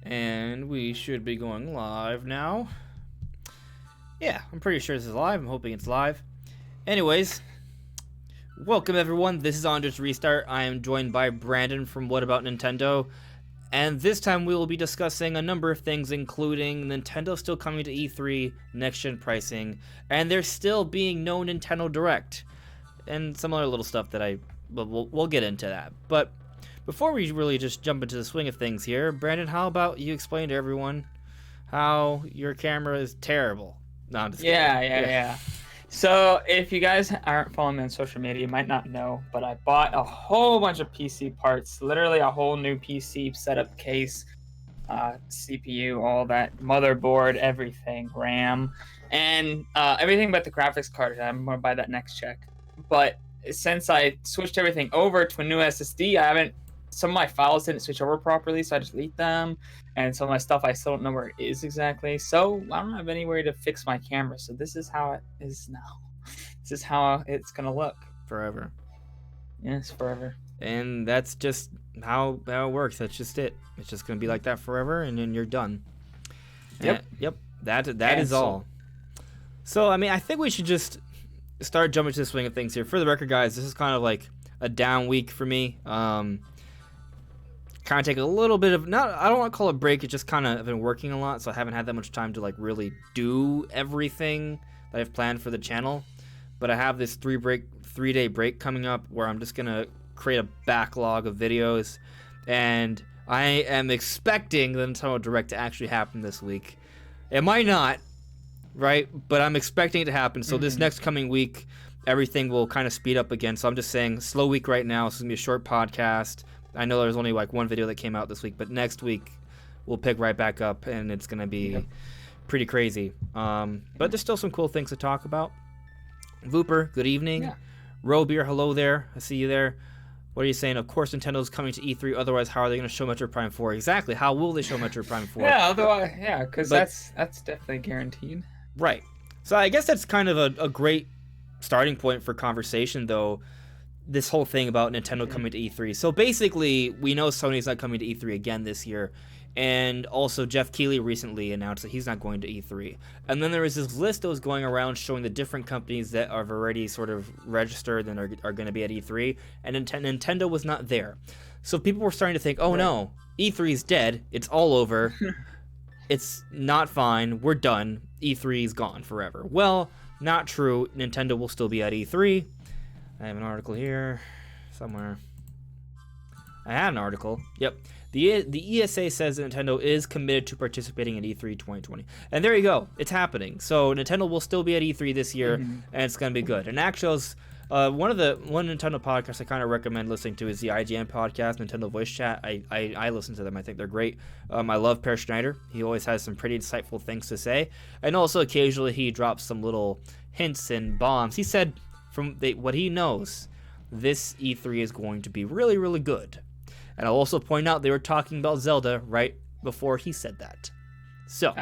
And we should be going live now. Yeah, I'm pretty sure this is live. I'm hoping it's live. Anyways, welcome everyone. This is Andres Restart. I am joined by Brandon from What About Nintendo. And this time we will be discussing a number of things, including Nintendo still coming to E3, next-gen pricing, and there still being no Nintendo Direct, and some other little stuff that we'll get into that. But before we really just jump into the swing of things here, Brandon, how about you explain to everyone how your camera is terrible? No, I'm just kidding. Yeah. So if you guys aren't following me on social media, you might not know, but I bought a whole bunch of PC parts, literally a whole new PC setup case, CPU, all that, motherboard, everything, RAM, and everything but the graphics card. I'm going to buy that next check. But since I switched everything over to a new SSD, some of my files didn't switch over properly, so I just delete them. And some of my stuff, I still don't know where it is exactly. So I don't have anywhere to fix my camera. So this is how it is now. This is how it's going to look. Forever. Yes, forever. And that's just how it works. That's just it. It's just going to be like that forever, and then you're done. Yep. That is all. So, I mean, I think we should just start jumping to the swing of things here. For the record, guys, this is kind of like a down week for me. Kind of take a little bit of, I don't want to call it a break, it's just kind of, I've been working a lot, so I haven't had that much time to like really do everything that I've planned for the channel. But I have this 3-day break coming up where I'm just going to create a backlog of videos, and I am expecting the Nintendo Direct to actually happen this week. It might not, right? But I'm expecting it to happen, so this next coming week, everything will kind of speed up again. So I'm just saying, slow week right now, so it's going to be a short podcast. I know there's only like one video that came out this week, but next week we'll pick right back up, and it's going to be pretty crazy. But there's still some cool things to talk about. Vooper, good evening. Yeah. Robeer, hello there. I see you there. What are you saying? Of course Nintendo's coming to E3, otherwise how are they going to show Metroid Prime 4? Exactly. How will they show Metroid Prime 4? Because that's definitely guaranteed. Right. So I guess that's kind of a great starting point for conversation, though. This whole thing about Nintendo coming to E3. So basically, we know Sony's not coming to E3 again this year. And also, Jeff Keighley recently announced that he's not going to E3. And then there was this list that was going around showing the different companies that have already sort of registered and are going to be at E3. And Nintendo was not there. So people were starting to think, oh no, E3 is dead. It's all over. It's not fine. We're done. E3 is gone forever. Well, not true. Nintendo will still be at E3. I have an article here somewhere. I had an article. Yep. The ESA says that Nintendo is committed to participating in E3 2020. And there you go. It's happening. So Nintendo will still be at E3 this year, and it's going to be good. And actually, one Nintendo podcast I kind of recommend listening to is the IGN podcast, Nintendo Voice Chat. I listen to them. I think they're great. I love Per Schneider. He always has some pretty insightful things to say. And also occasionally he drops some little hints and bombs. He said, from what he knows, this E3 is going to be really, really good. And I'll also point out they were talking about Zelda right before he said that. So,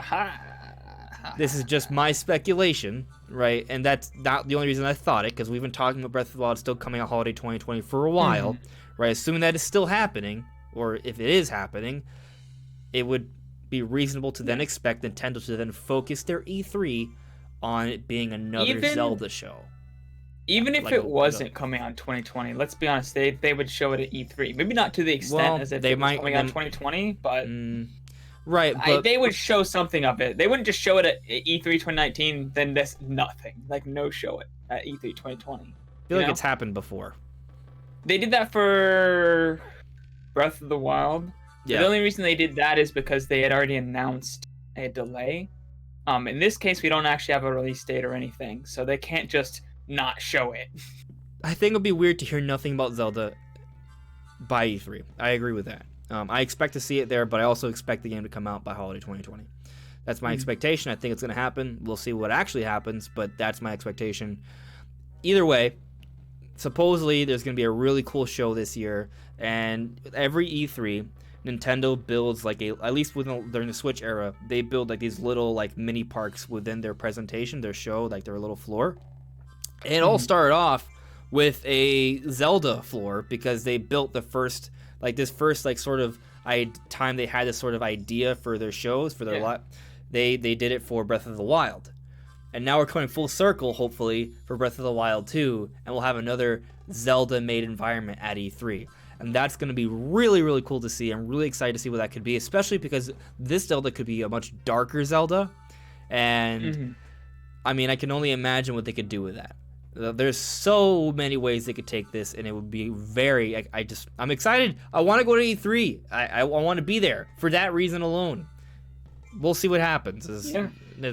this is just my speculation, right? And that's not the only reason I thought it, because we've been talking about Breath of the Wild still coming out holiday 2020 for a while, right? Assuming that is still happening, or if it is happening, it would be reasonable to then expect Nintendo to then focus their E3 on it being another Zelda show. Even if it wasn't coming out in 2020, let's be honest, they would show it at E3. Maybe not to the extent as if it was coming out in 2020, but right. But they would show something of it. They wouldn't just show it at E3 2019, then this nothing. Like no show it at E3 2020. I feel like it's happened before. They did that for Breath of the Wild. Yeah. The only reason they did that is because they had already announced a delay. In this case, we don't actually have a release date or anything, so they can't just not show it. I think it'd be weird to hear nothing about Zelda by E3. I agree with that. I expect to see it there, but I also expect the game to come out by holiday 2020. That's my expectation. I think it's going to happen. We'll see what actually happens, but that's my expectation. Either way, supposedly there's going to be a really cool show this year, and every E3, Nintendo builds like at least during the Switch era, they build like these little like mini parks within their presentation, their show, like their little floor. And it all started off with a Zelda floor because they built this first sort of time they had this sort of idea for their shows for their they did it for Breath of the Wild. And now we're coming full circle, hopefully, for Breath of the Wild 2, and we'll have another Zelda-made environment at E3. And that's going to be really, really cool to see. I'm really excited to see what that could be, especially because this Zelda could be a much darker Zelda. And, I mean, I can only imagine what they could do with that. There's so many ways they could take this, and it would be very... I'm excited. I want to go to E3. I want to be there for that reason alone. We'll see what happens. I'm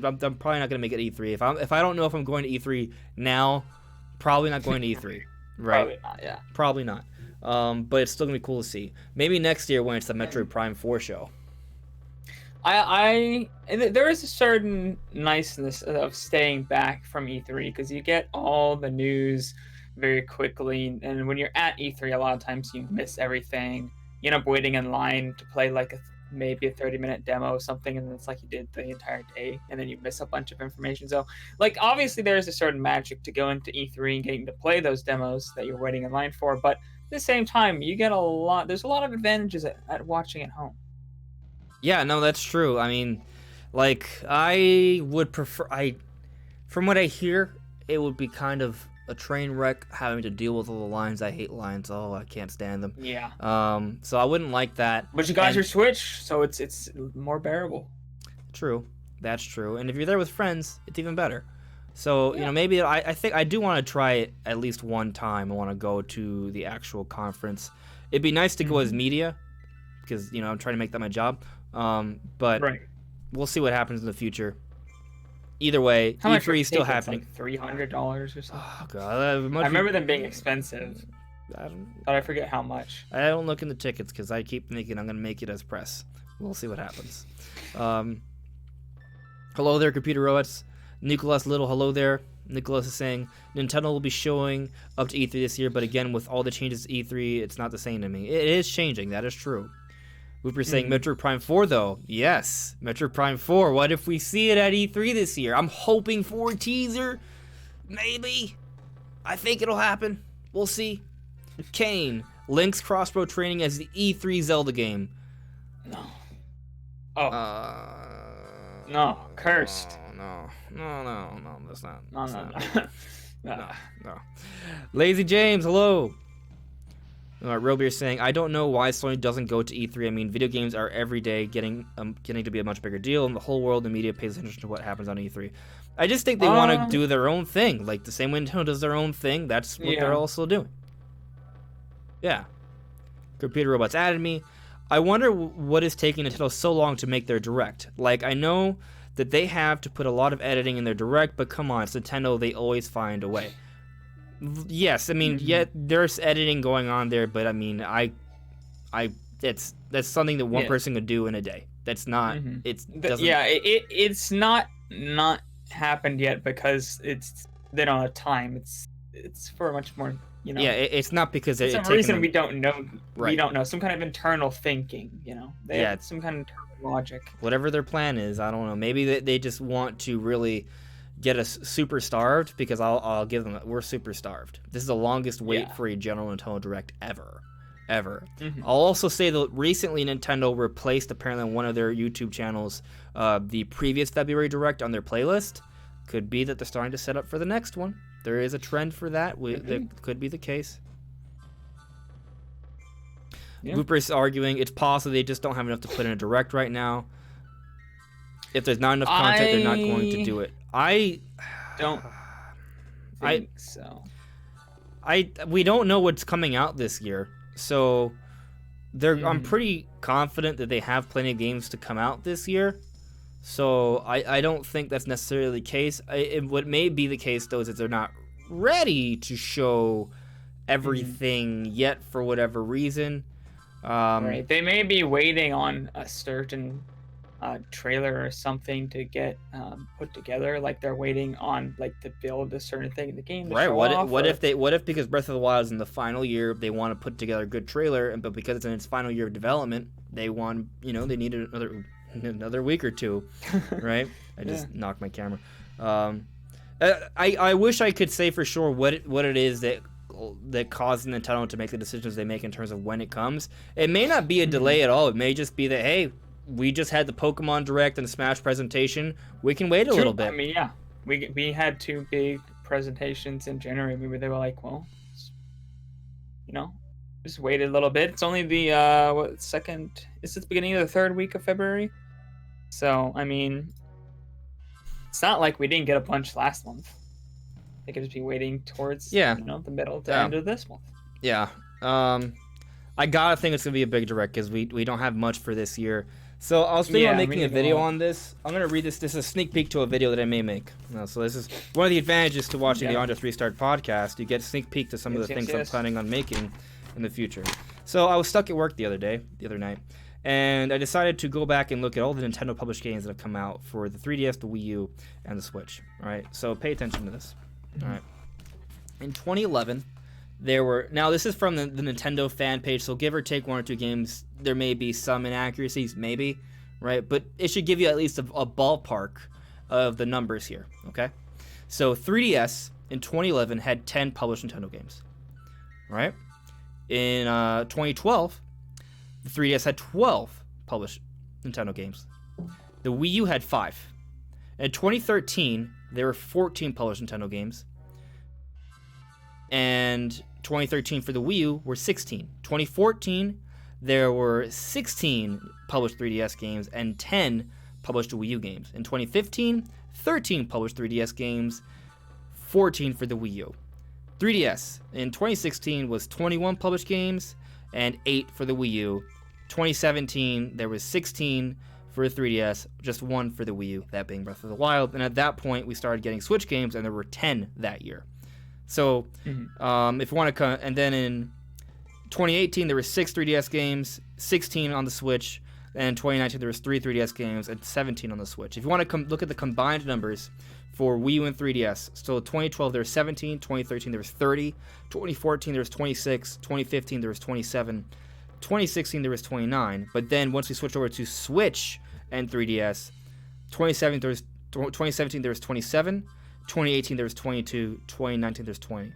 probably not going to make it E3. If I don't know if I'm going to E3 now, probably not going to E3. Right? Probably not, yeah. Probably not. But it's still going to be cool to see. Maybe next year when it's the Metroid Prime 4 show. There is a certain niceness of staying back from E3 because you get all the news very quickly. And when you're at E3, a lot of times you miss everything. You end up waiting in line to play like maybe a 30-minute demo or something, and it's like you did the entire day, and then you miss a bunch of information. So, like, obviously there's a certain magic to going to E3 and getting to play those demos that you're waiting in line for, but at the same time, you get there's a lot of advantages at watching at home. Yeah, no, that's true. I mean, like, I would prefer, from what I hear, it would be kind of a train wreck having to deal with all the lines. I hate lines. Oh, I can't stand them. Yeah. So I wouldn't like that. But you got your Switch, so it's more bearable. True. That's true. And if you're there with friends, it's even better. So, you know, maybe I think I do want to try it at least one time. I want to go to the actual conference. It'd be nice to go as media because, you know, I'm trying to make that my job. But we'll see what happens in the future. Either way, E3 is still happening. Like $300 or something. Oh god, I remember them being expensive, but I forget how much. I don't look in the tickets because I keep thinking I'm gonna make it as press. We'll see what happens. Hello there, computer robots. Nicholas Little, hello there. Nicholas is saying Nintendo will be showing up to E3 this year, but again, with all the changes to E3, it's not the same to me. It is changing. That is true. Whooper saying Metroid Prime 4, though. Yes, Metroid Prime 4. What if we see it at E3 this year? I'm hoping for a teaser. Maybe. I think it'll happen. We'll see. Kane. Link's crossbow training as the E3 Zelda game. No. Oh. No. Cursed. No. That's not. No. Lazy James, hello. Robeer saying, I don't know why Sony doesn't go to E3. I mean, video games are every day getting to be a much bigger deal, and the whole world and media pays attention to what happens on E3. I just think they want to do their own thing. Like, the same way Nintendo does their own thing, that's what they're also doing. Yeah. Computer robots added me. I wonder what is taking Nintendo so long to make their Direct. Like, I know that they have to put a lot of editing in their Direct, but come on, it's Nintendo, they always find a way. Yes, I mean, there's editing going on there, but I mean, that's something that one person could do in a day. That's not. It's not happened yet because they don't have time. It's for much more. You know. Yeah, it's not because it's some reason we don't know. Right. We don't know some kind of internal thinking. You know, they have some kind of internal logic. Whatever their plan is, I don't know. Maybe they just want to really get us super starved, because I'll give them that. We're super starved. This is the longest wait for a General Nintendo Direct ever. I'll also say that recently Nintendo replaced, apparently on one of their YouTube channels, the previous February Direct on their playlist. Could be that they're starting to set up for the next one. There is a trend for that. That could be the case. Looper's arguing it's possible they just don't have enough to put in a Direct right now. If there's not enough content, they're not going to do it. I don't think so. We don't know what's coming out this year, so I'm pretty confident that they have plenty of games to come out this year. So I don't think that's necessarily the case. What may be the case, though, is that they're not ready to show everything yet for whatever reason. Right. They may be waiting on a certain trailer or something to get put together, like they're waiting on to build a certain thing in the game. Right. What if because Breath of the Wild is in the final year, they want to put together a good trailer, but because it's in its final year of development, they want they need another week or two, right? I just knocked my camera. I wish I could say for sure what it is that that caused Nintendo to make the decisions they make in terms of when it comes. It may not be a delay at all. It may just be that, hey, we just had the Pokemon Direct and the Smash presentation. We can wait a little bit. I mean, yeah, we had 2 big presentations in January. Maybe they were like, well, just waited a little bit. It's only the second. It's the beginning of the 3rd week of February. So I mean, it's not like we didn't get a bunch last month. They could just be waiting towards the middle to end of this month. Yeah. I gotta think it's gonna be a big direct because we don't have much for this year. So I was thinking about making a video on this. I'm gonna read this. This is a sneak peek to a video that I may make. So this is one of the advantages to watching the On Just Restart podcast. You get a sneak peek to some of the things I'm planning on making in the future. So I was stuck at work the other night, and I decided to go back and look at all the Nintendo published games that have come out for the 3DS, the Wii U, and the Switch. All right, so pay attention to this. All right. In 2011, there were... Now, this is from the Nintendo fan page, so give or take 1 or 2 games, there may be some inaccuracies, maybe, right? But it should give you at least a ballpark of the numbers here, okay? So 3DS in 2011 had 10 published Nintendo games, right? In 2012, the 3DS had 12 published Nintendo games. The Wii U had 5. In 2013, there were 14 published Nintendo games. And 2013 for the Wii U were 16. 2014, there were 16 published 3DS games and 10 published Wii U games. In 2015, 13 published 3DS games, 14 for the Wii U. 3DS in 2016 was 21 published games and 8 for the Wii U. 2017, there was 16 for 3DS, just 1 for the Wii U, that being Breath of the Wild. And at that point, we started getting Switch games, and there were 10 that year. So, if you want to, and then in 2018 there were 6 3DS games, 16 on the Switch, and in 2019 there was 3 3DS games and 17 on the Switch. If you want to look at the combined numbers for Wii U and 3DS, so 2012 there was 17, 2013 there was 30, 2014 there was 26, 2015 there was 27, 2016 there was 29. But then once we switched over to Switch and 3DS, 2017 there was 27. 2018 there was 22, 2019 there's 20.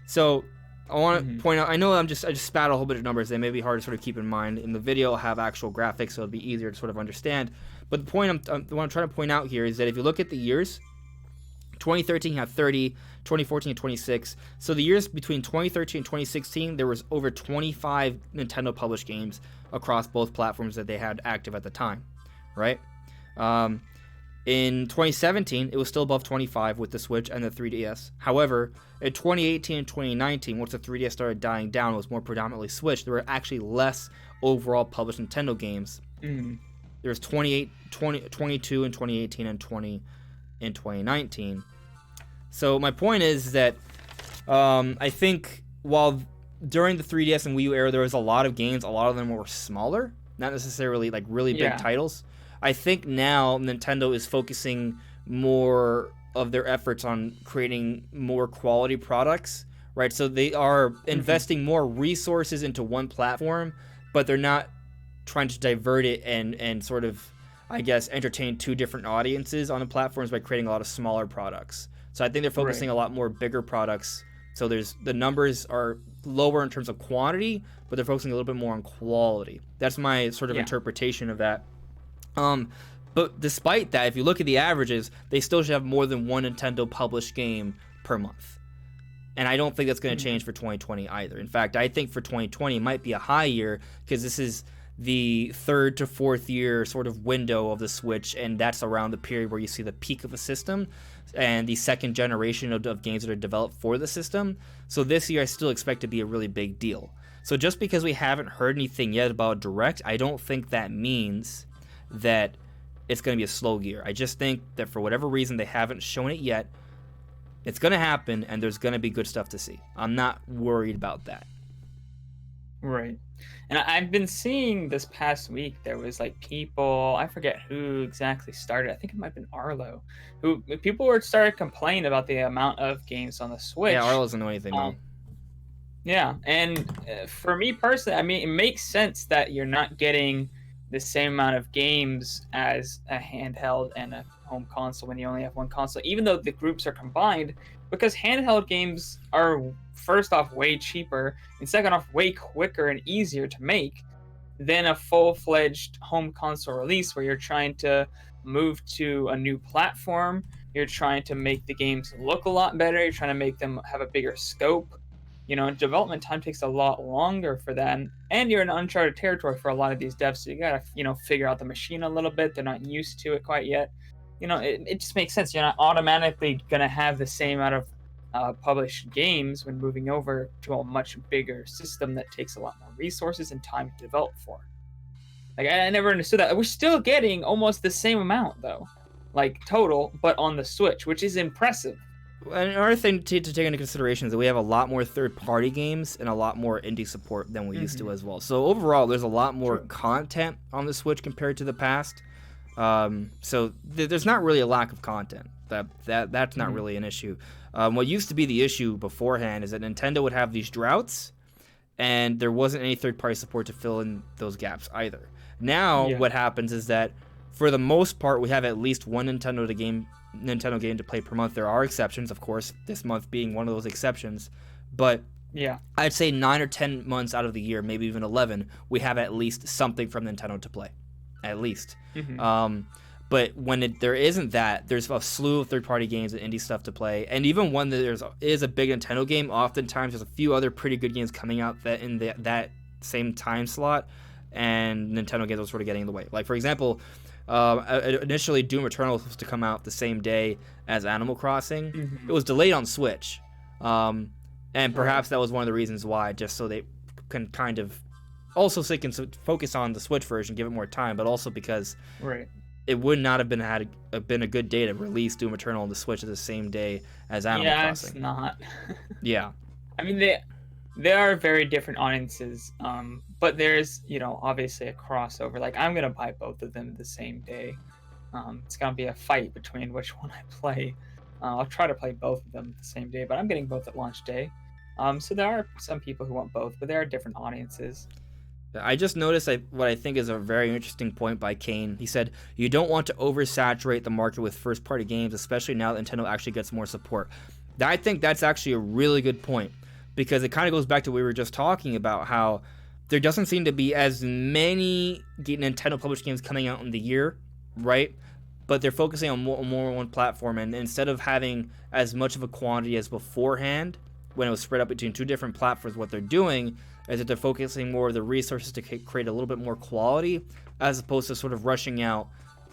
So I want to point out, I know I just spat a whole bit of numbers. They may be hard to sort of keep in mind. In the video I'll have actual graphics, so it'll be easier to sort of understand. But the point what I'm trying to point out here is that if you look at the years, 2013 had 30, 2014 had 26. So the years between 2013 and 2016, there was over 25 Nintendo published games across both platforms that they had active at the time, right? In 2017, it was still above 25 with the Switch and the 3DS. However, in 2018 and 2019, once the 3DS started dying down, it was more predominantly Switch. There were actually less overall published Nintendo games. There was 22 in 2018 and 20 in 2019. So my point is that I think while during the 3DS and Wii U era there was a lot of games, a lot of them were smaller, not necessarily like really big titles. I think now Nintendo is focusing more of their efforts on creating more quality products, right? So they are investing more resources into one platform, but they're not trying to divert it and sort of, I guess, entertain 2 different audiences on the platforms by creating a lot of smaller products. So I think they're focusing a lot more bigger products. So the numbers are lower in terms of quantity, but they're focusing a little bit more on quality. That's my sort of interpretation of that. But despite that, if you look at the averages, they still should have more than 1 Nintendo published game per month. And I don't think that's going to change for 2020 either. In fact, I think for 2020 it might be a high year because this is the 3rd to 4th year sort of window of the Switch, and that's around the period where you see the peak of the system and the second generation of games that are developed for the system. So this year I still expect to be a really big deal. So just because we haven't heard anything yet about Direct, I don't think that means that it's going to be a slow year. I just think that for whatever reason they haven't shown it yet. It's going to happen, and there's going to be good stuff to see. I'm not worried about that. Right. And I've been seeing this past week, there was like people, I forget who exactly started, I think it might have been Arlo, who people were started complaining about the amount of games on the Switch. Yeah, Arlo doesn't know anything, though. Yeah, and for me personally, I mean, it makes sense that you're not getting the same amount of games as a handheld and a home console when you only have one console, even though the groups are combined, because handheld games are, first off, way cheaper, and second off, way quicker and easier to make than a full-fledged home console release where you're trying to move to a new platform, you're trying to make the games look a lot better, you're trying to make them have a bigger scope. Development time takes a lot longer for them, and you're in uncharted territory for a lot of these devs, so you gotta, figure out the machine a little bit. They're not used to it quite yet. It just makes sense. You're not automatically gonna have the same amount of published games when moving over to a much bigger system that takes a lot more resources and time to develop for. Like, I never understood that. We're still getting almost the same amount, though, like, total, but on the Switch, which is impressive. And another thing to take into consideration is that we have a lot more third-party games and a lot more indie support than we used to as well. So overall, there's a lot more content on the Switch compared to the past. So there's not really a lack of content. That's not really an issue. What used to be the issue beforehand is that Nintendo would have these droughts, and there wasn't any third-party support to fill in those gaps either. Now, what happens is that, for the most part, we have at least one Nintendo game to play per month. There are exceptions, of course, this month being one of those exceptions. But I'd say 9 or 10 months out of the year, maybe even 11, we have at least something from Nintendo to play. At least. But when there isn't that, there's a slew of third-party games and indie stuff to play. And even when there is a big Nintendo game, oftentimes there's a few other pretty good games coming out that same time slot, and Nintendo games are sort of getting in the way. Like, for example, initially Doom Eternal was supposed to come out the same day as Animal Crossing. It was delayed on Switch. And perhaps that was one of the reasons why, just so they can kind of also so they can focus on the Switch version, give it more time, but also because it would not have been a good day to release Doom Eternal on the Switch at the same day as Animal Crossing. It's not. Yeah. I mean, they are very different audiences, but there's, obviously a crossover. Like, I'm going to buy both of them the same day. It's going to be a fight between which one I play. I'll try to play both of them the same day, but I'm getting both at launch day. So there are some people who want both, but there are different audiences. I just noticed what I think is a very interesting point by Kane. He said, you don't want to oversaturate the market with first-party games, especially now that Nintendo actually gets more support. I think that's actually a really good point, because it kind of goes back to what we were just talking about, how there doesn't seem to be as many Nintendo-published games coming out in the year, right? But they're focusing on more on one platform, and instead of having as much of a quantity as beforehand, when it was spread up between two different platforms, what they're doing is that they're focusing more of the resources to create a little bit more quality, as opposed to sort of rushing out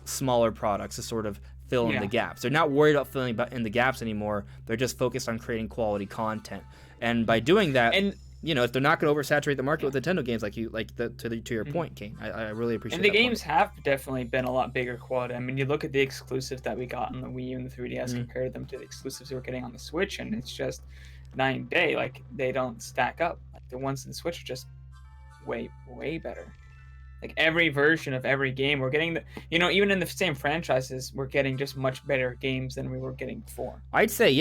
smaller products to sort of fill in the gaps. They're not worried about filling in the gaps anymore. They're just focused on creating quality content. And by doing that, if they're not going to oversaturate the market with Nintendo games, to your point, Kane, I really appreciate that. And the games have definitely been a lot bigger quality. I mean, you look at the exclusives that we got on the Wii U and the 3DS, compare them to the exclusives we were getting on the Switch, and it's just night and day. Like, they don't stack up. Like, the ones in the Switch are just way better. Like, every version of every game we're getting, even in the same franchises, we're getting just much better games than we were getting before. I'd say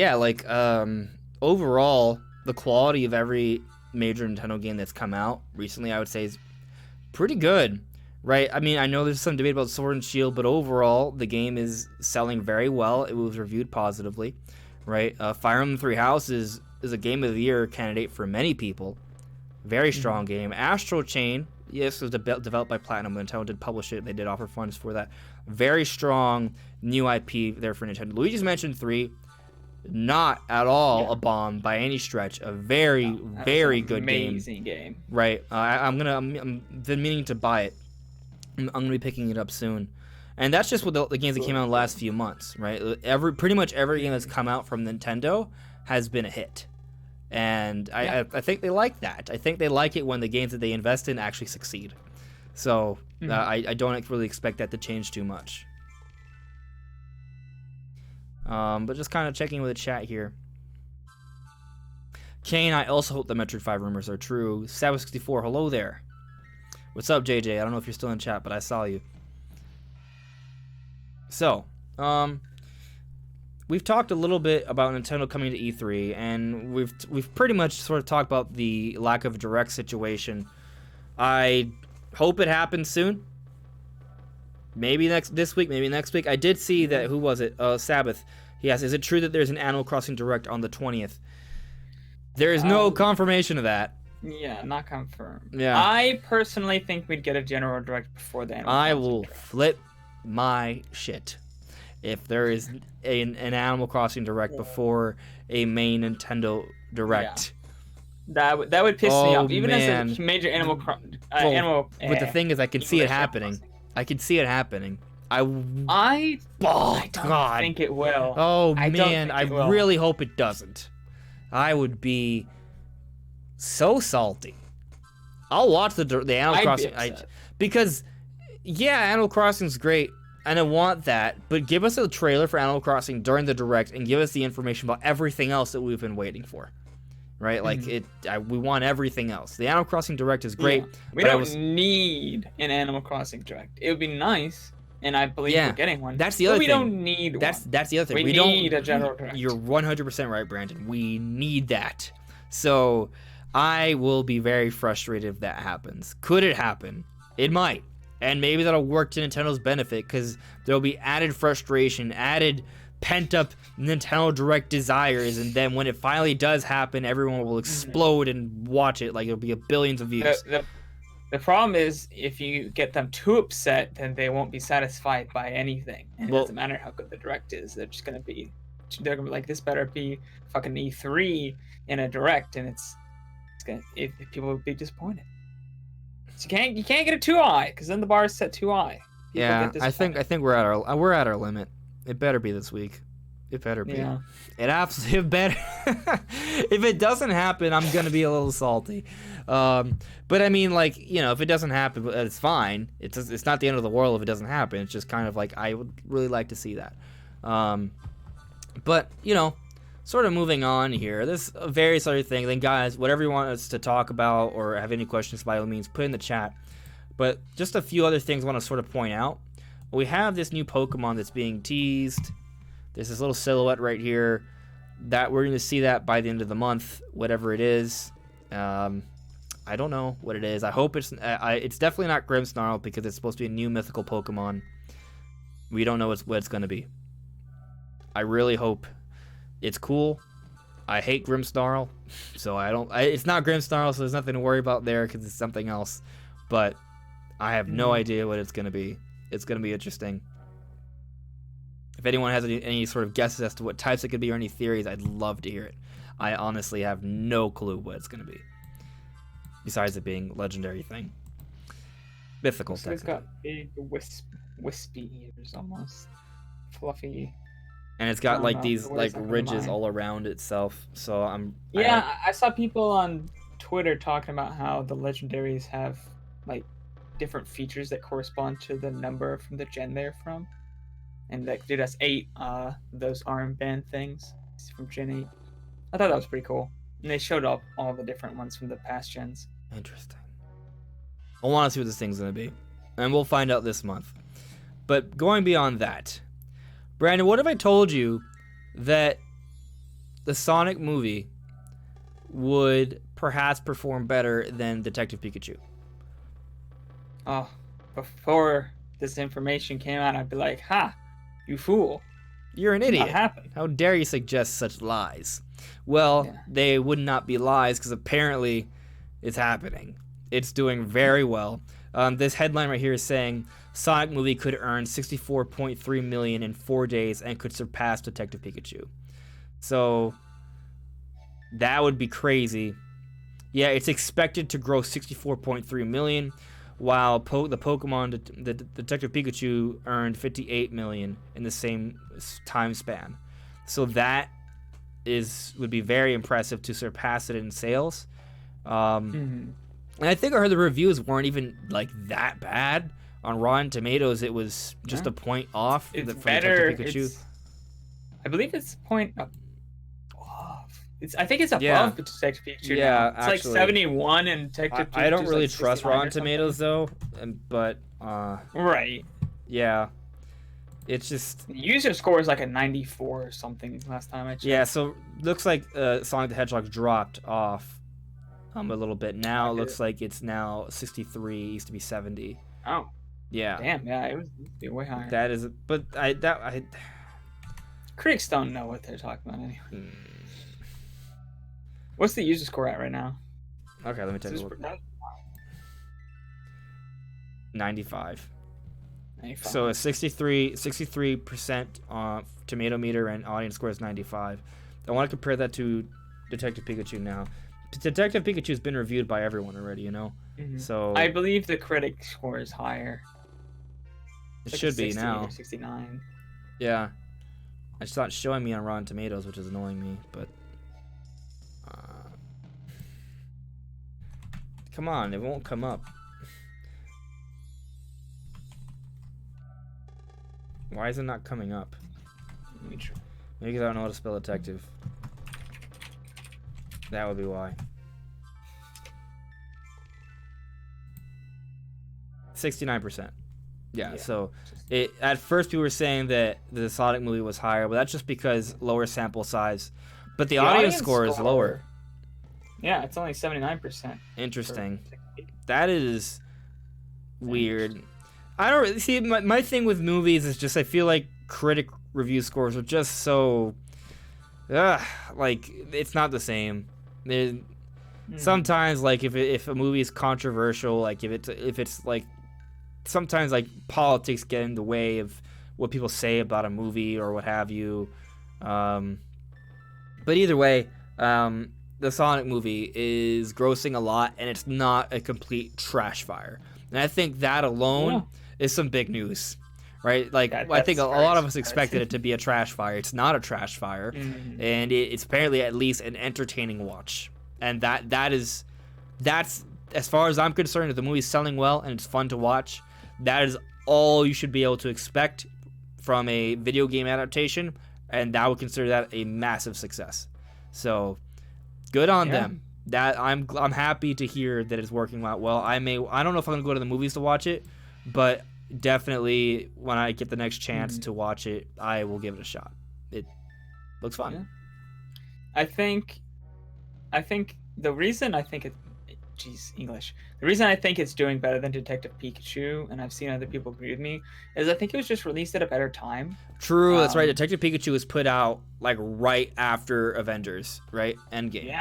overall, the quality of every major Nintendo game that's come out recently, I would say, is pretty good, right? I mean, I know there's some debate about Sword and Shield, but overall, the game is selling very well. It was reviewed positively, right? Fire Emblem Three Houses is a Game of the Year candidate for many people. Very strong game. Astral Chain, yes, it was developed by Platinum. Nintendo did publish it. They did offer funds for that. Very strong new IP there for Nintendo. Luigi's Mansion 3, not at all a bomb by any stretch. A very good game. Amazing game. Right. I'm been meaning to buy it. I'm gonna be picking it up soon. And that's just with the games that came out in the last few months, right? Pretty much every game that's come out from Nintendo has been a hit. And I think they like that. I think they like it when the games that they invest in actually succeed. So I don't really expect that to change too much. But just kind of checking with the chat here. Kane, I also hope the Metroid 5 rumors are true. Sabo64, hello there. What's up, JJ? I don't know if you're still in chat, but I saw you. So, we've talked a little bit about Nintendo coming to E3, and we've pretty much sort of talked about the lack of direct situation. I hope it happens soon. maybe this week, maybe next week. I did see that. Who was it? Sabbath. He asked, "Is it true that there's an Animal Crossing Direct on the 20th?" There is no confirmation of that. Yeah, not confirmed. Yeah. I personally think we'd get a general direct before the Animal I Crossing will Direct. flip my shit if there is an Animal Crossing Direct before a main Nintendo Direct. That would piss me off. Even man. as a major Animal But the thing is, I can see it happening. I can see it happening. I don't God. think it will. Oh I don't man, think I it will. really hope it doesn't. I would be so salty. I'll watch the Animal I'd be Crossing upset. because yeah, Animal Crossing's great and I want that, but give us a trailer for Animal Crossing during the Direct and give us the information about everything else that we've been waiting for. Right? Like we want everything else. The Animal Crossing Direct is great. Yeah. We but don't need an Animal Crossing Direct. It would be nice, and I believe we're getting one. That's the but other we thing. don't need one. That's the other thing. We don't need a general direct. You're 100% right, Brandon. We need that. So I will be very frustrated if that happens. Could it happen? It might. And maybe that'll work to Nintendo's benefit because there'll be added frustration, added pent-up Nintendo Direct desires, and then when it finally does happen, everyone will explode and watch it like it'll be billions of views. The problem is, if you get them too upset, then they won't be satisfied by anything. And it doesn't matter how good the Direct is. They're gonna be like, this better be fucking E3 in a Direct, and it's gonna, if people would be disappointed. So you can't get it too high, because then the bar is set too high. People Yeah, get I disappointed. think we're at our limit. It better be this week. It better be. Yeah. It absolutely better. If it doesn't happen, I'm gonna be a little salty. But I mean, like, you know, if it doesn't happen, it's fine. It's not the end of the world if it doesn't happen. It's just kind of like I would really like to see that. But you know, sort of moving on here. There's various other things. And guys, whatever you want us to talk about or have any questions, by all means, put in the chat. But just a few other things I want to sort of point out. We have this new Pokemon that's being teased. There's this little silhouette right here that we're going to see that by the end of the month, whatever it is. I don't know what it is. I hope it's definitely not Grimmsnarl because it's supposed to be a new mythical Pokemon. We don't know what it's going to be. I really hope it's cool. I hate Grimmsnarl, so it's not Grimmsnarl, so there's nothing to worry about there because it's something else. But I have no idea what it's going to be. It's going to be interesting. If anyone has any sort of guesses as to what types it could be or any theories, I'd love to hear it. I honestly have no clue what it's going to be. Besides it being a legendary thing. Mythical, So it's technically. got big wispy ears almost. Fluffy. And it's got I like don't know, these the words like don't come to ridges mind. all around itself. So Yeah, I saw people on Twitter talking about how the legendaries have like different features that correspond to the number from the gen they're from. And like, dude, that's 8 those armband things from Gen 8. I thought that was pretty cool. And they showed up all the different ones from the past gens. Interesting. I want to see what this thing's going to be. And we'll find out this month. But going beyond that, Brandon, what if I told you that the Sonic movie would perhaps perform better than Detective Pikachu? Oh, before this information came out, I'd be like, ha, you fool. You're an Not idiot. happen. How dare you suggest such lies? Well, Yeah. they would not be lies because apparently it's happening. It's doing very well. This headline right here is saying Sonic movie could earn $64.3 million in 4 days and could surpass Detective Pikachu. So that would be crazy. Yeah, it's expected to gross $64.3 million, while the Pokemon the Detective Pikachu earned $58 million in the same time span. So that would be very impressive to surpass it in sales. And I think I heard the reviews weren't even like that bad. On Rotten Tomatoes, it was just a point off It's from better. Detective Pikachu. I believe it's a point above. I think it's above Yeah. Detective Pikachu. Yeah, now. It's actually. like 71 and Detective Pikachu. I don't really like trust 69 or Rotten something. Tomatoes though, but Right. yeah, it's just User score is like a 94 or something last time I checked. yeah. So looks like Sonic the Hedgehog dropped off a little bit. Now it looks like it's now 63. It used to be 70. Oh. Yeah. Damn, yeah, it was way higher. That is, but I. Critics don't know what they're talking about anyway. Mm. What's the user score at right now? Okay, let me take a look. 95. 95. So a 63% tomato meter and audience score is 95. I want to compare that to Detective Pikachu now. Detective Pikachu's been reviewed by everyone already, you know. Mhm. So I believe the critic score is higher. it Like should a be 60 now. or 69. Yeah. It's not showing me on Rotten Tomatoes, which is annoying me, but come on, it won't come up. Why is it not coming up? Let me try. Maybe because I don't know how to spell detective. That would be why. 69%. Yeah, so at first people were saying that the Sonic movie was higher, but that's just because lower sample size. But the audience score is lower. Yeah, it's only 79%. Interesting. That is weird. I don't really see my thing with movies is just I feel like critic review scores are just so like it's not the same. Sometimes like if a movie is controversial, like if it's like sometimes like politics get in the way of what people say about a movie or what have you. But either way, the Sonic movie is grossing a lot and it's not a complete trash fire. And I think that alone is some big news, right? Like I think a lot of us expected it to be a trash fire. It's not a trash fire, and it's apparently at least an entertaining watch. And that's as far as I'm concerned, if the movie's selling well and it's fun to watch, that is all you should be able to expect from a video game adaptation, and I would consider that a massive success. So good on them. That I'm happy to hear that it's working out well. I don't know if I'm gonna go to the movies to watch it, but definitely when I get the next chance to watch it, I will give it a shot. It looks fun. Yeah. I think the reason I think the reason I think it's doing better than Detective Pikachu, and I've seen other people agree with me, is I think it was just released at a better time. True, that's right. Detective Pikachu was put out like right after Avengers, right? Endgame.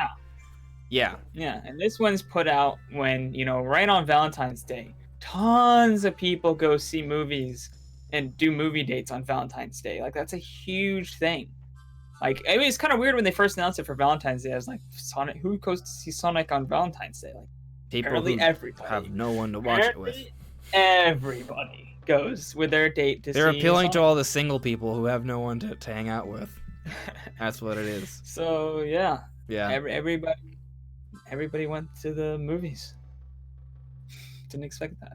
Yeah. And this one's put out when, right on Valentine's Day. Tons of people go see movies and do movie dates on Valentine's Day. Like, that's a huge thing. Like, I mean, it's kind of weird when they first announced it for Valentine's Day. I was like, Sonic, who goes to see Sonic on Valentine's Day? Like, people who everybody have no one to watch it with. Everybody goes with their date to see They're appealing Sonic. to all the single people who have no one to hang out with. That's what it is. So, yeah. Yeah. Everybody went to the movies. Didn't expect that.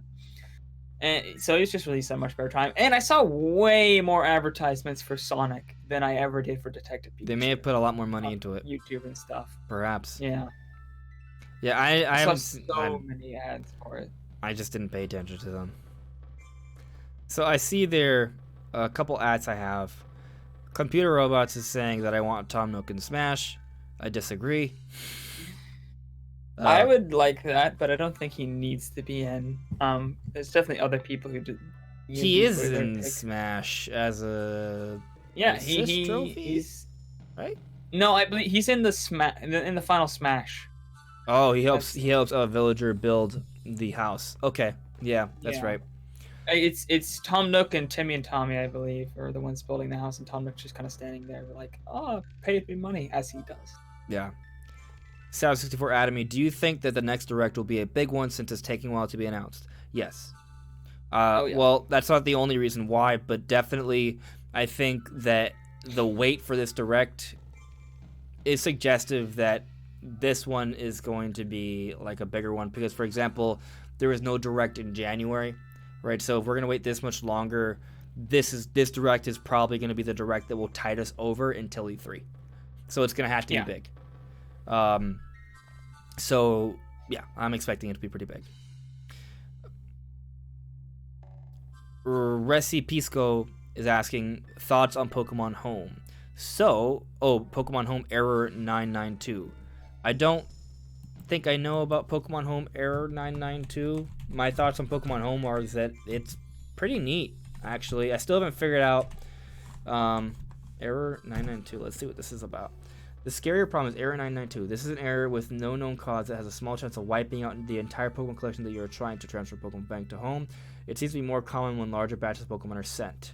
And so it's just released at a much better time. And I saw way more advertisements for Sonic than I ever did for Detective Pikachu. They may have put a lot more money into it. YouTube and stuff. Perhaps. Yeah. Yeah, I saw so many ads for it. I just didn't pay attention to them. So I see there a couple ads I have. Computer Robots is saying that I want Tom Nook in Smash. I disagree. I would like that, but I don't think he needs to be in. There's definitely other people who do. He is in Smash as a he's right. No, I believe he's in the in the final Smash. Oh, he helps a villager build the house. Okay, yeah, that's right. It's Tom Nook and Timmy and Tommy, I believe, are the ones building the house, and Tom Nook's just kind of standing there, like, oh, pay me money, as he does. Yeah. South64 Atomy, do you think that the next Direct will be a big one since it's taking a while to be announced? Yes. Well, that's not the only reason why, but definitely I think that the wait for this Direct is suggestive that this one is going to be like a bigger one because, for example, there was no Direct in January, right? So if we're going to wait this much longer, this Direct is probably going to be the Direct that will tide us over until E3. So it's going to have to be big. So yeah, I'm expecting it to be pretty big. Resi Pisco is asking thoughts on Pokemon Home. So, Pokemon Home Error 992. I don't think I know about Pokemon Home Error 992. My thoughts on Pokemon Home are that it's pretty neat, actually. I still haven't figured out error 992. Let's see what this is about. The scarier problem is error 992. This is an error with no known cause that has a small chance of wiping out the entire Pokemon collection that you are trying to transfer Pokemon Bank to home. It seems to be more common when larger batches of Pokemon are sent.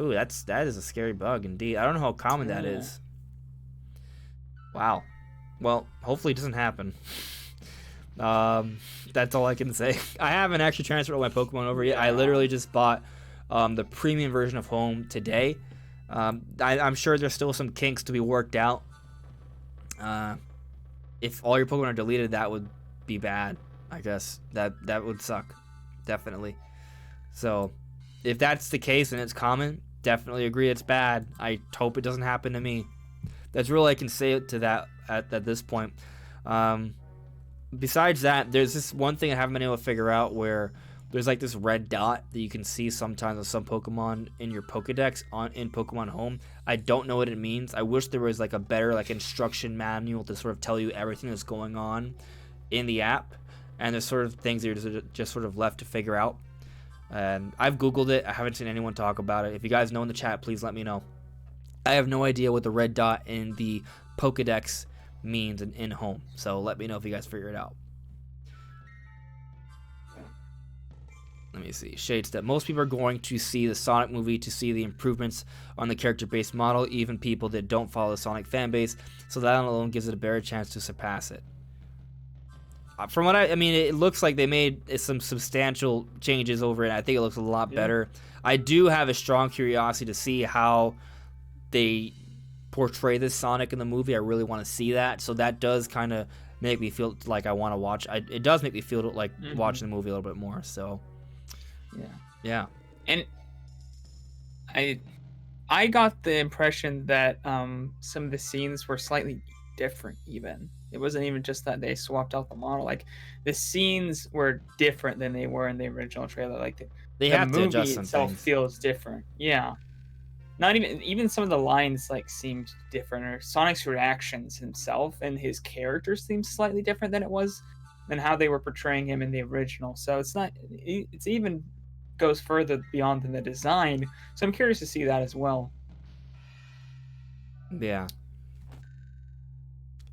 Ooh, that is a scary bug indeed. I don't know how common that is. Wow. Well, hopefully it doesn't happen. That's all I can say. I haven't actually transferred all my Pokemon over yet. I literally just bought the premium version of Home today. I'm sure there's still some kinks to be worked out. If all your Pokemon are deleted, that would be bad. I guess that would suck, definitely. So, if that's the case and it's common, definitely agree it's bad. I hope it doesn't happen to me. That's really all I can say to that at this point. Besides that, there's this one thing I haven't been able to figure out where there's like this red dot that you can see sometimes with some Pokemon in your Pokedex in Pokemon Home. I don't know what it means. I wish there was like a better like instruction manual to sort of tell you everything that's going on in the app. And there's sort of things that are just sort of left to figure out. I've Googled it. I haven't seen anyone talk about it. If you guys know in the chat, please let me know. I have no idea what the red dot in the Pokedex means in Home. So let me know if you guys figure it out. Let me see. Shadestep. Most people are going to see the Sonic movie to see the improvements on the character-based model, even people that don't follow the Sonic fan base, so that alone gives it a better chance to surpass it. From what I mean, it looks like they made some substantial changes over it. I think it looks a lot better. I do have a strong curiosity to see how they portray this Sonic in the movie. I really want to see that, so that does kind of make me feel like I want to watch. It does make me feel like watching the movie a little bit more, so... Yeah. And I got the impression that some of the scenes were slightly different even. It wasn't even just that they swapped out the model. Like the scenes were different than they were in the original trailer. Like they have to adjust some itself things. Feels different. Yeah. Not even some of the lines like seemed different, or Sonic's reactions himself and his characters seemed slightly different than how they were portraying him in the original. So it's even goes further beyond than the design. So I'm curious to see that as well. Yeah.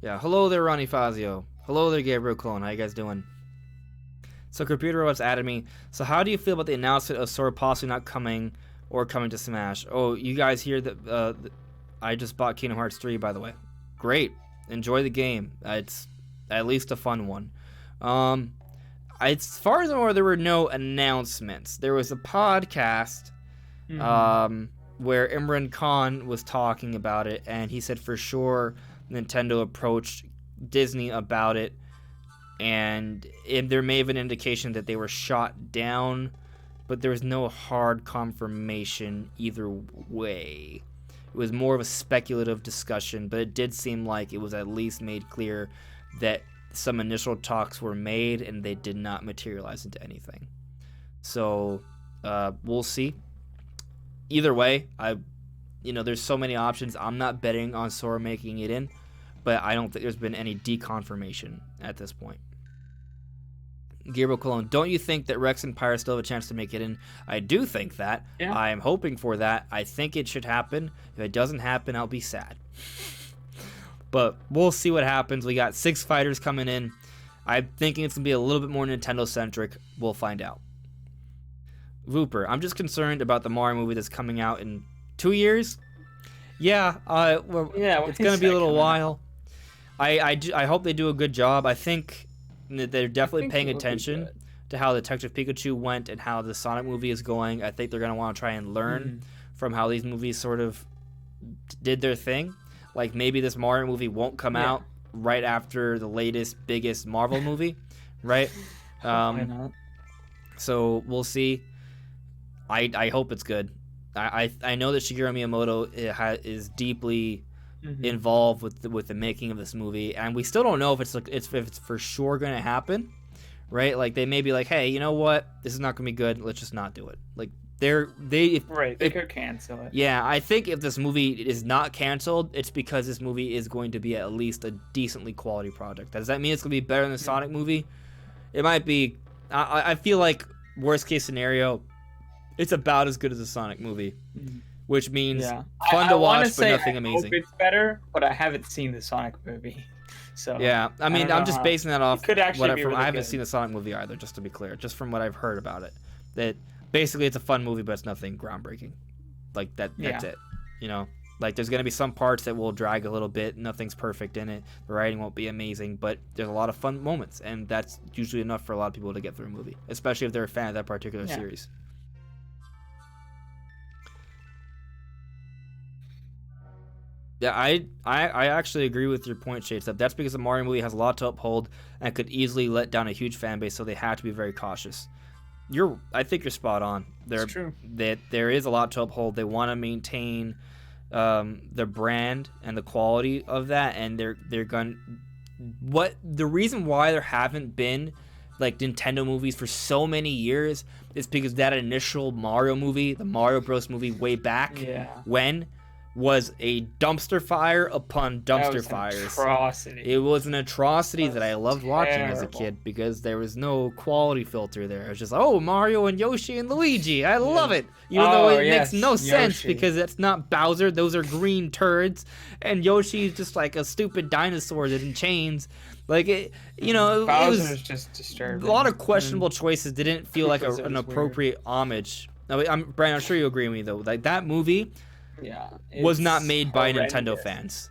Hello there, Ronnie Fazio. Hello there, Gabriel Clone. How you guys doing? So Computer Robots added me. So how do you feel about the announcement of Sora possibly not coming or coming to Smash? Oh, you guys hear that? I just bought Kingdom Hearts 3, by the way. Great. Enjoy the game. It's at least a fun one. As far as I know, there were no announcements. There was a podcast where Imran Khan was talking about it, and he said for sure Nintendo approached Disney about it, and there may have been an indication that they were shot down, but there was no hard confirmation either way. It was more of a speculative discussion, but it did seem like it was at least made clear that some initial talks were made and they did not materialize into anything. So we'll see. Either way, there's so many options. I'm not betting on Sora making it in, but I don't think there's been any deconfirmation at this point. Gabriel Cologne, don't you think that Rex and Pyra still have a chance to make it in? I do think that. Yeah. I am hoping for that. I think it should happen. If it doesn't happen, I'll be sad. But we'll see what happens. We got 6 fighters coming in. I'm thinking it's going to be a little bit more Nintendo-centric. We'll find out. Vooper, I'm just concerned about the Mario movie that's coming out in 2 years. Yeah, it's going to be a little while. I hope they do a good job. I think that they're definitely paying attention to how Detective Pikachu went and how the Sonic movie is going. I think they're going to want to try and learn from how these movies sort of did their thing. Like, maybe this Mario movie won't come out right after the latest, biggest Marvel movie, right? Why not? So we'll see. I hope it's good. I know that Shigeru Miyamoto is deeply involved with the making of this movie, and we still don't know if it's for sure going to happen, right? Like, they may be like, hey, you know what? This is not going to be good. Let's just not do it. Like, they could cancel it. Yeah, I think if this movie is not canceled, it's because this movie is going to be at least a decently quality project. Does that mean it's going to be better than the Sonic movie? It might be. I feel like worst case scenario, It's about as good as a Sonic movie, Mhm. which means Yeah, fun to wanna watch, but say nothing I amazing. hope it's better, but I haven't seen the Sonic movie, so Yeah, I mean, don't I'm know just how. basing that off It could actually be from really I haven't good. seen the Sonic movie either, just to be clear, just from what I've heard about it. That basically it's a fun movie, but it's nothing groundbreaking. Like that's Yeah. it. You know, like there's gonna be some parts that will drag a little bit. Nothing's perfect in it. The writing won't be amazing, but there's a lot of fun moments, and that's usually enough for a lot of people to get through a movie, especially if they're a fan of that particular Yeah. series. Yeah, I actually agree with your point, Shades Up. That's because the Mario movie has a lot to uphold and could easily let down a huge fan base, so they have to be very cautious. I think you're spot on. It's true. That there is a lot to uphold. They want to maintain the brand and the quality of that, and they're going. What the reason why there haven't been like Nintendo movies for so many years is because that initial Mario movie, the Mario Bros movie way back Yeah. when, was a dumpster fire upon That dumpster was an fires. atrocity. It was an atrocity That that I was loved watching as a terrible. kid because there was no quality filter there. It was just, oh, Mario and Yoshi and Luigi. I love it. Even though it yes, makes no sense Yoshi. because that's not Bowser. Those are green turds. And Yoshi's just like a stupid dinosaur that's in chains. Like, it Bowser's was just a disturbing. lot of questionable choices. Didn't feel like Koopa's an was appropriate homage. Now, Brian, I'm sure you agree with me, though. Like, that movie Yeah. was not it's made by horrendous. Nintendo fans,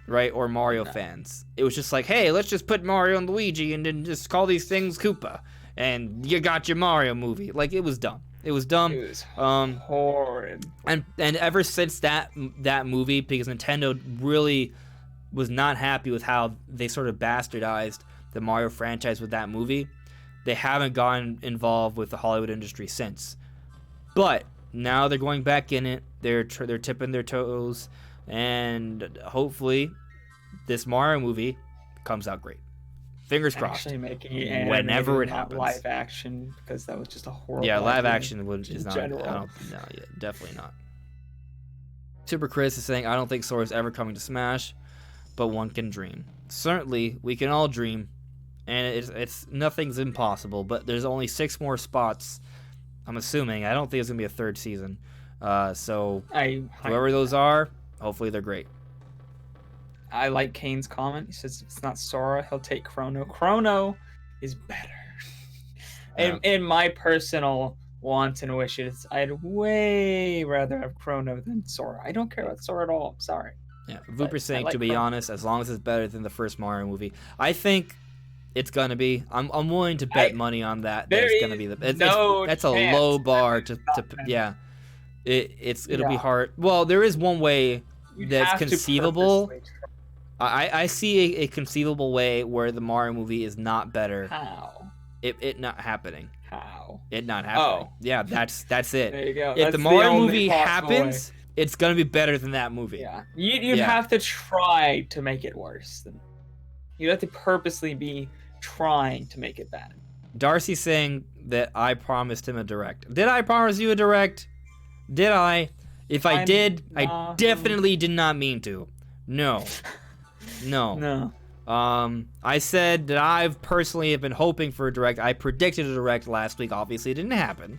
right? Or Mario No. fans. It was just like, hey, let's just put Mario and Luigi and then just call these things Koopa, and you got your Mario movie. Like, it was dumb. It was dumb. It was Um, horrid. and ever since that movie, because Nintendo really was not happy with how they sort of bastardized the Mario franchise with that movie, they haven't gotten involved with the Hollywood industry since. But now they're going back in it. They're tipping their toes, and hopefully, this Mario movie comes out great. Fingers crossed. Actually making it Whenever it not happens. live action, because that was just a horrible. Yeah, live idea. action is in not. general. No, yeah, definitely not. Super Chris is saying, I don't think Sora is ever coming to Smash, but one can dream. Certainly, we can all dream, and it's nothing's impossible. But there's only 6 more spots. I'm assuming. I don't think there's gonna be a 3rd season. So whoever those are, hopefully they're great. I like Kane's comment. He says if it's not Sora, he'll take Chrono. Chrono is better. Yeah. In my personal wants and wishes, I'd way rather have Chrono than Sora. I don't care about Sora at all. I'm sorry. Yeah, But Vooper's I saying, like to be Chrono. honest, as long as it's better than the first Mario movie, I think it's gonna be. I'm willing to bet money on that. There It's gonna be is that's a chance low that bar it's to not better. yeah. It'll be Yeah. hard. Well, there is one way You'd that's have to conceivable. purposely I see a conceivable way where the Mario movie is not better. try. How? It not happening. How? It not happening. Oh. Yeah, that's it. There you go. If That's the Mario only movie possible way. happens, it's gonna be better than that movie. Yeah, you'd Yeah. have to try to make it worse. You'd have to purposely be trying to make it bad. Darcy's saying that I promised him a direct. Did I promise you a direct? Did I? If I did, I definitely did not mean to. No. No. I said that I've personally have been hoping for a direct. I predicted a direct last week. Obviously, it didn't happen.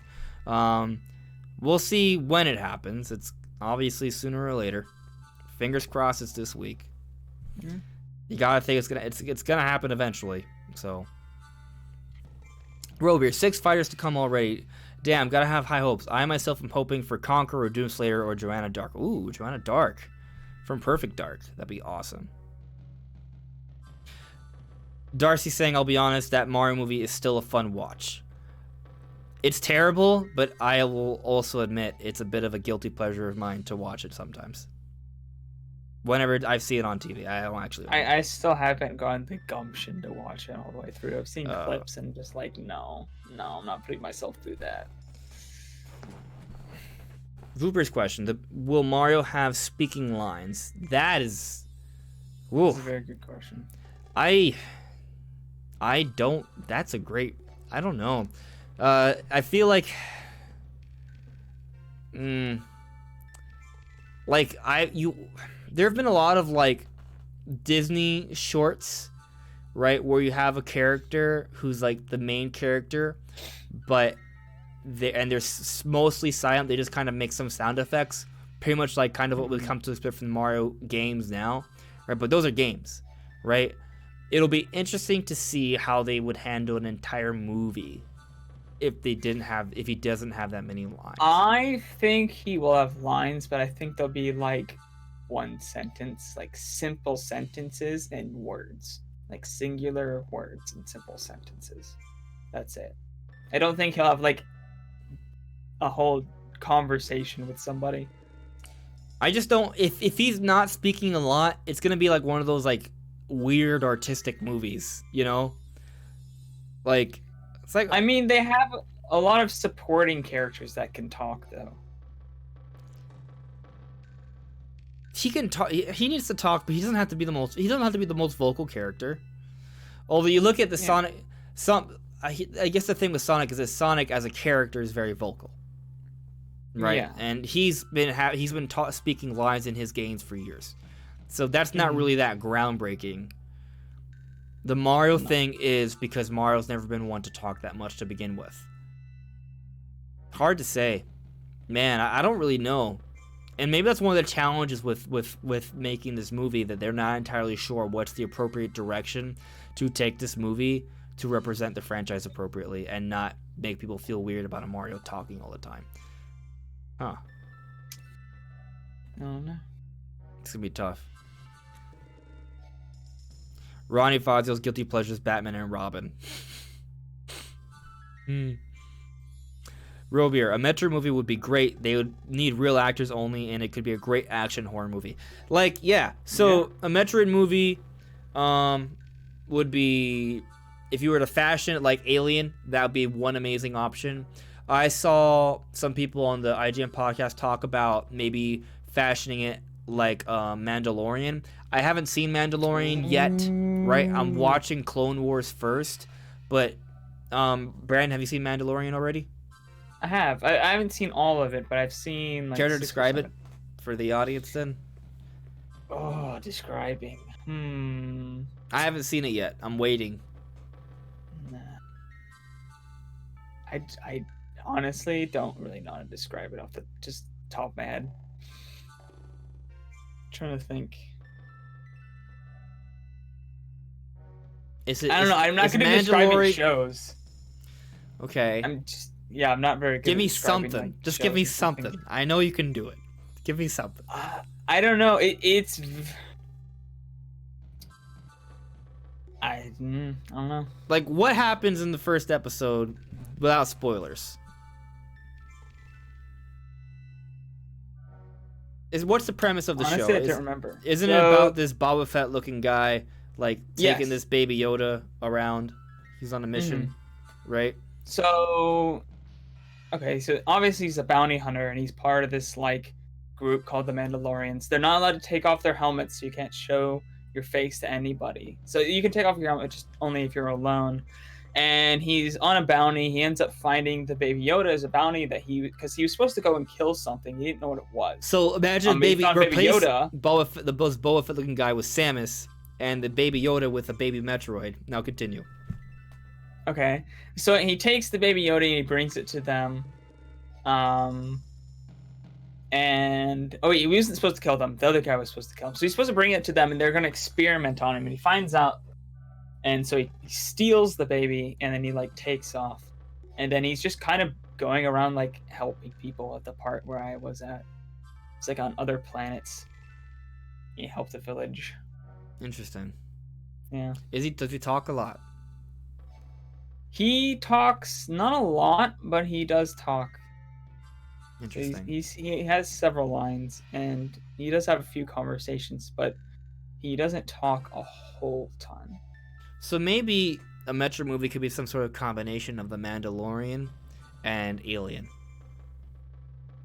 We'll see when it happens. It's obviously sooner or later. Fingers crossed it's this week. Mhm. You gotta think it's gonna happen eventually. So, Robier, 6 fighters to come already. Damn, gotta have high hopes. I myself am hoping for Conqueror or Doomslayer or Joanna Dark. Ooh, Joanna Dark from Perfect Dark. That'd be awesome. Darcy saying, I'll be honest, that Mario movie is still a fun watch. It's terrible, but I will also admit it's a bit of a guilty pleasure of mine to watch it sometimes. Whenever I see it on TV, I don't actually. I still haven't gotten the gumption to watch it all the way through. I've seen Uh, clips and just like, no, I'm not putting myself through that. Vooper's question: will Mario have speaking lines? That is. Ooh, That's a very good question. I don't. That's a great. I don't know. I feel like. There have been a lot of like Disney shorts, right, where you have a character who's like the main character, but they're mostly silent. They just kind of make some sound effects, pretty much like kind of what we come to expect from the Mario games now, right? But those are games, right? It'll be interesting to see how they would handle an entire movie if he doesn't have that many lines. I think he will have lines, but I think they'll be like one sentence, like simple sentences and words, like singular words and simple sentences. That's it. I don't think he'll have like a whole conversation with somebody. I just don't. If he's not speaking a lot, it's gonna be like one of those like weird artistic movies, you know? Like, it's like, I mean, they have a lot of supporting characters that can talk, though. he can talk. He needs to talk, but he doesn't have to be the most. He doesn't have to be the most vocal character. Although you look at the Sonic, I guess the thing with Sonic is that Sonic as a character is very vocal, right? Yeah. And he's been speaking lines in his games for years, so that's not really that groundbreaking. The Mario thing is because Mario's never been one to talk that much to begin with. Hard to say, man. I don't really know, and maybe that's one of the challenges with making this movie, that they're not entirely sure what's the appropriate direction to take this movie to represent the franchise appropriately and not make people feel weird about a Mario talking all the time. Huh. Oh no. It's gonna be tough. Ronnie Fazio's guilty pleasures: Batman and Robin. Robier, a Metro movie would be great. They would need real actors only, and it could be a great action horror movie. Like, yeah. So a Metroid movie, would be, if you were to fashion it like Alien, that would be one amazing option. I saw some people on the IGN podcast talk about maybe fashioning it like Mandalorian. I haven't seen Mandalorian yet, right? I'm watching Clone Wars first, but Brandon, have you seen Mandalorian already? I have. I haven't seen all of it, but I've seen like. Care to describe it for the audience then? Oh, describing. I haven't seen it yet. I'm waiting. Nah. I honestly don't really know how to describe it off the just top of my head. Trying to think. I don't know. I'm not going to describe shows. Okay. I'm not very good. Give me at something. Like, just give me something. I know you can do it. Give me something. I don't know. It's. I don't know. Like, what happens in the first episode without spoilers? What's the premise of the show? Honestly, I don't remember. Isn't it about this Boba Fett looking guy, like, taking this baby Yoda around? He's on a mission, right? So, okay, so obviously he's a bounty hunter, and he's part of this, like, group called the Mandalorians. They're not allowed to take off their helmets, so you can't show your face to anybody. So you can take off your helmet just only if you're alone. And he's on a bounty. He ends up finding the baby Yoda as a bounty because he was supposed to go and kill something. He didn't know what it was. So imagine baby Yoda. The Boba Fett looking guy with Samus, and the baby Yoda with a baby Metroid. Now continue. Okay, so he takes the baby Yoda and he brings it to them. And he wasn't supposed to kill them. The other guy was supposed to kill him. So he's supposed to bring it to them, and they're going to experiment on him. And he finds out, and so he steals the baby, and then he like takes off. And then he's just kind of going around like helping people at the part where I was at. It's like on other planets. He helped the village. Interesting. Yeah. Does he talk a lot? He talks not a lot, but he does talk. Interesting. He has several lines, and he does have a few conversations, but he doesn't talk a whole ton. So maybe a Metro movie could be some sort of combination of The Mandalorian and Alien.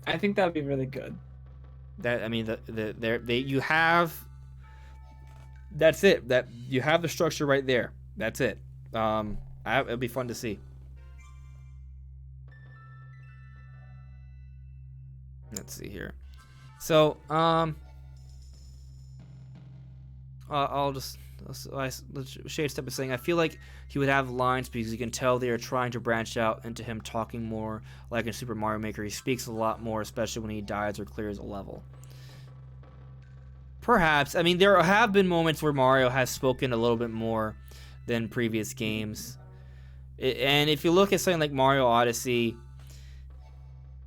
I think that would be really good. You have. That's it. That you have the structure right there. That's it. It'll be fun to see. Let's see here. So, Shade Step is saying, I feel like he would have lines because you can tell they are trying to branch out into him talking more like in Super Mario Maker. He speaks a lot more, especially when he dies or clears a level. Perhaps. I mean, there have been moments where Mario has spoken a little bit more than previous games. And if you look at something like Mario Odyssey,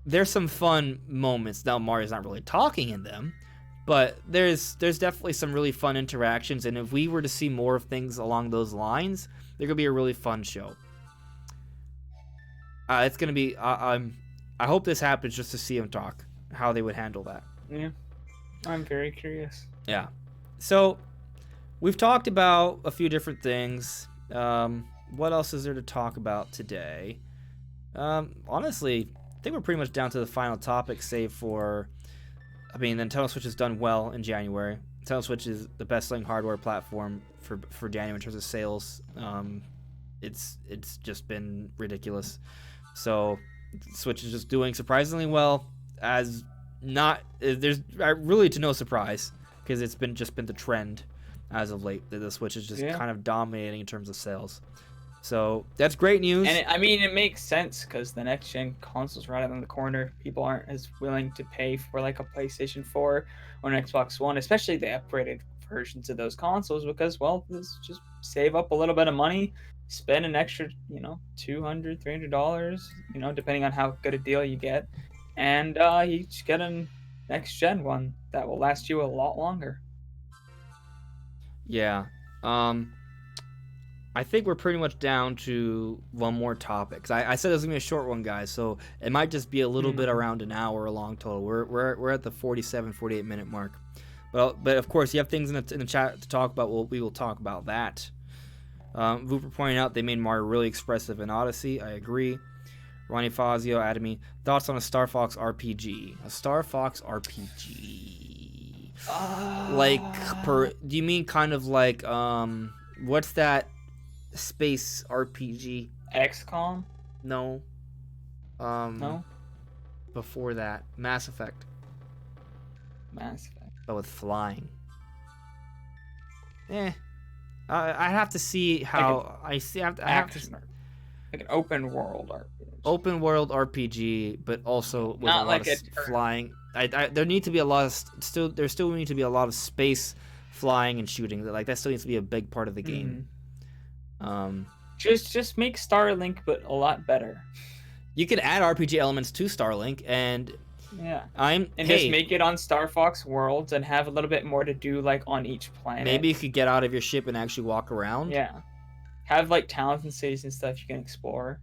there's some fun moments. Now, Mario's not really talking in them, but there's definitely some really fun interactions. And if we were to see more of things along those lines, they're going to be a really fun show. It's going to be... I hope this happens just to see him talk, how they would handle that. Yeah. I'm very curious. Yeah. So, we've talked about a few different things. What else is there to talk about today? Honestly, I think we're pretty much down to the final topic, save for... I mean, Nintendo Switch has done well in January. Nintendo Switch is the best-selling hardware platform for January in terms of sales. It's just been ridiculous. So, Switch is just doing surprisingly well, as... there's really to no surprise, because it's been the trend as of late that the Switch is just kind of dominating in terms of sales. So that's great news. And it makes sense because the next gen console's right around the corner. People aren't as willing to pay for like a PlayStation 4 or an Xbox One, especially the upgraded versions of those consoles, because let's just save up a little bit of money, spend an extra, $200, $300, depending on how good a deal you get. And you just get a next gen one that will last you a lot longer. Yeah. I think we're pretty much down to one more topic. I said it was gonna be a short one, guys, so it might just be a little bit around an hour long total. We're at the 48 minute mark. But of course, you have things in the chat to talk about. We will talk about that. Vooper pointing out they made Mario really expressive in Odyssey. I agree. Ronnie Fazio added me, thoughts on a Star Fox RPG? A Star Fox RPG. Do you mean kind of like, what's that space RPG? XCOM? No. No? Before that, Mass Effect. Mass Effect. But with flying. I have to see how... I have to... Like an open world RPG. Open world RPG, but also with Not a lot like of flying. There need to be a lot of there still need to be a lot of space flying and shooting. That still needs to be a big part of the game. Just make Starlink, but a lot better. You could add RPG elements to Starlink, and just make it on Star Fox Worlds and have a little bit more to do like on each planet. Maybe you could get out of your ship and actually walk around. Yeah. Have like towns and cities and stuff you can explore.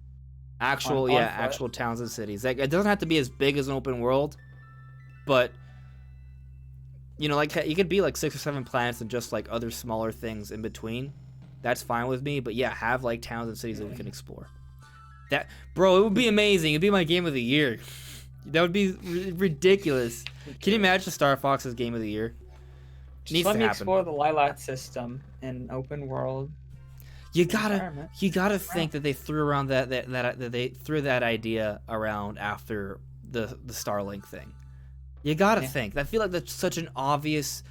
Actual towns and cities. Like, it doesn't have to be as big as an open world, but like you could be like 6 or 7 planets and just like other smaller things in between. That's fine with me. But yeah, have like towns and cities that we can explore. It would be amazing. It'd be my game of the year. That would be ridiculous. Can you imagine Star Fox's game of the year? Just let me explore the Lilat system in open world. You gotta think that they threw around that idea around after the Starlink thing. You gotta think. I feel like that's such an obvious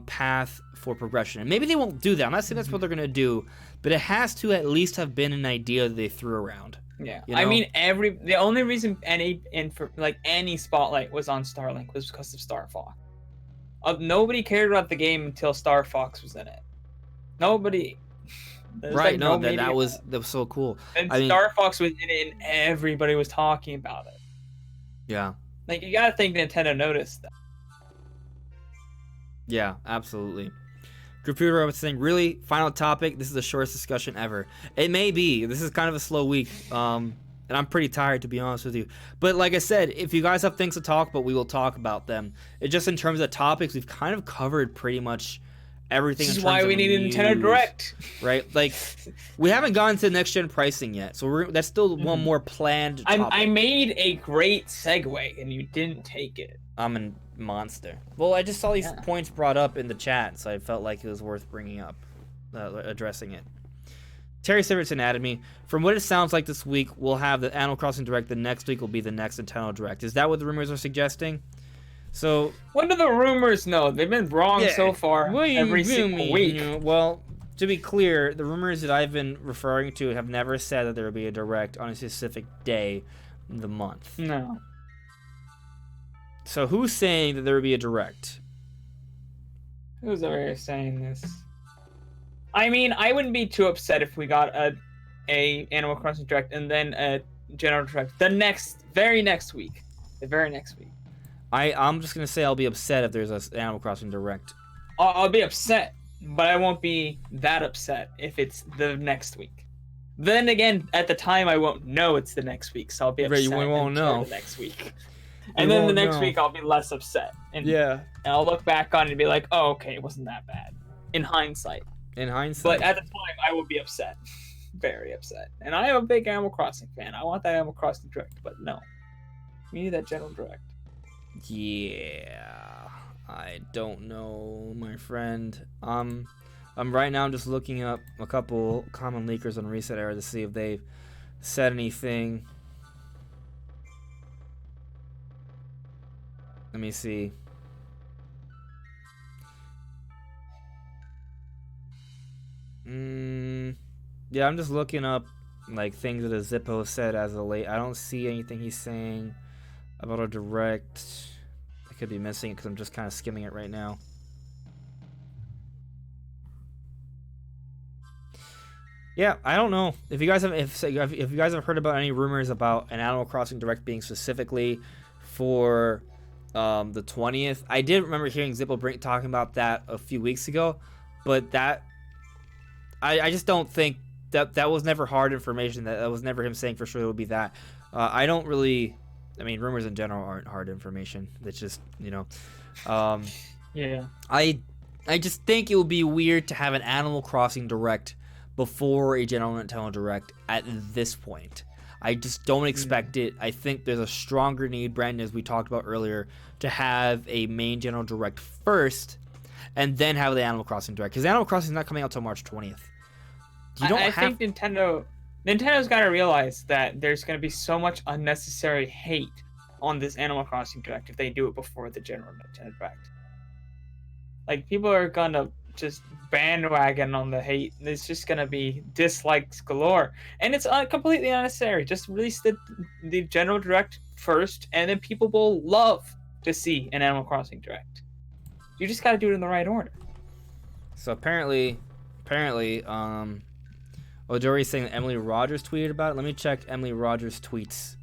path for progression, and maybe they won't do that. I'm not saying that's what they're gonna do, but it has to at least have been an idea that they threw around. Yeah, I mean, the only reason any spotlight was on Starlink was because of Star Fox. Nobody cared about the game until Star Fox was in it. Nobody. Right, that was so cool. And Star Fox was in it, and everybody was talking about it. Yeah. Like, you gotta think Nintendo noticed that. Yeah, absolutely. Computer Robot saying, really? Final topic? This is the shortest discussion ever. It may be. This is kind of a slow week. And I'm pretty tired, to be honest with you. But like I said, if you guys have things to talk about, we will talk about them. It just in terms of topics, we've kind of covered pretty much everything. This is why we need a Nintendo Direct, right? Like, we haven't gotten to next gen pricing yet, so that's still one more planned topic. I made a great segue and you didn't take it. I'm a monster. Well, I just saw these points brought up in the chat, so I felt like it was worth bringing up, addressing it. Terry Sivertson added me. From what it sounds like this week, we'll have the Animal Crossing Direct. The next week will be the next Nintendo Direct. Is that what the rumors are suggesting? So What do the rumors know? They've been wrong so far every single week. Well, to be clear, the rumors that I've been referring to have never said that there will be a direct on a specific day in the month. No. So who's saying that there will be a direct? Who's ever saying this? I mean, I wouldn't be too upset if we got a Animal Crossing direct and then a general direct the very next week. I'm just gonna say I'll be upset if there's an Animal Crossing direct. I'll be upset, but I won't be that upset if it's the next week. Then again, at the time, I won't know it's the next week, so I'll be upset. Right, you won't know the next week. And then the next week, I'll be less upset. And I'll look back on it and be like, oh, okay, it wasn't that bad. In hindsight. But at the time, I will be upset. Very upset. And I am a big Animal Crossing fan. I want that Animal Crossing direct, but no. We need that general direct. Yeah. I don't know, my friend. I'm right now just looking up a couple common leakers on Reset Era to see if they've said anything. Let me see. Yeah, I'm just looking up like things that a Zippo said as of late. I don't see anything he's saying about a direct. I could be missing it because I'm just kind of skimming it right now. Yeah, I don't know if you guys have if you guys have heard about any rumors about an Animal Crossing direct being specifically for the 20th. I did remember hearing Zippo talking about that a few weeks ago, but that I just don't think that was never hard information. That was never him saying for sure it would be that. I don't really. I mean, rumors in general aren't hard information. It's just, Yeah. I just think it would be weird to have an Animal Crossing direct before a General Nintendo direct at this point. I just don't expect it. I think there's a stronger need, Brandon, as we talked about earlier, to have a main General direct first and then have the Animal Crossing direct. Because Animal Crossing is not coming out until March 20th. I think Nintendo's got to realize that there's going to be so much unnecessary hate on this Animal Crossing direct if they do it before the general Nintendo direct. Like, people are going to just bandwagon on the hate. It's just going to be dislikes galore. And it's completely unnecessary. Just release the general direct first, and then people will love to see an Animal Crossing direct. You just got to do it in the right order. So apparently, Odori's saying that Emily Rogers tweeted about it. Let me check Emily Rogers' tweets.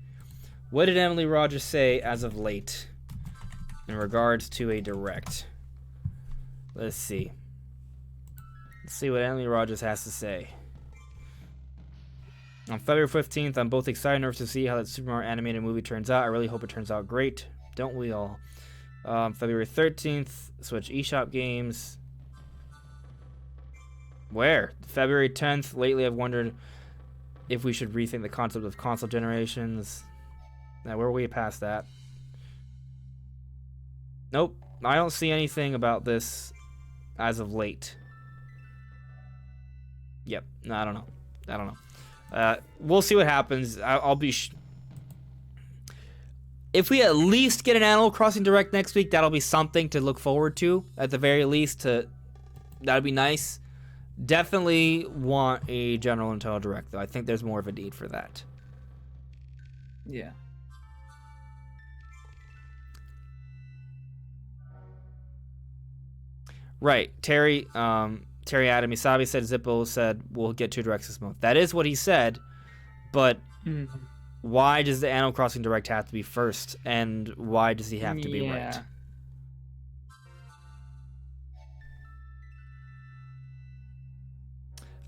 What did Emily Rogers say as of late in regards to a direct? Let's see. Let's see what Emily Rogers has to say. On February 15th, I'm both excited and nervous to see how that Super Mario animated movie turns out. I really hope it turns out great. Don't we all? February 13th, Switch eShop games. Where? February 10th. Lately, I've wondered if we should rethink the concept of console generations. Now, where are we past that? Nope. I don't see anything about this as of late. Yep. No, I don't know. We'll see what happens. I'll be... If we at least get an Animal Crossing direct next week, that'll be something to look forward to. At the very least, that'd be nice. Definitely want a General Nintendo direct, though. I think there's more of a need for that. Yeah. Right. Terry Adam Isabi said Zippo said we'll get 2 directs this month. That is what he said, but why does the Animal Crossing direct have to be first, and why does he have to be right?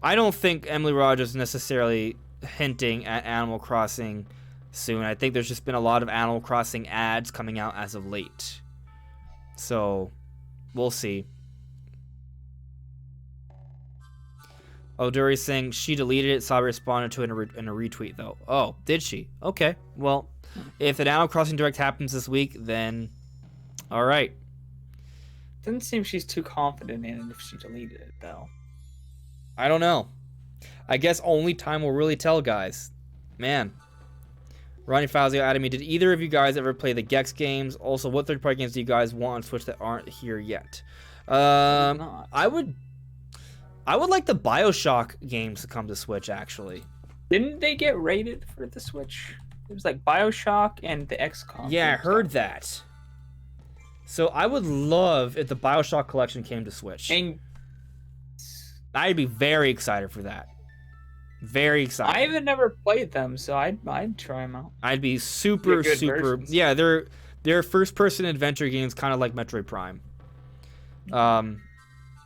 I don't think Emily Rogers is necessarily hinting at Animal Crossing soon. I think there's just been a lot of Animal Crossing ads coming out as of late. So, we'll see. Odori's saying she deleted it, Sabi responded to it in a retweet, though. Oh, did she? Okay. Well, if an Animal Crossing direct happens this week, then alright. Doesn't seem she's too confident in it if she deleted it, though. I don't know. I guess only time will really tell, guys. Man. Ronnie Fazio added me. Did either of you guys ever play the Gex games? Also, what third-party games do you guys want on Switch that aren't here yet? Not. I would like the BioShock games to come to Switch, actually. Didn't they get rated for the Switch? It was like BioShock and the XCOM. Yeah, I heard that. So I would love if the BioShock collection came to Switch. And I'd be very excited for that. Very excited. I haven't never played them, so I'd try them out. I'd be super. Versions. Yeah, they're first-person adventure games, kind of like Metroid Prime.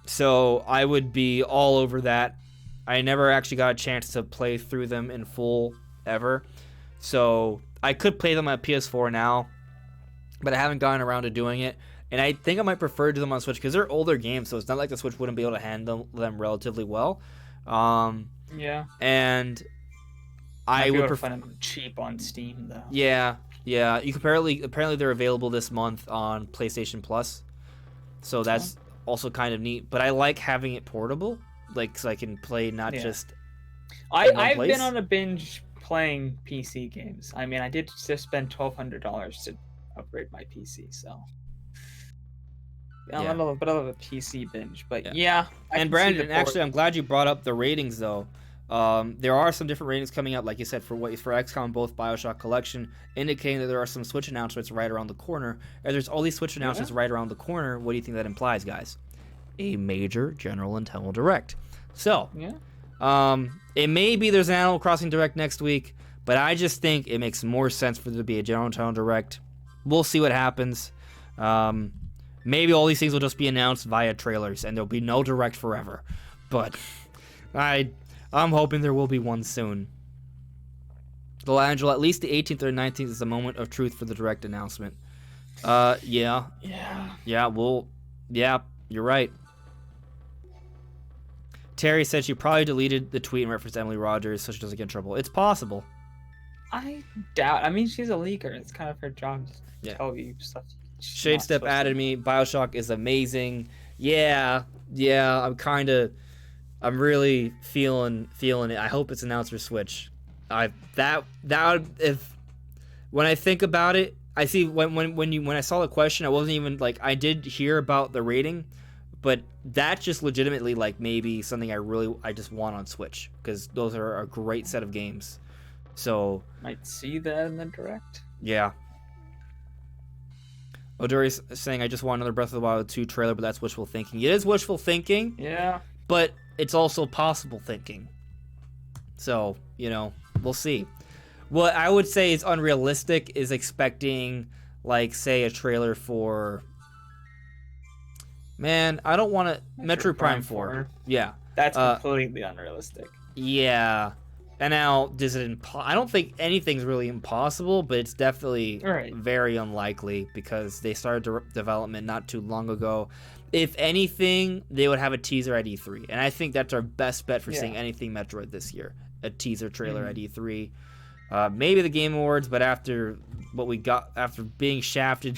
So I would be all over that. I never actually got a chance to play through them in full ever, so I could play them on PS4 now, but I haven't gotten around to doing it. And I think I might prefer to do them on Switch because they're older games, so it's not like the Switch wouldn't be able to handle them relatively well. Yeah. And I would prefer find them cheap on Steam though. Yeah. You can apparently they're available this month on PlayStation Plus, so that's also kind of neat. But I like having it portable, like so I can play not just. I've been on a binge playing PC games. I mean, I did just spend $1,200 to upgrade my PC, so. I'm a little bit of a PC binge, but yeah. And Brandon, actually, I'm glad you brought up the ratings though. There are some different ratings coming out, like you said, for XCOM, both BioShock Collection, indicating that there are some Switch announcements right around the corner. And there's all these Switch announcements right around the corner. What do you think that implies, guys? A major General Nintendo Direct. So, it may be there's an Animal Crossing Direct next week, but I just think it makes more sense for there to be a General Nintendo Direct. We'll see what happens. Maybe all these things will just be announced via trailers, and there'll be no Direct forever. But I'm hoping there will be one soon. Delangelo, at least the 18th or 19th is the moment of truth for the Direct announcement. Yeah, you're right. Terry said she probably deleted the tweet and referenced Emily Rogers so she doesn't get in trouble. It's possible. I doubt. I mean, she's a leaker. It's kind of her job to tell you stuff. Shade Step added me. BioShock is amazing. Yeah. I'm really feeling it. I hope it's announced for Switch. When I think about it, I see when I saw the question, I wasn't even like I did hear about the rating, but that's just legitimately like maybe something I just want on Switch because those are a great set of games. So might see that in the Direct. Yeah. Odori's saying, I just want another Breath of the Wild 2 trailer, but that's wishful thinking. It is wishful thinking. Yeah. But it's also possible thinking. So, we'll see. What I would say is unrealistic is expecting, like, say, a trailer for... Man, I don't want to... Metroid Prime 4. Yeah. That's completely unrealistic. Yeah. And now, I don't think anything's really impossible, but it's definitely very unlikely because they started development not too long ago. If anything, they would have a teaser at E3. And I think that's our best bet for seeing anything Metroid this year. A teaser trailer at E3. Maybe the Game Awards, but after what we got, after being shafted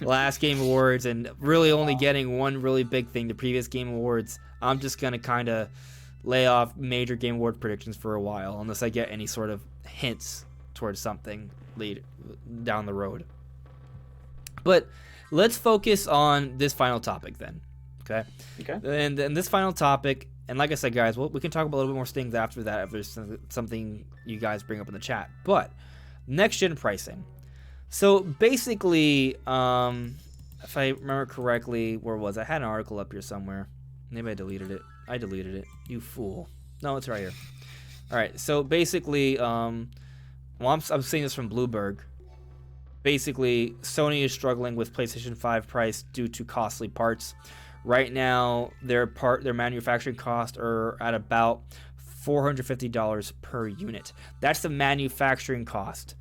last Game Awards and really only getting one really big thing, the previous Game Awards, I'm just going to kind of lay off major Game Award predictions for a while unless I get any sort of hints towards something down the road. But let's focus on this final topic then. Okay. And this final topic, and like I said, guys, we can talk about a little bit more things after that if there's something you guys bring up in the chat. But next gen pricing. So basically, if I remember correctly, where was I? had an article up here somewhere. Maybe I deleted it. I deleted it. You fool. No, it's right here. All right. So basically, I'm seeing this from Bloomberg. Basically, Sony is struggling with PlayStation 5 price due to costly parts. Right now, their manufacturing costs are at about $450 per unit. That's the manufacturing cost.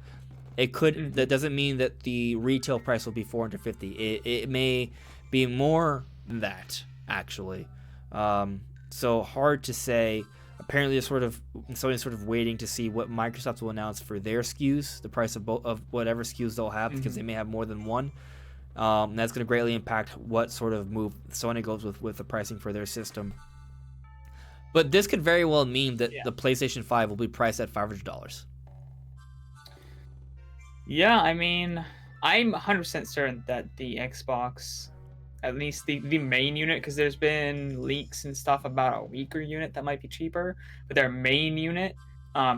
That doesn't mean that the retail price will be $450. It may be more than that, actually. So hard to say. Apparently, Sony's sort of waiting to see what Microsoft will announce for their SKUs, the price of whatever SKUs they'll have, because they may have more than one. That's going to greatly impact what sort of move Sony goes with the pricing for their system. But this could very well mean that the PlayStation 5 will be priced at $500. Yeah, I mean, I'm 100% certain that the Xbox, at least the main unit, because there's been leaks and stuff about a weaker unit that might be cheaper, but their main unit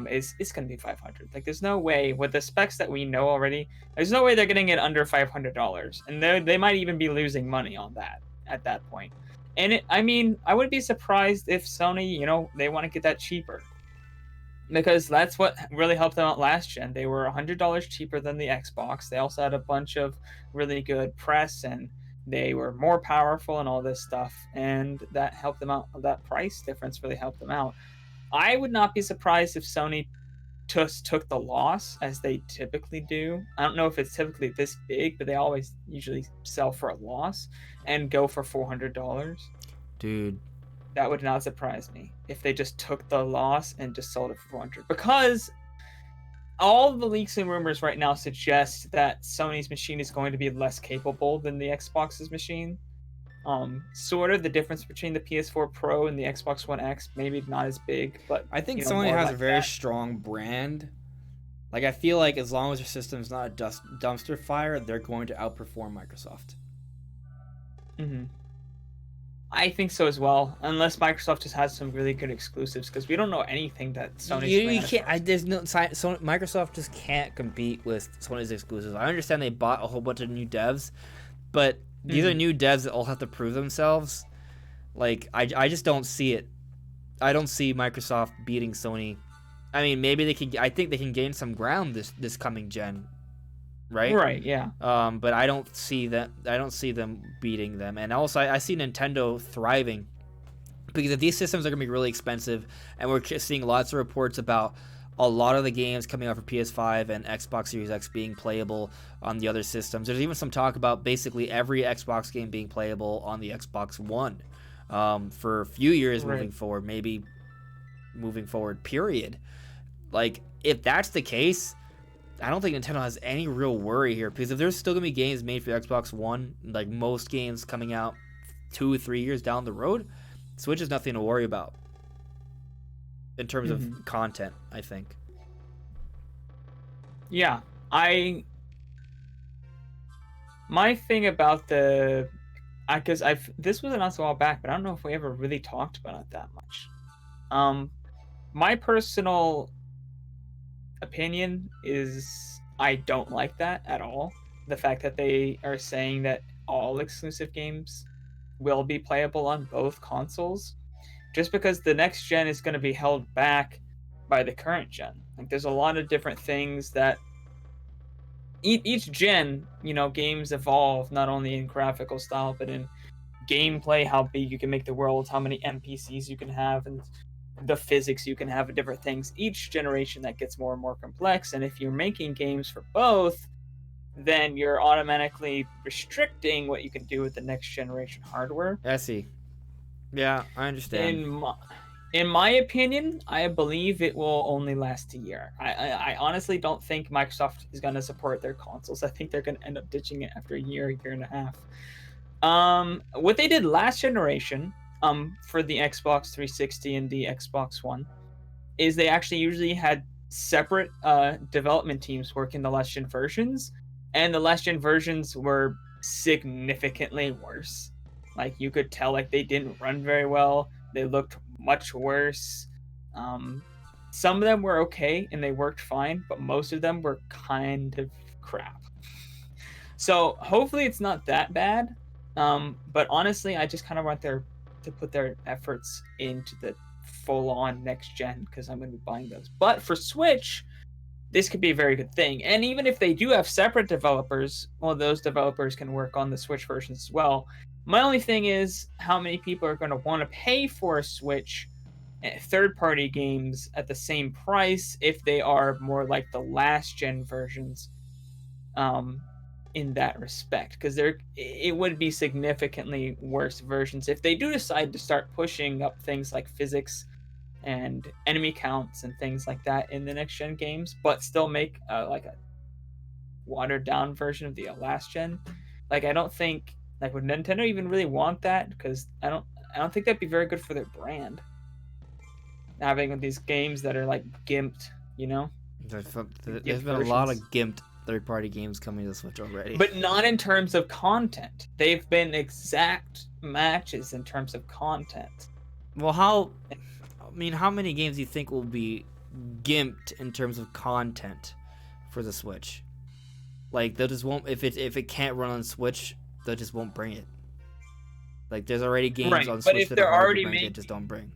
is it's gonna be 500. Like, there's no way with the specs that we know already. There's no way they're getting it under $500, and they might even be losing money on that at that point. And I mean, I wouldn't be surprised if Sony, they want to get that cheaper because that's what really helped them out last gen. They were $100 cheaper than the Xbox. They also had a bunch of really good press, and they were more powerful and all this stuff, and that helped them out. That price difference really helped them out. I would not be surprised if Sony just took the loss as they typically do. I don't know if it's typically this big, but they always usually sell for a loss and go for $400. Dude, That would not surprise me if they just took the loss and just sold it for 400, because all the leaks and rumors right now suggest that Sony's machine is going to be less capable than the Xbox's machine. Sort of the difference between the PS4 Pro and the Xbox One X, maybe not as big, but I think more Sony has like a very that. strong brand. Like, I feel like as long as their system's not a dumpster fire, they're going to outperform Microsoft. Mhm. I think so as well, unless Microsoft just has some really good exclusives, because we don't know anything that Sony's You planned can't. for. There's no. So Microsoft just can't compete with Sony's exclusives. I understand they bought a whole bunch of new devs, but these are new devs that all have to prove themselves. Like, I just don't see it. I don't see Microsoft beating Sony. I mean, maybe they can. I think they can gain some ground this coming gen, right? Right, yeah. But I don't see that. I don't see them beating them. And also, I see Nintendo thriving, because if these systems are going to be really expensive, and we're seeing lots of reports about a lot of the games coming out for PS5 and Xbox Series X being playable on the other systems. There's even some talk about basically every Xbox game being playable on the Xbox One for a few years moving forward, maybe moving forward, period. Like, if that's the case, I don't think Nintendo has any real worry here, because if there's still going to be games made for Xbox One, like most games coming out 2 or 3 years down the road, Switch is nothing to worry about in terms of content, I think. Yeah, my thing about because this was announced a while back, but I don't know if we ever really talked about it that much. My personal opinion is I don't like that at all. The fact that they are saying that all exclusive games will be playable on both consoles, just because the next gen is going to be held back by the current gen. Like, there's a lot of different things that each gen, games evolve not only in graphical style but in gameplay, how big you can make the world, how many NPCs you can have, and the physics you can have of different things. Each generation that gets more and more complex, and if you're making games for both, then you're automatically restricting what you can do with the next generation hardware. I see. Yeah, I understand. In my opinion, I believe it will only last a year. I honestly don't think Microsoft is going to support their consoles. I think they're going to end up ditching it after a year and a half. What they did last generation, for the Xbox 360 and the Xbox One, is they actually usually had separate development teams working the last gen versions, and the last gen versions were significantly worse. Like, you could tell, like, they didn't run very well. They looked much worse. Some of them were okay and they worked fine, but most of them were kind of crap. So hopefully it's not that bad. But honestly, I just kind of want to put their efforts into the full-on next gen, because I'm going to be buying those. But for Switch, this could be a very good thing. And even if they do have separate developers, well, those developers can work on the Switch versions as well. My only thing is how many people are going to want to pay for a Switch third-party games at the same price if they are more like the last-gen versions, in that respect, because it would be significantly worse versions if they do decide to start pushing up things like physics and enemy counts and things like that in the next gen games, but still make like a watered down version of the last gen. Like, I don't think, like, would Nintendo even really want that? Because I don't think that'd be very good for their brand, having these games that are like gimped. There's been a lot of gimped third-party games coming to the Switch already. But not in terms of content. They've been exact matches in terms of content. Well, how many games do you think will be gimped in terms of content for the Switch? Like, they just won't, if it can't run on Switch, they just won't bring it. Like, there's already games on Switch that are hard to bring, they just don't bring.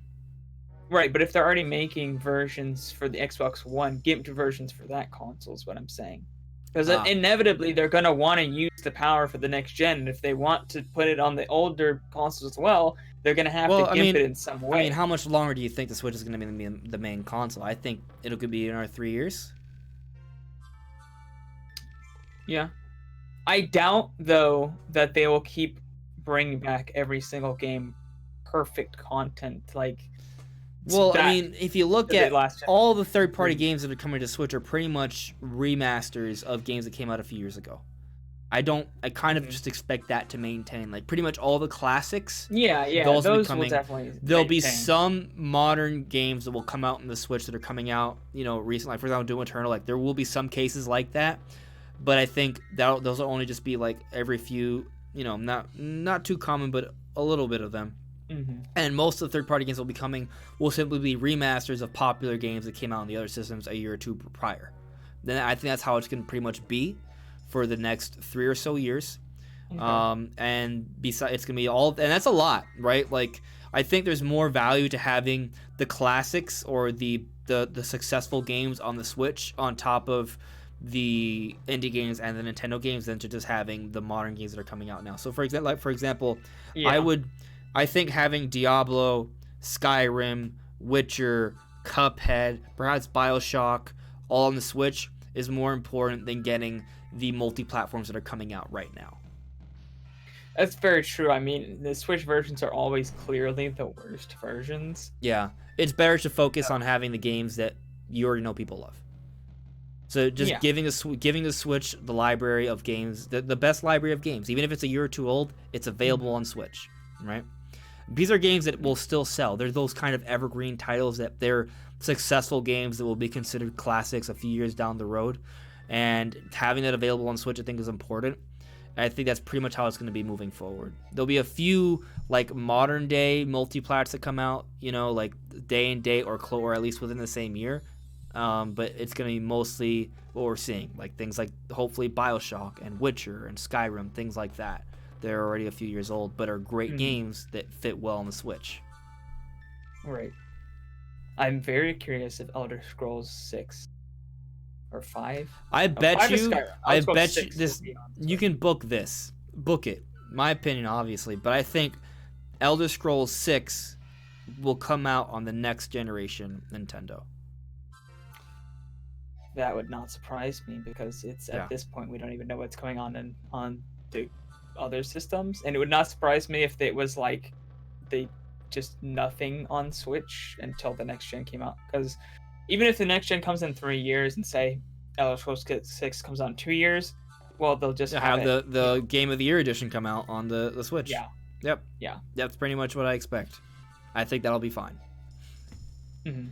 Right, but if they're already making versions for the Xbox One, gimped versions for that console is what I'm saying. Because inevitably they're going to want to use the power for the next gen, and if they want to put it on the older consoles as well, they're going to have to gimp it in some way. I mean, how much longer do you think the Switch is going to be the main console? I think it could be another 3 years. Yeah. I doubt, though, that they will keep bringing back every single game perfect content. Like, well, I mean, if you look at all the third-party games that are coming to Switch are pretty much remasters of games that came out a few years ago. I kind of just expect that to maintain. Like, pretty much all the classics. Yeah, those will definitely There'll be some modern games that will come out in the Switch that are coming out, recently. Like, for example, Doom Eternal. Like, there will be some cases like that. But I think those will only just be, like, every few, not too common, but a little bit of them. Mm-hmm. And most of the third-party games will simply be remasters of popular games that came out on the other systems a year or two prior. Then I think that's how it's going to pretty much be for the next 3 or so years. Okay. And besides, it's going to be all, and that's a lot, right? Like, I think there's more value to having the classics or the successful games on the Switch on top of the indie games and the Nintendo games than to just having the modern games that are coming out now. So for example, yeah. I think having Diablo, Skyrim, Witcher, Cuphead, perhaps BioShock, all on the Switch is more important than getting the multi-platforms that are coming out right now. That's very true. I mean, the Switch versions are always clearly the worst versions. Yeah, it's better to focus on having the games that you already know people love. So just giving the Switch the library of games, the best library of games, even if it's a year or two old, it's available on Switch, right? These are games that will still sell. They're those kind of evergreen titles that they're successful games that will be considered classics a few years down the road. And having that available on Switch, I think, is important. And I think that's pretty much how it's going to be moving forward. There'll be a few, like, modern-day multiplats that come out, like day and date or at least within the same year. But it's going to be mostly what we're seeing, like things like, hopefully, BioShock and Witcher and Skyrim, things like that. They're already a few years old, but are great games that fit well on the Switch. Right. I'm very curious if Elder Scrolls 6 or 5. I bet you this. You can book it. My opinion, obviously, but I think Elder Scrolls 6 will come out on the next generation Nintendo. That would not surprise me because it's at this point we don't even know what's going on on the other systems, and it would not surprise me if it was like they just nothing on Switch until the next gen came out. Because even if the next gen comes in 3 years and say Elder Scrolls 6 comes out in 2 years, well, they'll just have the Game of the Year edition come out on the Switch. Yeah. Yep. Yeah. That's pretty much what I expect. I think that'll be fine. Mm-hmm.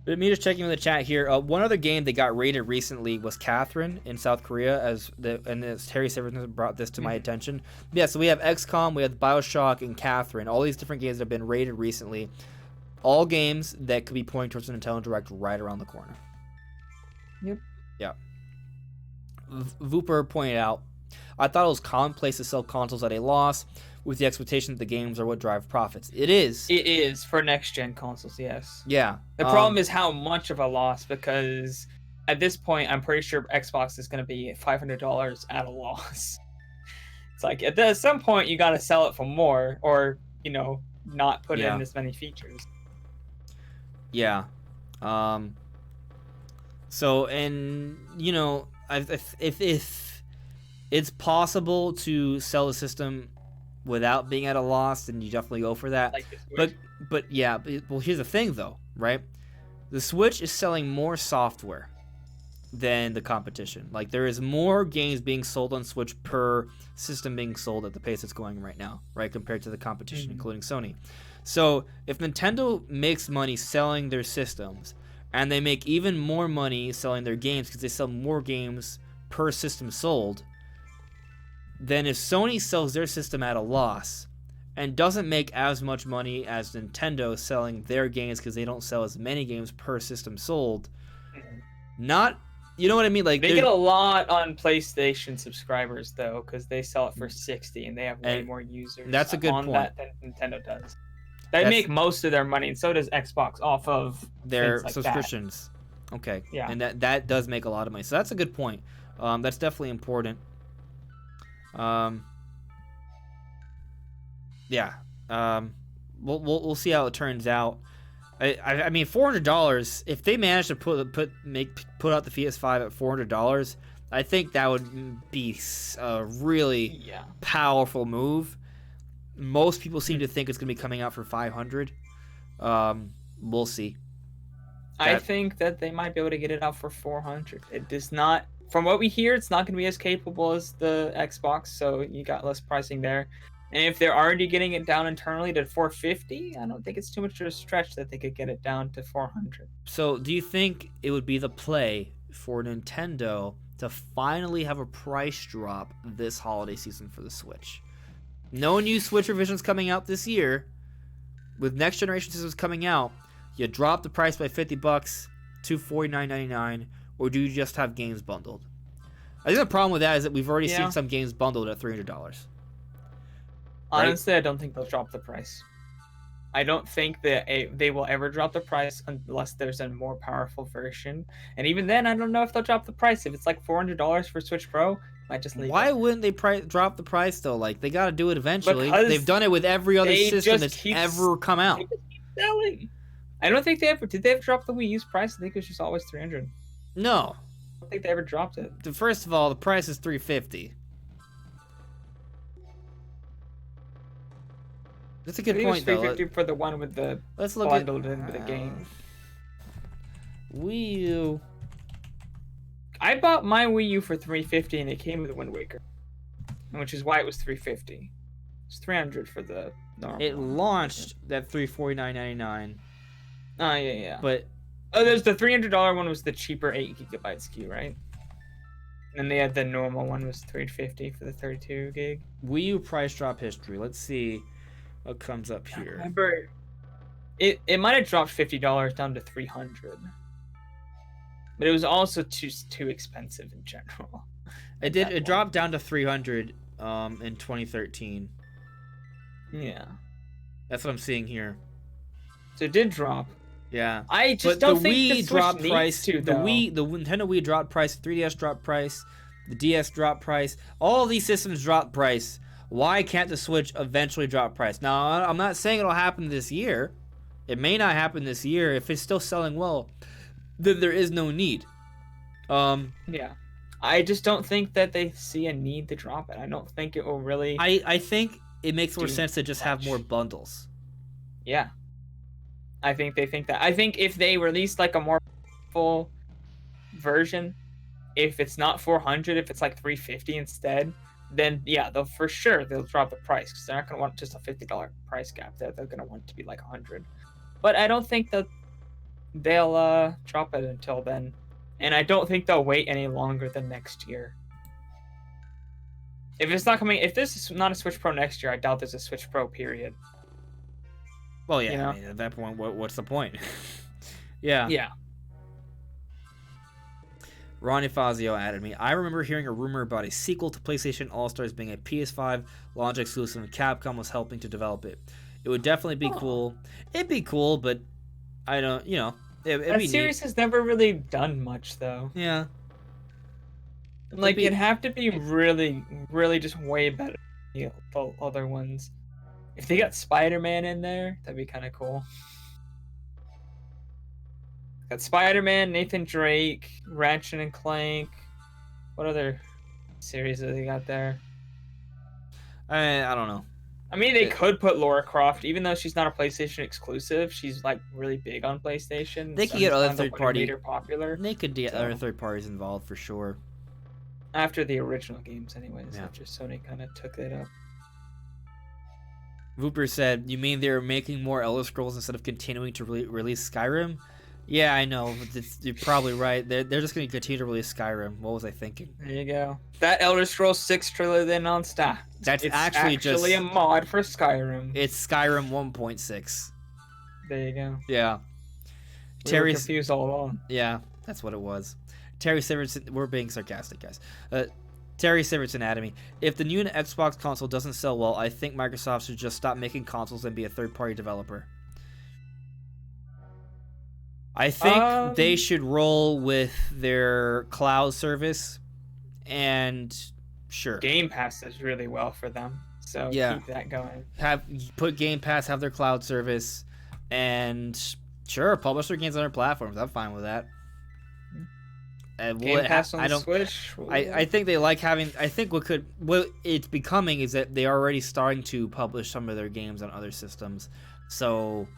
But me just checking in the chat here. One other game that got rated recently was Catherine in South Korea, and Terry Severson brought this to my attention. Yeah, so we have XCOM, we have BioShock, and Catherine. All these different games that have been rated recently. All games that could be pointing towards the Nintendo Direct right around the corner. Yep. Yeah. Vooper pointed out, I thought it was commonplace to sell consoles at a loss with the expectation that the games are what drive profits. It is. It is for next-gen consoles, yes. Yeah. The problem is how much of a loss, because at this point, I'm pretty sure Xbox is going to be $500 at a loss. It's like, at some point, you got to sell it for more or, not put in as many features. Yeah. So, and, if it's possible to sell the system without being at a loss, then you definitely go for that. But here's the thing, though, right? The Switch is selling more software than the competition. Like, there is more games being sold on Switch per system being sold at the pace it's going right now, right, compared to the competition, including Sony. So if Nintendo makes money selling their systems, and they make even more money selling their games because they sell more games per system sold, then if Sony sells their system at a loss and doesn't make as much money as Nintendo selling their games because they don't sell as many games per system sold, not, you know what I mean? Like they get a lot on PlayStation subscribers though, because they sell it for 60 and they have way more users. That's a good on point. That than Nintendo does. They make most of their money, and so does Xbox off of their like subscriptions. That. Okay. Yeah. And that does make a lot of money. So that's a good point. That's definitely important. Yeah. We'll see how it turns out. I mean, $400. If they manage to put out the PS5 at $400, I think that would be a really powerful move. Most people seem to think it's going to be coming out for $500. We'll see. I think that they might be able to get it out for $400. It does not, from what we hear, it's not going to be as capable as the Xbox, so you got less pricing there. And if they're already getting it down internally to $450, I don't think it's too much of a stretch that they could get it down to $400. So, do you think it would be the play for Nintendo to finally have a price drop this holiday season for the Switch? No new Switch revisions coming out this year. With next generation systems coming out, you drop the price by $50 to $49.99, or do you just have games bundled? I think the problem with that is that we've already seen some games bundled at $300. Honestly, I don't think they'll drop the price. I don't think that they will ever drop the price unless there's a more powerful version. And even then, I don't know if they'll drop the price. If it's like $400 for Switch Pro, might just leave Why it. wouldn't they drop the price though? Like, they got to do it eventually. They've done it with every other system that's ever come out. They just keep selling. I don't think they ever did. They ever drop the Wii U's price? I think it was just always $300. No. I don't think they ever dropped it. First of all, the price is $350. That's a good point, though. $350 for the one with the bundled in with the game. Wii U. I bought my Wii U for $350 and it came with Wind Waker, which is why it was $350. It's $300 for the normal. It launched at $349.99. Oh yeah. But there's the $300 one was the cheaper 8GB SKU, right? And then they had the normal one was $350 for the 32 gig. Wii U price drop history. Let's see what comes up here. I remember it might have dropped $50 down to $300, but it was also too expensive in general. It dropped down to $300 in 2013. Yeah, that's what I'm seeing here. So it did drop. Yeah, I just don't think the Switch dropped needs price. to, the Nintendo Wii dropped price. 3DS dropped price. The DS dropped price. All these systems dropped price. Why can't the Switch eventually drop price? Now, I'm not saying it'll happen this year. It may not happen this year. If it's still selling well, then there is no need. Yeah. I just don't think that they see a need to drop it. I don't think it will really... I think it makes more sense to just have more bundles. Yeah. I think they think that. I think if they release like a more full version, if it's not $400, if it's like $350 instead... then yeah, they'll drop the price because they're not going to want just a $50 price gap. They're going to want it to be like $100. But I don't think that they'll drop it until then, and I don't think they'll wait any longer than next year. If this is not a Switch Pro next year, I doubt there's a Switch Pro period. Well, yeah, I mean, at that point, what's the point? Yeah. Yeah. Ronnie Fazio added me. I remember hearing a rumor about a sequel to PlayStation All-Stars being a PS5 launch exclusive, and Capcom was helping to develop it. It would definitely be cool. It'd be cool, but I don't, it'd be series has never really done much, though. Yeah. Like, it'd have to be really, really just way better than the other ones. If they got Spider-Man in there, that'd be kind of cool. Got Spider-Man, Nathan Drake, Ratchet and Clank. What other series have they got there? I don't know. I mean, they could put Lara Croft, even though she's not a PlayStation exclusive. She's like really big on PlayStation. They could get other third party. Popular. They could get other third parties involved for sure. After the original games, anyways. After Sony kind of took it up. Vooper said, "You mean they're making more Elder Scrolls instead of continuing to release Skyrim?" Yeah, I know. You're probably right. They're just going to continue to release Skyrim. What was I thinking? There you go. That Elder Scrolls 6 trailer they announced, That's it's actually actually just a mod for Skyrim. it's Skyrim 1.6. There you go. Yeah. We were Terry's confused all along. Yeah, that's what it was. Terry Sivertson, we're being sarcastic, guys. Terry Sivertson Anatomy. If the new Xbox console doesn't sell well, I think Microsoft should just stop making consoles and be a third-party developer. I think they should roll with their cloud service, and sure. Game Pass does really well for them, so keep that going. Put Game Pass, have their cloud service, and sure, publish their games on their platforms. I'm fine with that. Game Pass on the Switch. I think they like having. I think what it's becoming is that they are already starting to publish some of their games on other systems. So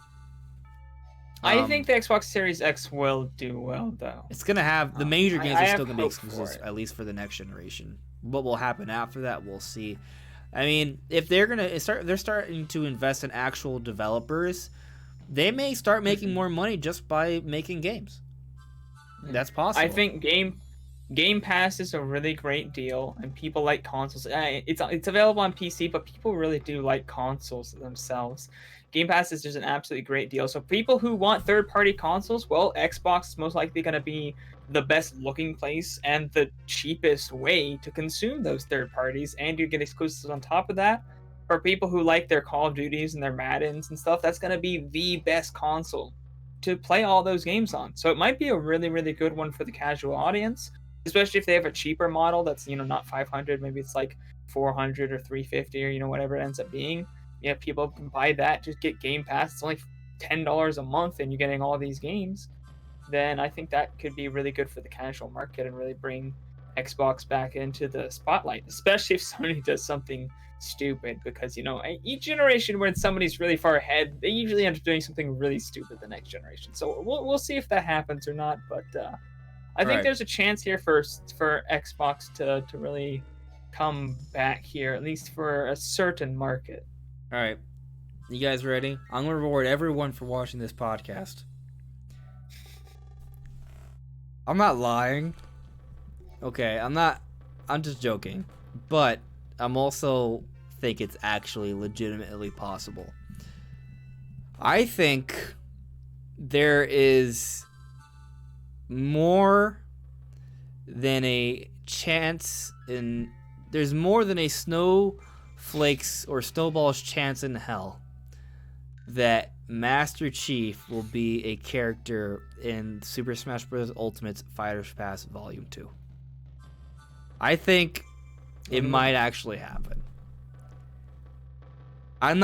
I think the Xbox Series X will do well, though. It's gonna have the major games are still gonna be exclusives, for at least for the next generation. What will happen after that, we'll see. I mean, if they're starting to invest in actual developers, they may start making more money just by making games. That's possible. I think Game Pass is a really great deal, and people like consoles. It's available on PC, but people really do like consoles themselves. Game Pass is just an absolutely great deal. So people who want third-party consoles, well, Xbox is most likely going to be the best looking place and the cheapest way to consume those third parties, and you get exclusives on top of that. For people who like their Call of Duties and their Maddens and stuff, that's going to be the best console to play all those games on. So it might be a really, really good one for the casual audience, especially if they have a cheaper model that's, not 500, maybe it's like 400 or 350 or, whatever it ends up being. Yeah, people can buy that, just get Game Pass. It's only $10 a month and you're getting all these games. Then I think that could be really good for the casual market and really bring Xbox back into the spotlight, especially if Sony does something stupid, because each generation when somebody's really far ahead, they usually end up doing something really stupid the next generation. So we'll see if that happens or not, but I think there's a chance here for Xbox to really come back here, at least for a certain market. All right, you guys ready? I'm gonna reward everyone for watching this podcast. I'm not lying. Okay, I'm just joking, but I'm also think it's actually legitimately possible. I think there is more than a chance there's more than a snowflake's or snowball's chance in hell that Master Chief will be a character in Super Smash Bros. Ultimate's Fighters Pass Volume 2. I think it might actually happen. I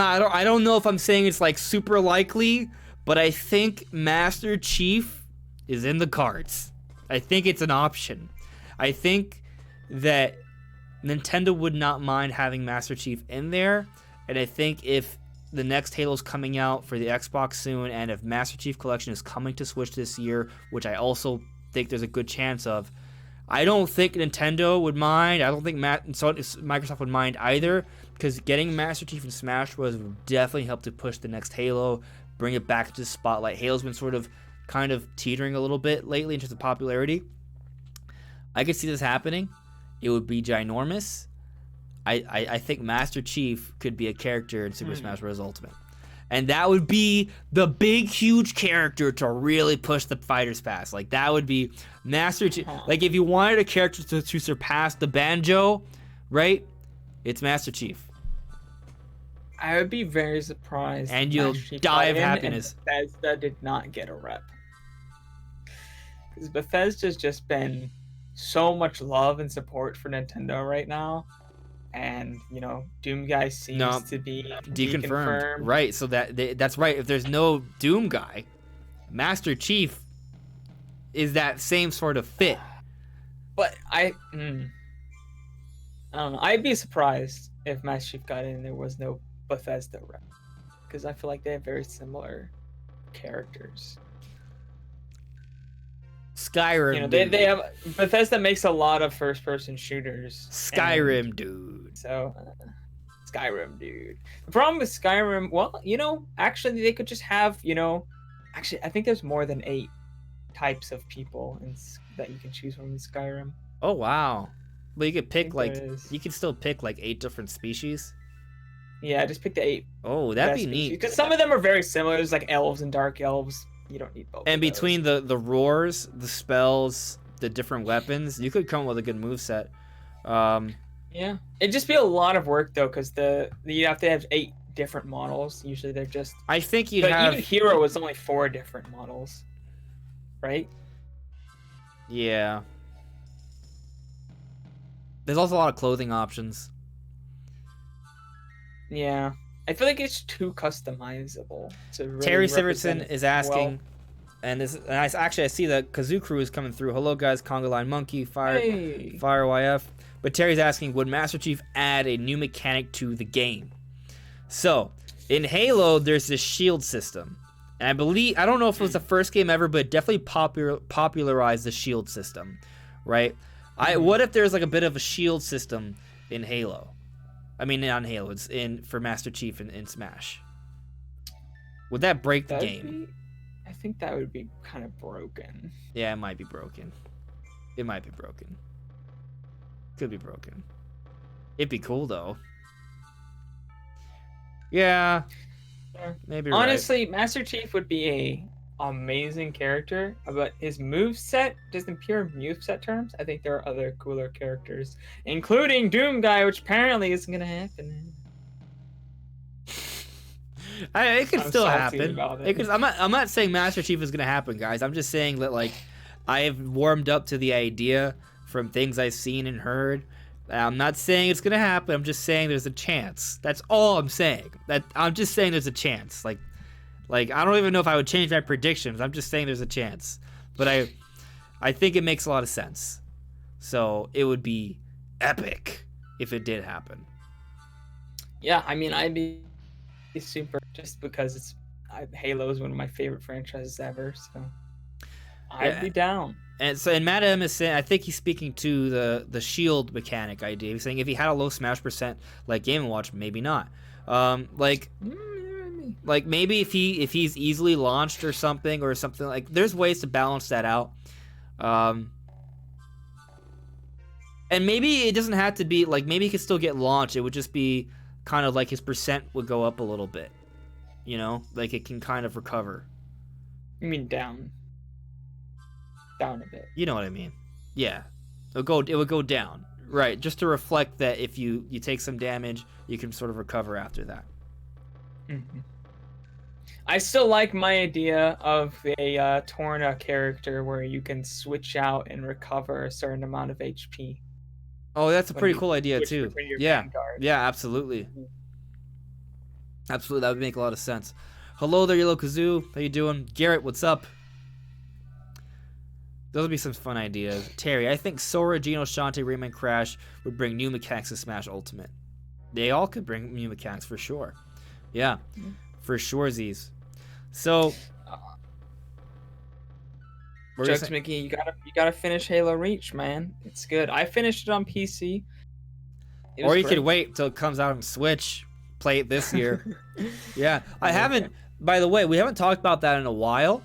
don't know if I'm saying it's like super likely, but I think Master Chief is in the cards. I think it's an option. I think that Nintendo would not mind having Master Chief in there, and I think if the next Halo's coming out for the Xbox soon, and if Master Chief Collection is coming to Switch this year, which I also think there's a good chance of, I don't think Nintendo would mind. I don't think Microsoft would mind either, because getting Master Chief in Smash Bros. Would definitely help to push the next Halo, bring it back to the spotlight. Halo's been sort of kind of teetering a little bit lately in terms of popularity. I could see this happening. It would be ginormous. I think Master Chief could be a character in Super Smash Bros. Ultimate. And that would be the big, huge character to really push the Fighters Pass. Like, that would be Master Chief. Like, if you wanted a character to surpass the Banjo, right? It's Master Chief. I would be very surprised. And you'll die of happiness. And Bethesda did not get a rep. Because Bethesda's just been so much love and support for Nintendo right now. And, Doom Guy seems to be deconfirmed. Right, so that's right. If there's no Doom Guy, Master Chief is that same sort of fit. But I don't know. I'd be surprised if Master Chief got in and there was no Bethesda rep. Because I feel like they have very similar characters. Skyrim, they have Bethesda makes a lot of first-person shooters. Skyrim, dude. So, Skyrim, dude. The problem with Skyrim, well, actually, they could just have, actually, I think there's more than 8 types of people that you can choose from in Skyrim. Oh wow. But you could pick like there is. you could still pick like 8 different species. Yeah, just pick the 8 Oh, that'd be best neat. because some of them are very similar. There's like elves and dark elves. You don't need both. And of those. between the roars, the spells, the different weapons, you could come up with a good moveset. Yeah, it'd just be a lot of work though, because you have to have 8 different models. Usually they're just. I think you'd But have. even Hero was only 4 different models, right? Yeah. There's also a lot of clothing options. Yeah, I feel like it's too customizable to really Terry represent Sivertson it is asking, well. and I see that Kazoo Crew is coming through. Hello guys, Conga Line Monkey, Fire YF. But Terry's asking, would Master Chief add a new mechanic to the game? So, in Halo, there's this shield system. And I don't know if it was the first game ever, but it definitely popularized the shield system, right? What if there's like a bit of a shield system in Halo? I mean, not in Halo, it's for Master Chief in Smash. Would that break the game? I think that would be kind of broken. Yeah, it might be broken. It might be broken. Could be broken. It'd be cool though. Yeah. Maybe. Honestly, right. Master Chief would be a amazing character, but his moveset, just in pure moveset terms, I think there are other cooler characters, including Doom Guy, which apparently isn't gonna happen. It could still happen. It. I'm not saying Master Chief is gonna happen, guys. I'm just saying that like I've warmed up to the idea from things I've seen and heard. I'm not saying it's gonna happen. I'm just saying there's a chance. That's all I'm saying. I'm just saying there's a chance. Like I don't even know if I would change my predictions. I'm just saying there's a chance. But I think it makes a lot of sense. So it would be epic if it did happen. Yeah, I mean, I'd be super just because Halo is one of my favorite franchises ever. So I'd be down. And Matt M is saying, I think he's speaking to the shield mechanic idea. He's saying if he had a low smash percent like Game & Watch, maybe not. Like maybe if he's easily launched or something like, there's ways to balance that out. And maybe it doesn't have to be like, maybe he could still get launched. It would just be kind of like his percent would go up a little bit, you know, like it can kind of recover. You mean down a bit? You know what I mean? Yeah, it would go down, right? Just to reflect that if you take some damage, you can sort of recover after that. Mm-hmm. I still like my idea of a Torna character where you can switch out and recover a certain amount of HP. Oh, that's a pretty cool idea too. Yeah, Vanguard. Yeah, absolutely. Absolutely, that would make a lot of sense. Hello there, Yellow Kazoo. How you doing? Garrett, what's up? Those would be some fun ideas. Terry, I think Sora, Geno, Shantae, Rayman, Crash would bring new mechanics to Smash Ultimate. They all could bring new mechanics for sure. Yeah, for sure, Z's. So, Jokes, Mickey, you gotta finish Halo Reach, man. It's good. I finished it on PC. Or you could wait till it comes out on Switch. Play it this year. Yeah, I haven't. By the way, we haven't talked about that in a while.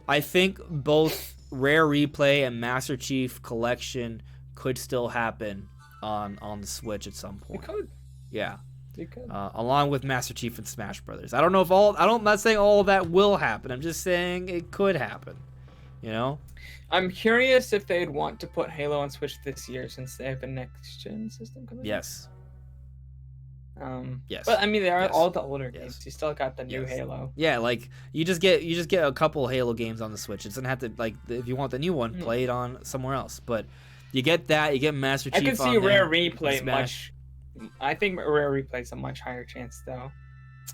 I think both Rare Replay and Master Chief Collection could still happen on the Switch at some point. It could. Yeah. It could. Along with Master Chief and Smash Brothers. I don't know if I'm not saying all of that will happen. I'm just saying it could happen. You know? I'm curious if they'd want to put Halo on Switch this year since they have a next-gen system coming. Yes. Yes. But I mean, they are all the older games. You still got the new Halo. Yeah, like you just get a couple Halo games on the Switch. It doesn't have to, like, if you want the new one, play it on somewhere else. But you get that, you get Master Chief. I could see Rare Replay much. I think Rare Replay's a much higher chance though.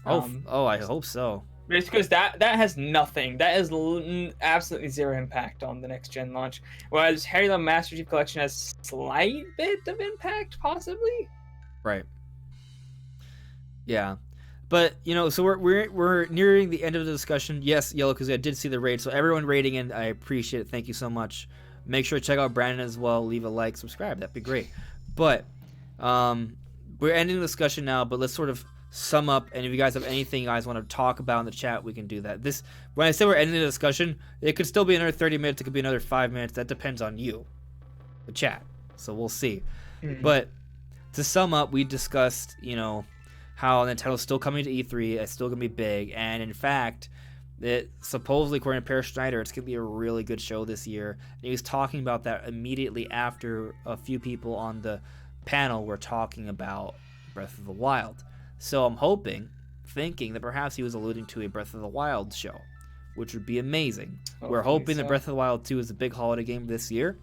I hope so. It's because that has nothing. That is absolutely zero impact on the next gen launch. Whereas Halo Master Chief Collection has slight bit of impact, possibly. Right. Yeah, but you know, so we're nearing the end of the discussion. Yes, Yellow, because I did see the raid. So everyone rating in, I appreciate it. Thank you so much. Make sure to check out Brandon as well. Leave a like, subscribe. That'd be great. But we're ending the discussion now. But let's sort of sum up, and if you guys have anything you guys want to talk about in the chat, we can do that. This, when I say we're ending the discussion, it could still be another 30 minutes, it could be another 5 minutes. That depends on you, the chat. So we'll see. But to sum up, we discussed, how Nintendo's still coming to E3, it's still gonna be big, and in fact, it supposedly, according to Per Schneider, it's gonna be a really good show this year. And he was talking about that immediately after a few people on the panel were talking about Breath of the Wild. So I'm thinking that perhaps he was alluding to a Breath of the Wild show, which would be amazing. We're hoping that Breath of the Wild 2 is a big holiday game this year.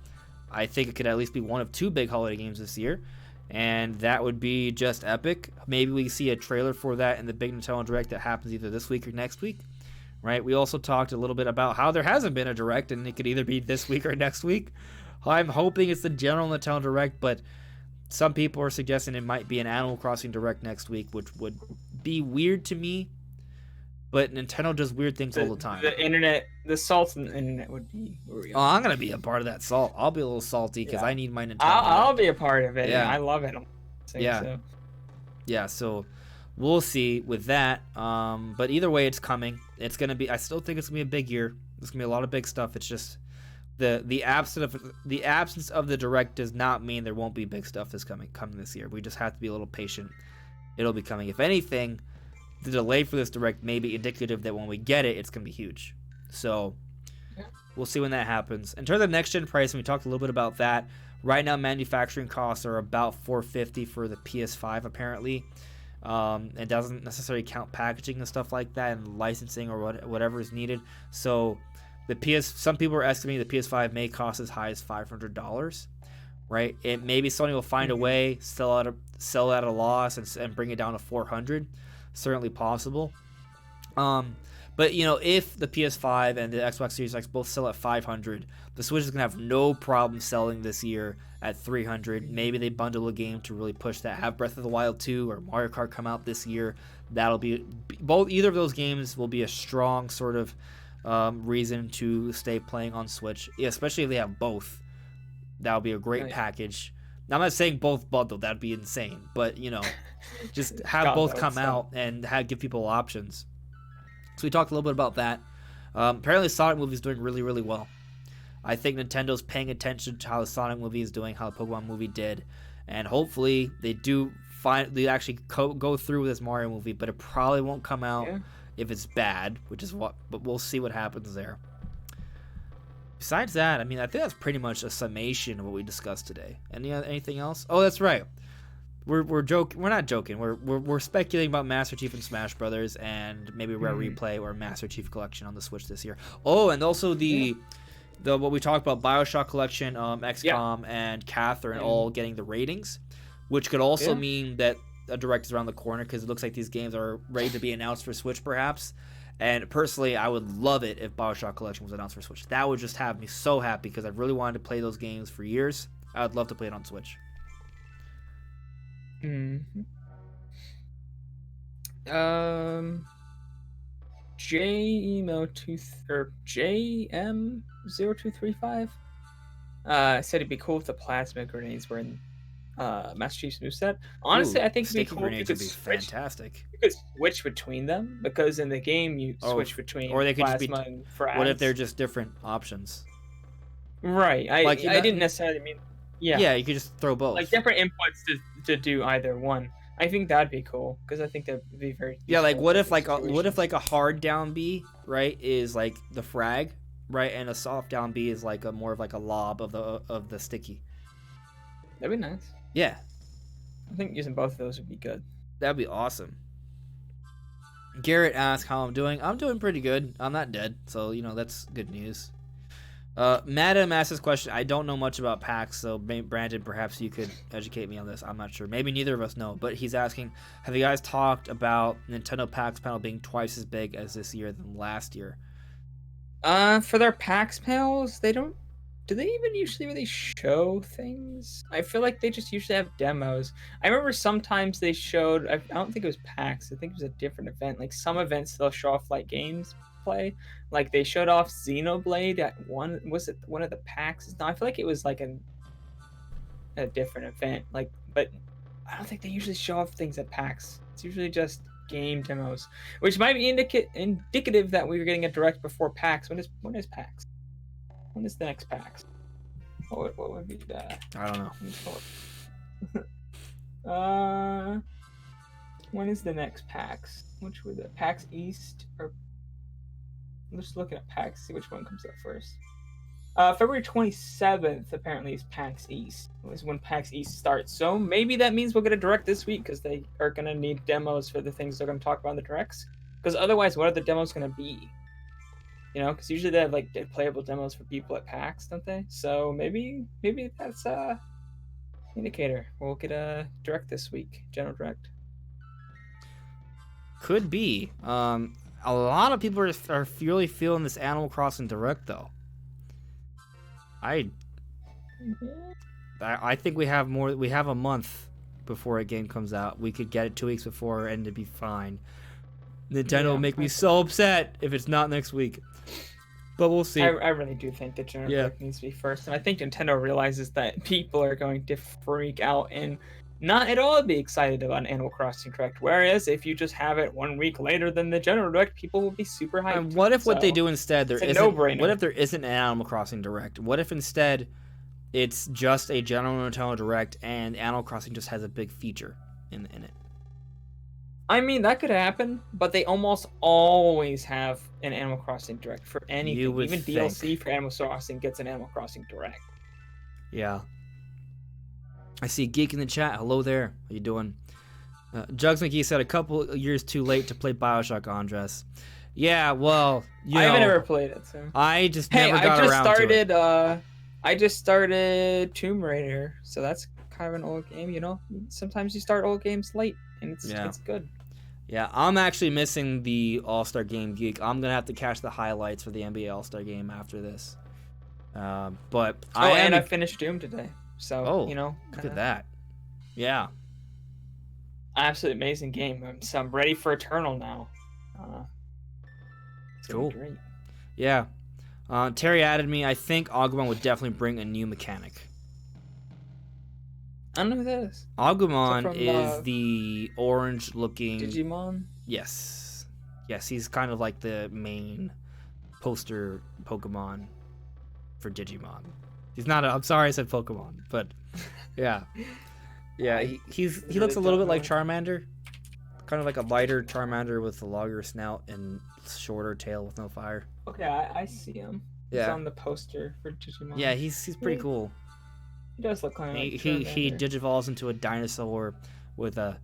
I think it could at least be one of 2 big holiday games this year, and that would be just epic. Maybe we see a trailer for that in the big Nintendo Direct that happens either this week or next week, right? We also talked a little bit about how there hasn't been a Direct, and it could either be this week or next week. I'm hoping it's the general Nintendo Direct, but some people are suggesting it might be an Animal Crossing Direct next week, which would be weird to me. But Nintendo does weird things all the time. The salt in the internet would be real. Oh, I'm going to be a part of that salt. I'll be a little salty because I need my Nintendo. I'll be a part of it. Yeah. I love it. Yeah, so we'll see with that. But either way, it's coming. It's going to be, I still think it's going to be a big year. There's going to be a lot of big stuff. It's just the absence of the Direct does not mean there won't be big stuff that's coming this year. We just have to be a little patient. It'll be coming. If anything, the delay for this Direct may be indicative that when we get it, it's going to be huge. So we'll see when that happens. In terms of next-gen pricing, we talked a little bit about that. Right now, manufacturing costs are about $450 for the PS5, apparently. It doesn't necessarily count packaging and stuff like that and licensing or whatever is needed. So some people are estimating the PS5 may cost as high as $500. Right? Maybe Sony will find a way, sell at a loss and bring it down to $400. Certainly possible. But if the PS5 and the Xbox Series X both sell at $500, the Switch is gonna have no problem selling this year at $300. Maybe they bundle a game to really push that. Have Breath of the Wild 2 or Mario Kart come out this year. That'll be either of those games will be a strong sort of reason to stay playing on Switch, especially if they have both. That'll be a great package. Now, I'm not saying both bundled. That'd be insane. But, just have both come out and give people options. So we talked a little bit about that. Apparently, Sonic movie is doing really, really well. I think Nintendo's paying attention to how the Sonic movie is doing, how the Pokemon movie did. And hopefully, they actually go through with this Mario movie. But it probably won't come out if it's bad, but we'll see what happens there. Besides that, I think that's pretty much a summation of what we discussed today. Anything else? Oh, that's right. We're joking. We're not joking. We're speculating about Master Chief and Smash Brothers and maybe Rare Replay or Master Chief Collection on the Switch this year. Oh, and also the what we talked about, BioShock Collection, XCOM, and Catherine all getting the ratings, which could also mean that a Direct is around the corner because it looks like these games are ready to be announced for Switch, perhaps. And personally, I would love it if BioShock Collection was announced for Switch. That would just have me so happy because I've really wanted to play those games for years. I would love to play it on Switch. JM0235 said it'd be cool if the plasma grenades were in Master Chief's moveset. Honestly, I think it'd be cool if you could fantastic. You could switch between them because in the game you switch between or they could plasma just be, and frags. What if they're just different options? Right. I didn't necessarily mean. Yeah, you could just throw both. Like different inputs to do either one. I think that'd be cool because I think that'd be very. Yeah, like what if a hard down B, right, is like the frag, right, and a soft down B is like more of a lob of the sticky. That'd be nice. Yeah. I think using both of those would be good. That'd be awesome. Garrett asked how I'm doing. I'm doing pretty good. I'm not dead, so that's good news. Madam asked this question. I don't know much about PAX, so Brandon, perhaps you could educate me on this. I'm not sure. Maybe neither of us know, but he's asking, have you guys talked about Nintendo PAX panel being twice as big as this year than last year? For their PAX panels, they don't. Do they even usually really show things? I feel like they just usually have demos. I remember sometimes they showed. I don't think it was PAX. I think it was a different event. Like some events, they'll show off like games play. Like they showed off Xenoblade at one. Was it one of the PAXs? No, I feel like it was like a different event. Like, but I don't think they usually show off things at PAX. It's usually just game demos, which might be indicative that we were getting a direct before PAX. When is PAX? When is the next PAX? What would be that? I don't know. When is the next PAX? Which would the PAX East or? I'm just looking at PAX, see which one comes up first. February 27th apparently is PAX East. Is when PAX East starts. So maybe that means we'll get a direct this week because they are gonna need demos for the things they're gonna talk about in the directs. Because otherwise, what are the demos gonna be? You know, because usually they have like playable demos for people at PAX, don't they? So maybe that's a indicator. We'll get a direct this week, general direct. Could be. A lot of people are really feeling this Animal Crossing direct though. I think we have more. We have a month before a game comes out. We could get it 2 weeks before and it'd be fine. Nintendo will make me so upset if it's not next week. But we'll see. I really do think that general direct needs to be first, and I think Nintendo realizes that people are going to freak out and not at all be excited about an Animal Crossing direct. Whereas if you just have it 1 week later than the general direct, people will be super hyped. And what if what they do instead it's a no-brainer. What if there isn't an Animal Crossing direct? What if instead it's just a general Nintendo direct and Animal Crossing just has a big feature in it? I mean, that could happen, but they almost always have an Animal Crossing direct for anything. Even DLC for Animal Crossing gets an Animal Crossing direct. Yeah. I see Geek in the chat. Hello there. How you doing? Jugs McGee said a couple years too late to play Bioshock, Andres. Yeah, well, I haven't ever played it, so. I just never got around to it. I just started Tomb Raider, so that's kind of an old game, you know? Sometimes you start old games late, and it's good. Yeah, I'm actually missing the All-Star Game Geek. I'm going to have to catch the highlights for the NBA All-Star Game after this. But I finished Doom today. So, you know. Look at that. Yeah. Absolutely amazing game. So I'm ready for Eternal now. It's cool. Great. Yeah. Terry added me. I think Agumon would definitely bring a new mechanic. I don't know who that is. Agumon is the orange-looking... Digimon? Yes. Yes, he's kind of like the main poster Pokemon for Digimon. He's not I'm sorry I said Pokemon, but yeah. Yeah, he looks a little bit like Charmander. Kind of like a lighter Charmander with a longer snout and shorter tail with no fire. Okay, I see him. Yeah. He's on the poster for Digimon. Yeah, he's pretty cool. He does look kind of like he digivolves into a dinosaur with a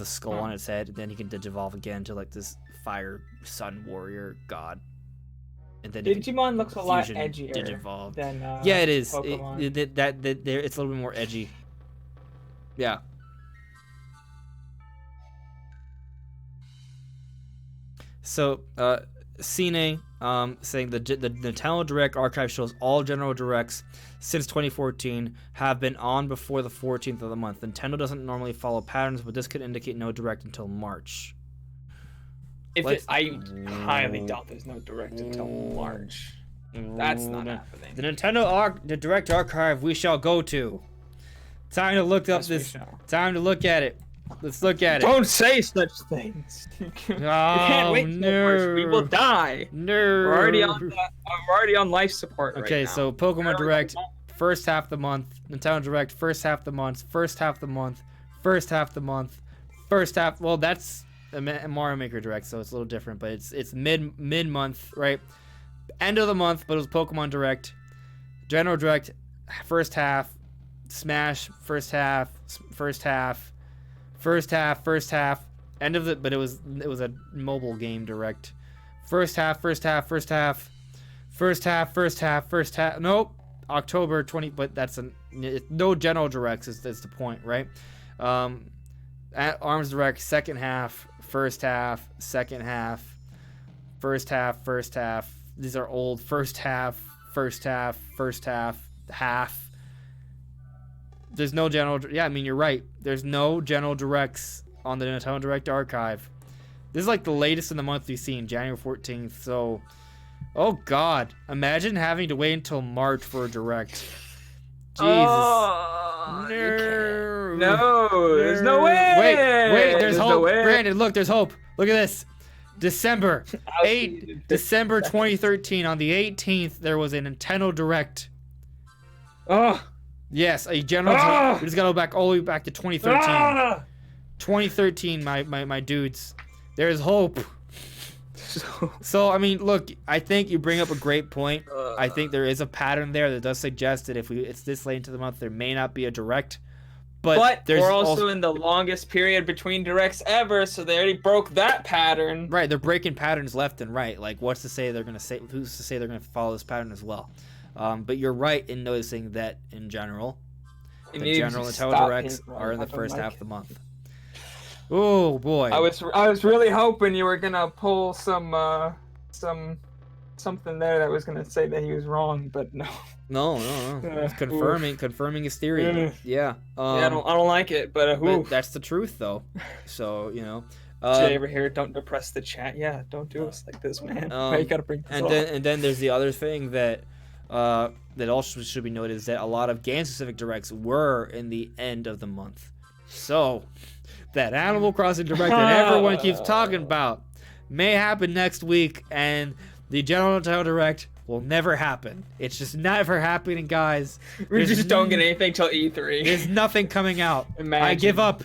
skull on its head, and then he can digivolve again to like this fire sun warrior god. And then Digimon looks a lot edgier than yeah, it is. Pokemon. It's a little bit more edgy. Yeah. So, Cine saying the Nintendo Direct archive shows all general directs since 2014 have been on before the 14th of the month. Nintendo doesn't normally follow patterns, but this could indicate no direct until March. I highly doubt there's no direct until March. That's not happening. The the Direct archive we shall go to. Time to look up this. Time to look at it. Let's look at it. Don't say such things. You can't wait until March. We will die. No. We're already on life support right now. Okay, so Pokemon Direct, first half of the month. Nintendo Direct, first half of the month. First half of the month. First half of the month. First half. Well, that's a Mario Maker Direct, so it's a little different, but it's mid month, right? End of the month, but it was Pokemon Direct. General Direct, first half. Smash, first half. First half. End of it, but it was a mobile game direct. First half. Nope. October 20, but that's no general directs is the point, right? At Arms Direct, second half, first half, second half, first half. These are old. First half, half. There's no general... Yeah, I mean, you're right. There's no general directs on the Nintendo Direct archive. This is like the latest in the month we've seen, January 14th. So, oh God. Imagine having to wait until March for a direct. Jesus. Oh, no. No, there's no way. Wait, there's hope. no way. Brandon, look, there's hope. Look at this. December 2013, on the 18th, there was a Nintendo Direct. Oh. Yes, a general. We just gotta go back all the way back to 2013. 2013, my dudes. There's hope. So I mean, look, I think you bring up a great point. I think there is a pattern there that does suggest that if it's this late into the month, there may not be a direct. But we're also in the longest period between directs ever, so they already broke that pattern. Right, they're breaking patterns left and right. Like, what's to say they're gonna say? Who's to say they're gonna follow this pattern as well? But you're right in noticing that in general, the general Nintendo Directs are in the first half of the month. Oh boy! I was really hoping you were gonna pull something there that was gonna say that he was wrong, but no. No. It's confirming his theory. Yeah. I don't like it, but that's the truth, though. So Jay over here, don't depress the chat. Yeah, don't do us like this, man. You gotta bring this up. And then there's the other thing that also should be noted is that a lot of game-specific directs were in the end of the month. So that Animal Crossing direct that everyone keeps talking about may happen next week, and the General Nintendo Direct will never happen. It's just never happening, guys. We just don't get anything till E3. There's nothing coming out. Imagine. I give up.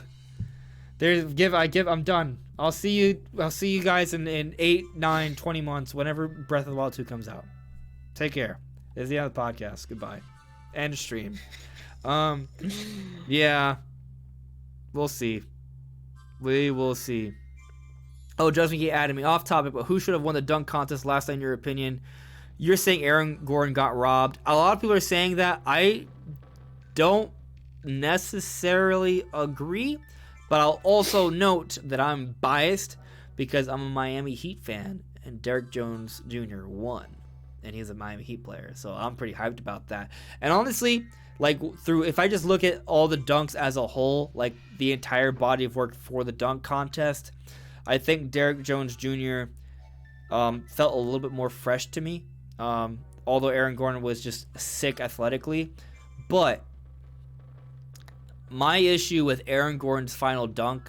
I'm done. I'll see you guys in 8, 9, 20 months, whenever Breath of the Wild 2 comes out. Take care. This is the end of the podcast. Goodbye. End stream. Yeah. We'll see. We will see. Oh, Justin Key added me off topic, but who should have won the dunk contest last night in your opinion? You're saying Aaron Gordon got robbed. A lot of people are saying that. I don't necessarily agree, but I'll also note that I'm biased because I'm a Miami Heat fan, and Derrick Jones Jr. won, and he's a Miami Heat player, so I'm pretty hyped about that. And honestly, if I just look at all the dunks as a whole, like the entire body of work for the dunk contest, I think Derrick Jones Jr. Felt a little bit more fresh to me. Although Aaron Gordon was just sick athletically. But my issue with Aaron Gordon's final dunk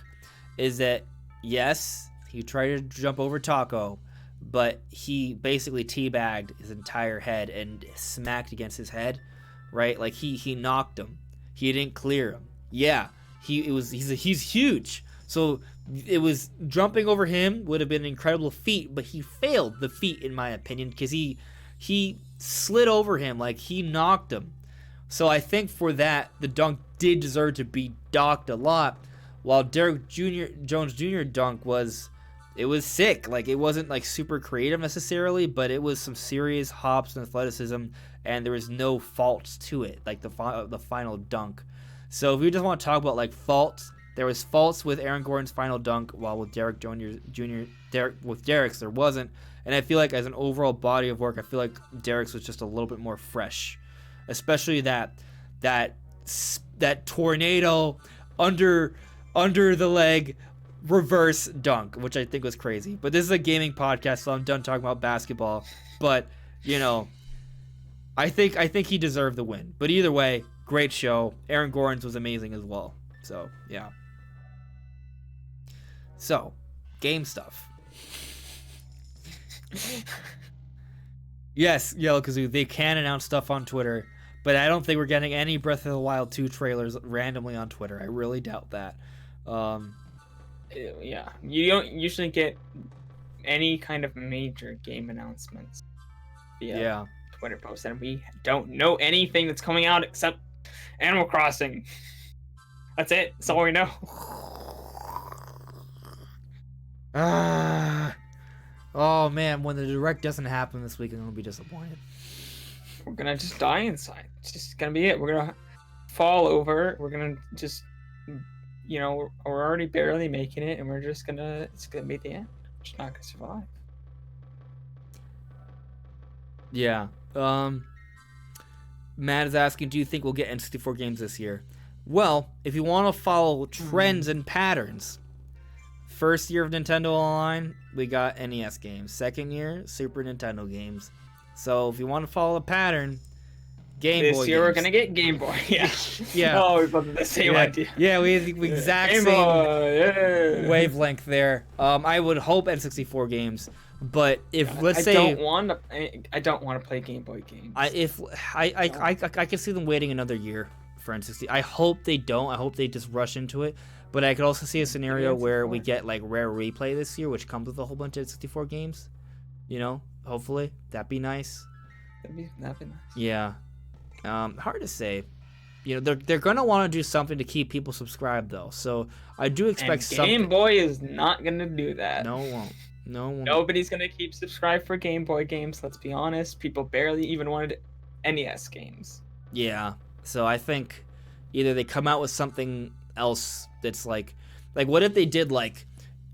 is that, yes, he tried to jump over Taco, but he basically teabagged his entire head and smacked against his head, right? Like he knocked him. He didn't clear him. Yeah, he's huge. So it was jumping over him would have been an incredible feat, but he failed the feat in my opinion because he slid over him, like he knocked him. So I think for that, the dunk did deserve to be docked a lot, while Derrick Jones Jr. dunk was sick. Like it wasn't like super creative necessarily, but it was some serious hops and athleticism, and there was no faults to it, like the final dunk. So if we just want to talk about like faults, there was faults with Aaron Gordon's final dunk, while with Derrick Jones Jr. Derrick's there wasn't. And I feel like as an overall body of work, I feel like Derrick's was just a little bit more fresh, especially that tornado under the leg reverse dunk, which I think was crazy. But this is a gaming podcast, so I'm done talking about basketball. But I think he deserved the win. But either way, great show. Aaron Gordon's was amazing as well. So yeah. So, game stuff. Yes, Yellow Kazoo, they can announce stuff on Twitter, but I don't think we're getting any Breath of the Wild 2 trailers randomly on Twitter. I really doubt that. Yeah, you don't usually get any kind of major game announcements via Twitter posts, and we don't know anything that's coming out except Animal Crossing. That's it. That's all we know. Oh man, when the direct doesn't happen this week, I'm gonna be disappointed. We're gonna just die inside. It's just gonna be it. We're gonna fall over. We're gonna just, we're already barely making it, and it's gonna be the end. We're just not gonna survive. Yeah. Matt is asking, do you think we'll get N64 games this year? Well, if you want to follow trends and patterns, first year of Nintendo Online, we got NES games. Second year, Super Nintendo games. So if you want to follow a pattern, Game this Boy year we're games. gonna get Game Boy. Yeah. Yeah. Oh, we both have the same Yeah, idea. yeah, we have the exact Game same Boy, yeah. wavelength there. I would hope N64 games, but if let's I say don't want to play Game Boy games. I could see them waiting another year for N60. I hope they don't. I hope they just rush into it. But I could also see a scenario where we get like Rare Replay this year, which comes with a whole bunch of N64 games. You know, hopefully that'd be nice. That'd be nice. Yeah. Hard to say. You know, they're gonna want to do something to keep people subscribed though. So I do expect something. Game Boy is not gonna do that. No, it won't. No, it won't. Nobody's gonna keep subscribed for Game Boy games. Let's be honest. People barely even wanted NES games. Yeah. So I think either they come out with something else that's like what if they did like,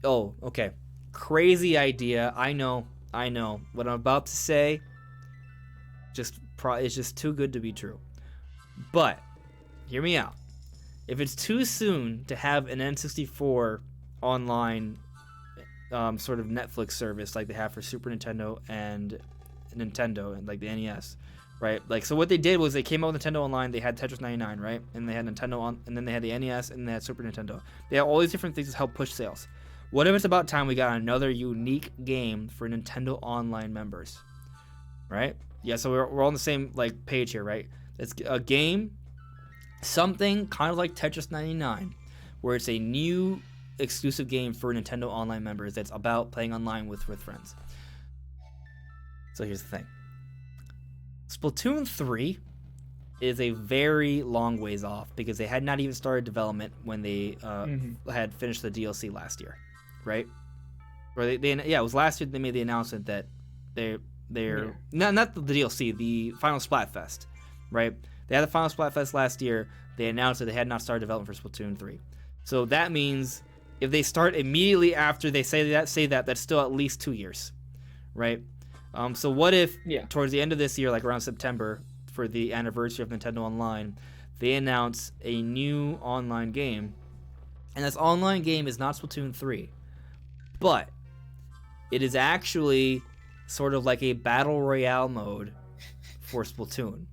oh, okay, crazy idea. I know. What I'm about to say it's just too good to be true. But hear me out. If it's too soon to have an N64 online sort of Netflix service like they have for Super Nintendo and like the NES, right? Like, so what they did was they came out with Nintendo Online. They had Tetris 99, right? And they had Nintendo and then they had the NES, and they had Super Nintendo. They had all these different things to help push sales. What if it's about time we got another unique game for Nintendo Online members, right? Yeah, so we're all on the same like page here, right? It's a game, something kind of like Tetris 99, where it's a new exclusive game for Nintendo Online members that's about playing online with friends. So here's the thing. Splatoon 3 is a very long ways off because they had not even started development when they had finished the DLC last year, right? Or it was last year they made the announcement that they're not the DLC, the Final Splatfest, right? They had the Final Splatfest last year. They announced that they had not started development for Splatoon 3. So that means if they start immediately after they say that, that's still at least 2 years, right? So what if towards the end of this year, like around September, for the anniversary of Nintendo Online, they announce a new online game, and this online game is not Splatoon 3, but it is actually sort of like a battle royale mode for Splatoon,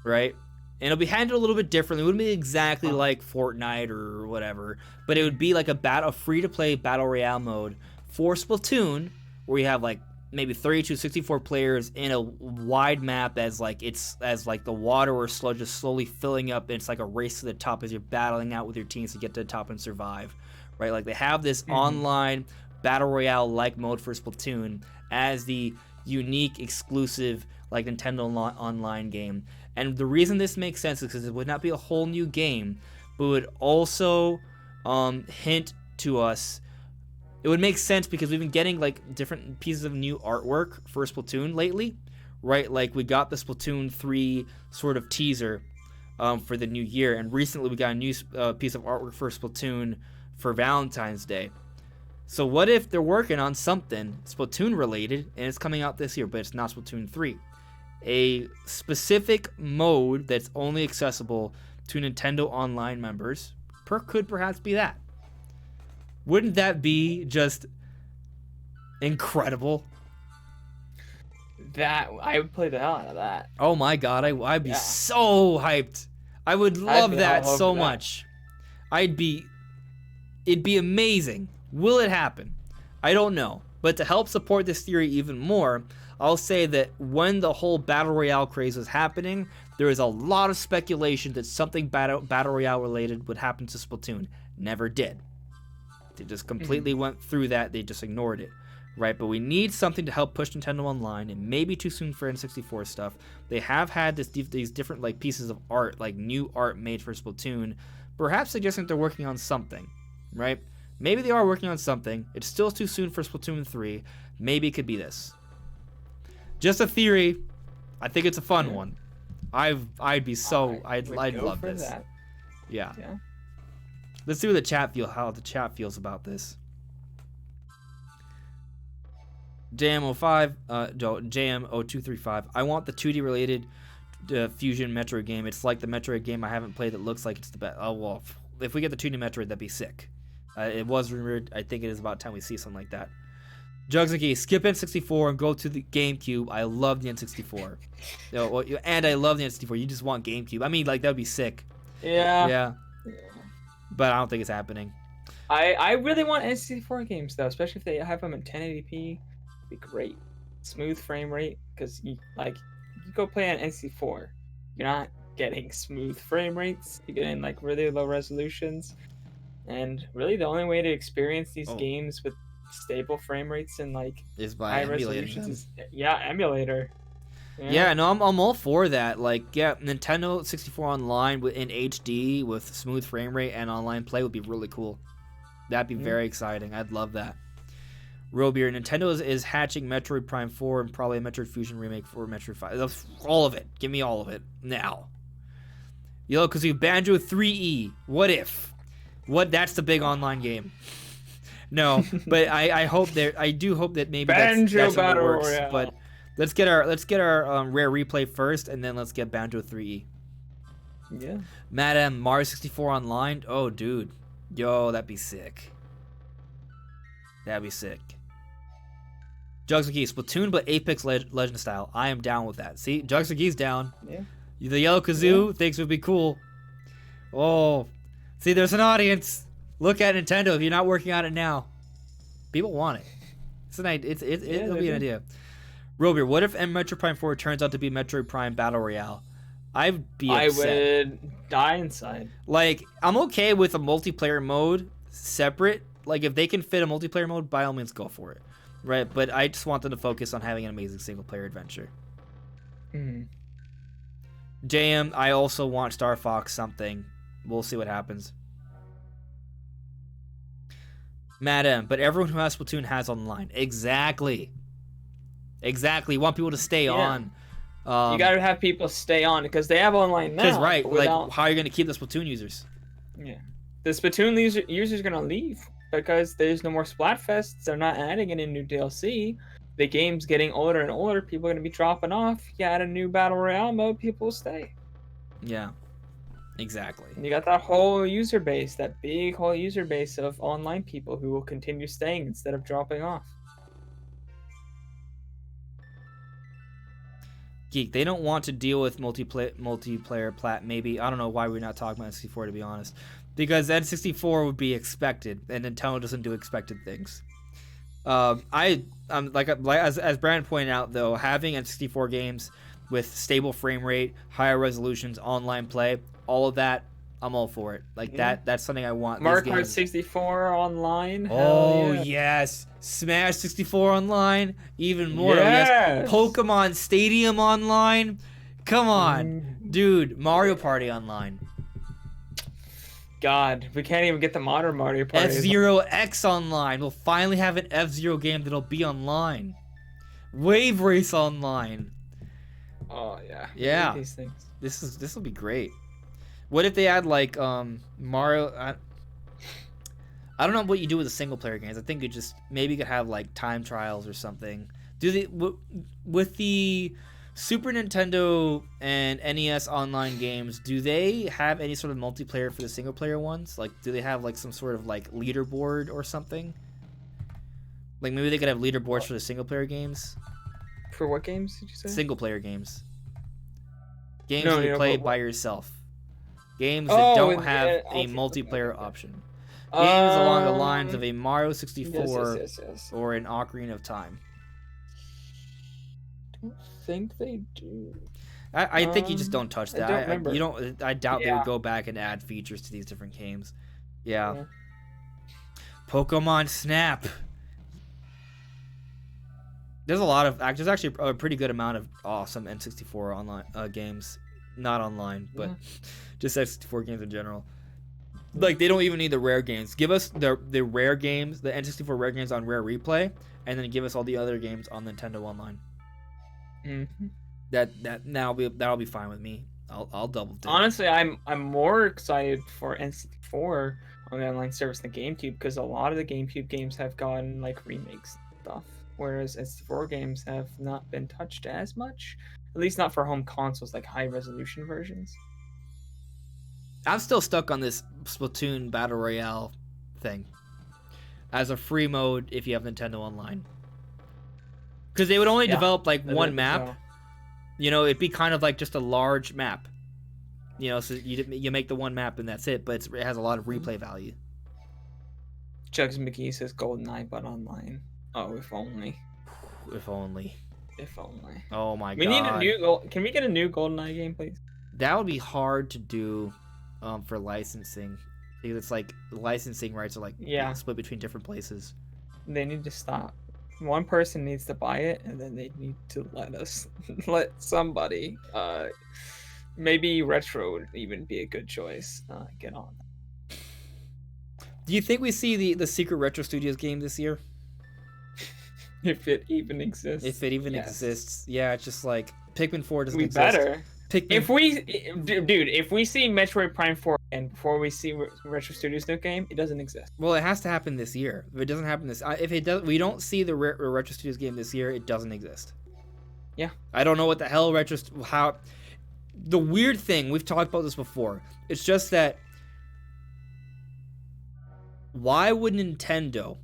right? And it'll be handled a little bit differently. It wouldn't be exactly like Fortnite or whatever, but it would be like a free-to-play battle royale mode for Splatoon, where you have like maybe 32, 64 players in a wide map as the water or sludge is slowly filling up, and it's like a race to the top as you're battling out with your teams to get to the top and survive, right? Like they have this online battle royale like mode for Splatoon as the unique exclusive like Nintendo Online game. And the reason this makes sense is because it would not be a whole new game, but would also hint to us. It would make sense because we've been getting like different pieces of new artwork for Splatoon lately, right? Like we got the Splatoon 3 sort of teaser for the new year, and recently we got a new piece of artwork for Splatoon for Valentine's Day. So what if they're working on something Splatoon related and it's coming out this year, but it's not Splatoon 3? A specific mode that's only accessible to Nintendo Online members could perhaps be that. Wouldn't that be just incredible? That I would play the hell out of that. Oh my god, I'd be so hyped. I would love that so much. It'd be amazing. Will it happen? I don't know. But to help support this theory even more, I'll say that when the whole Battle Royale craze was happening, there was a lot of speculation that something Battle Royale related would happen to Splatoon. Never did. They just completely went through that. They just ignored it, right? But we need something to help push Nintendo Online. It may be too soon for N64 stuff. They have had these different like pieces of art, like new art made for Splatoon, perhaps suggesting that they're working on something, right? Maybe they are working on something. It's still too soon for Splatoon 3. Maybe it could be this. Just a theory. I think it's a fun one. I'd love this. That. Yeah. Let's see how the chat feels about this. JM0235. I want the 2D related Fusion Metroid game. It's like the Metroid game I haven't played that looks like it's the best. Oh well, if we get the 2D Metroid, that'd be sick. It was rumored. I think it is about time we see something like that. Jugs and Geese, skip N64 and go to the GameCube. I love the N64. And I love the N64. You just want GameCube. I mean, like, that would be sick. Yeah. Yeah. But I don't think it's happening. I really want N64 games though, especially if they have them in 1080p. It'd be great. Smooth frame rate, because you go play on N64, you're not getting smooth frame rates. You're getting like really low resolutions, and really the only way to experience these games with stable frame rates and like is by high emulating resolutions them. emulator. Yeah, no, I'm all for that. Like, yeah, Nintendo 64 Online in HD with smooth frame rate and online play would be really cool. That'd be very exciting. I'd love that. Real Beer, Nintendo is hatching Metroid Prime 4 and probably a Metroid Fusion remake for Metroid 5. All of it. Give me all of it now. Yo, because you Banjo 3E. What if? That's the big online game. No, but I hope I do hope that maybe that's in the works. Royale. But let's get our rare replay first, and then let's get Banjo 3E. Yeah. Madam, Mario 64 Online. Oh, dude. Yo, that'd be sick. That'd be sick. Jugs and Geese, Splatoon, but Apex Legend style. I am down with that. See, Jugs and Geese down. Yeah. The Yellow Kazoo thinks would be cool. Oh, see, there's an audience. Look at Nintendo if you're not working on it now. People want it. It'll be an idea. Robier, what if Metroid Prime 4 turns out to be Metroid Prime Battle Royale? I'd be upset. I would die inside. Like, I'm okay with a multiplayer mode separate. Like, if they can fit a multiplayer mode, by all means, go for it. Right? But I just want them to focus on having an amazing single-player adventure. JM, I also want Star Fox something. We'll see what happens. Madam, but everyone who has Splatoon has online. Exactly. You want people to stay on. You gotta have people stay on because they have online now. Because like, how are you gonna keep the Splatoon users? Yeah, the Splatoon users are gonna leave because there's no more Splatfests. They're not adding any new DLC. The game's getting older and older. People are gonna be dropping off. You add a new battle royale mode, people will stay. Yeah, exactly. And you got that whole user base, that big whole user base of online people who will continue staying instead of dropping off. Geek, they don't want to deal with multiplayer plat. Maybe I don't know why we're not talking about N64 to be honest, because N64 would be expected, and Nintendo doesn't do expected things. As Brandon pointed out though, having N64 games with stable frame rate, higher resolutions, online play, all of that, I'm all for it. Like that's something I want. Mario Kart 64 online. Oh yes, Smash 64 online, even more. Yes. Pokemon Stadium online. Come on, dude. Mario Party online. God, we can't even get the modern Mario Party. F-Zero X online. We'll finally have an F-Zero game that'll be online. Wave Race online. Oh yeah. Yeah. These things. This will be great. What if they add like Mario? I don't know what you do with the single player games. I think you just maybe you could have like time trials or something. With the Super Nintendo and NES online games, do they have any sort of multiplayer for the single player ones? Like, do they have like some sort of like leaderboard or something? Like maybe they could have leaderboards for the single player games. For what games did you say? Single player games. Games that you play by yourself. Games that don't have a multiplayer option. Games along the lines of a Mario 64 or an Ocarina of Time. I don't think they do. I think you just don't touch that. I don't remember. I doubt they would go back and add features to these different games. Yeah. Pokemon Snap. There's actually a pretty good amount of awesome N64 online games. Not online, but just N64 games in general. Like, they don't even need the rare games. Give us the rare games, the N64 rare games on Rare Replay, and then give us all the other games on Nintendo Online. That'll be fine with me. I'll double dip. Honestly, I'm more excited for N64 on the online service than GameCube because a lot of the GameCube games have gotten like remakes and stuff, whereas N64 games have not been touched as much. At least not for home consoles, like high-resolution versions. I'm still stuck on this Splatoon Battle Royale thing. As a free mode if you have Nintendo Online. Because they would only Yeah, develop like I one think map. so. You know, it'd be kind of like just a large map. You know, so you make the one map and that's it. But it has a lot of replay value. Jugs McGee says GoldenEye, but online. Oh, if only. If only. If only. Oh my We god. need a new. Can we get a new GoldenEye game, please? That would be hard to do for licensing. Because it's like licensing rights are like Yeah. split between different places. They need to stop. One person needs to buy it, and then they need to let somebody. Maybe Retro would even be a good choice. Get on. Do you think we see the Secret Retro Studios game this year? If it even exists. If it even Yes. exists. Yeah, it's just like Pikmin 4 doesn't We exist. better. Pikmin... If we see Metroid Prime 4 and before we see Retro Studios new game, it doesn't exist. Well, it has to happen this year. If it doesn't happen if it does, we don't see the Retro Studios game this year, it doesn't exist. Yeah. I don't know what the hell how. The weird thing, we've talked about this before. It's just that why would Nintendo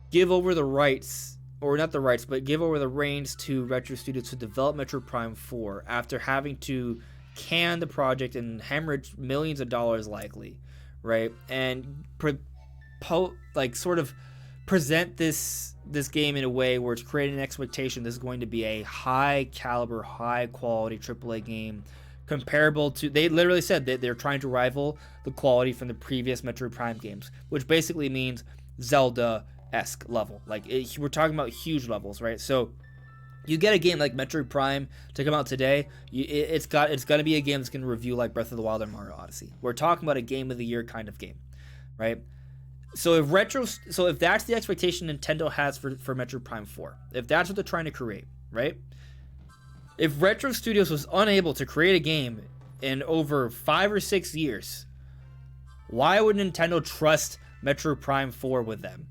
give over the rights, or not the rights, but give over the reins to Retro Studios to develop Metroid Prime 4 after having to can the project and hemorrhage millions of dollars likely, right? And sort of present this game in a way where it's creating an expectation this is going to be a high caliber, high quality AAA game comparable to, they literally said that they're trying to rival the quality from the previous Metroid Prime games, which basically means Zelda-esque level. Like we're talking about huge levels, right? So you get a game like Metroid Prime to come out today, it's going to be a game that's going to review like Breath of the Wild or Mario Odyssey. We're talking about a game of the year kind of game, right? So if that's the expectation Nintendo has for Metroid Prime 4, if that's what they're trying to create, right? If Retro Studios was unable to create a game in over 5 or 6 years, why would Nintendo trust Metroid Prime 4 with them?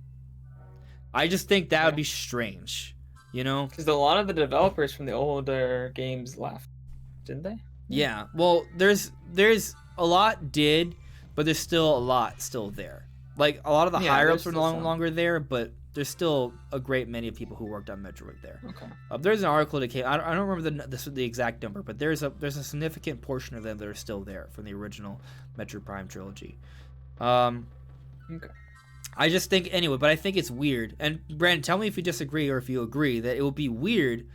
I just think that would be strange, you know? Because a lot of the developers from the older games left, didn't they? Yeah. Well, there's a lot did, but there's still a lot still there. Like a lot of the higher ups are no longer there, but there's still a great many of people who worked on Metroid there. Okay. There's an article that came. I don't remember the exact number, but there's a significant portion of them that are still there from the original Metroid Prime trilogy. Okay. I just think anyway, but I think it's weird. And Brandon, tell me if you disagree or if you agree that it would be weird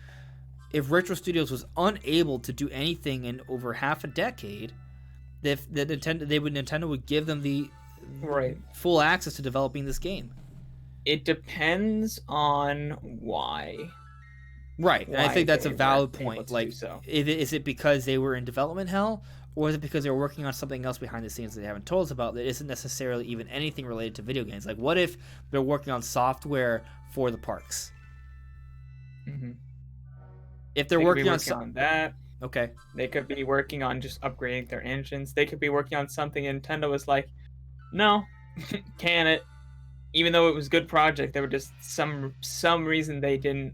if Retro Studios was unable to do anything in over half a decade. If Nintendo would give them the full access to developing this game. It depends on why. Right, and I think that's a valid point. Like, so. Is it because they were in development hell, or is it because they were working on something else behind the scenes that they haven't told us about that isn't necessarily even anything related to video games? Like, what if they're working on software for the parks? Mm-hmm. If they're working on that, okay, they could be working on just upgrading their engines. They could be working on something Nintendo was like, no, can it? Even though it was a good project, there were just some reason they didn't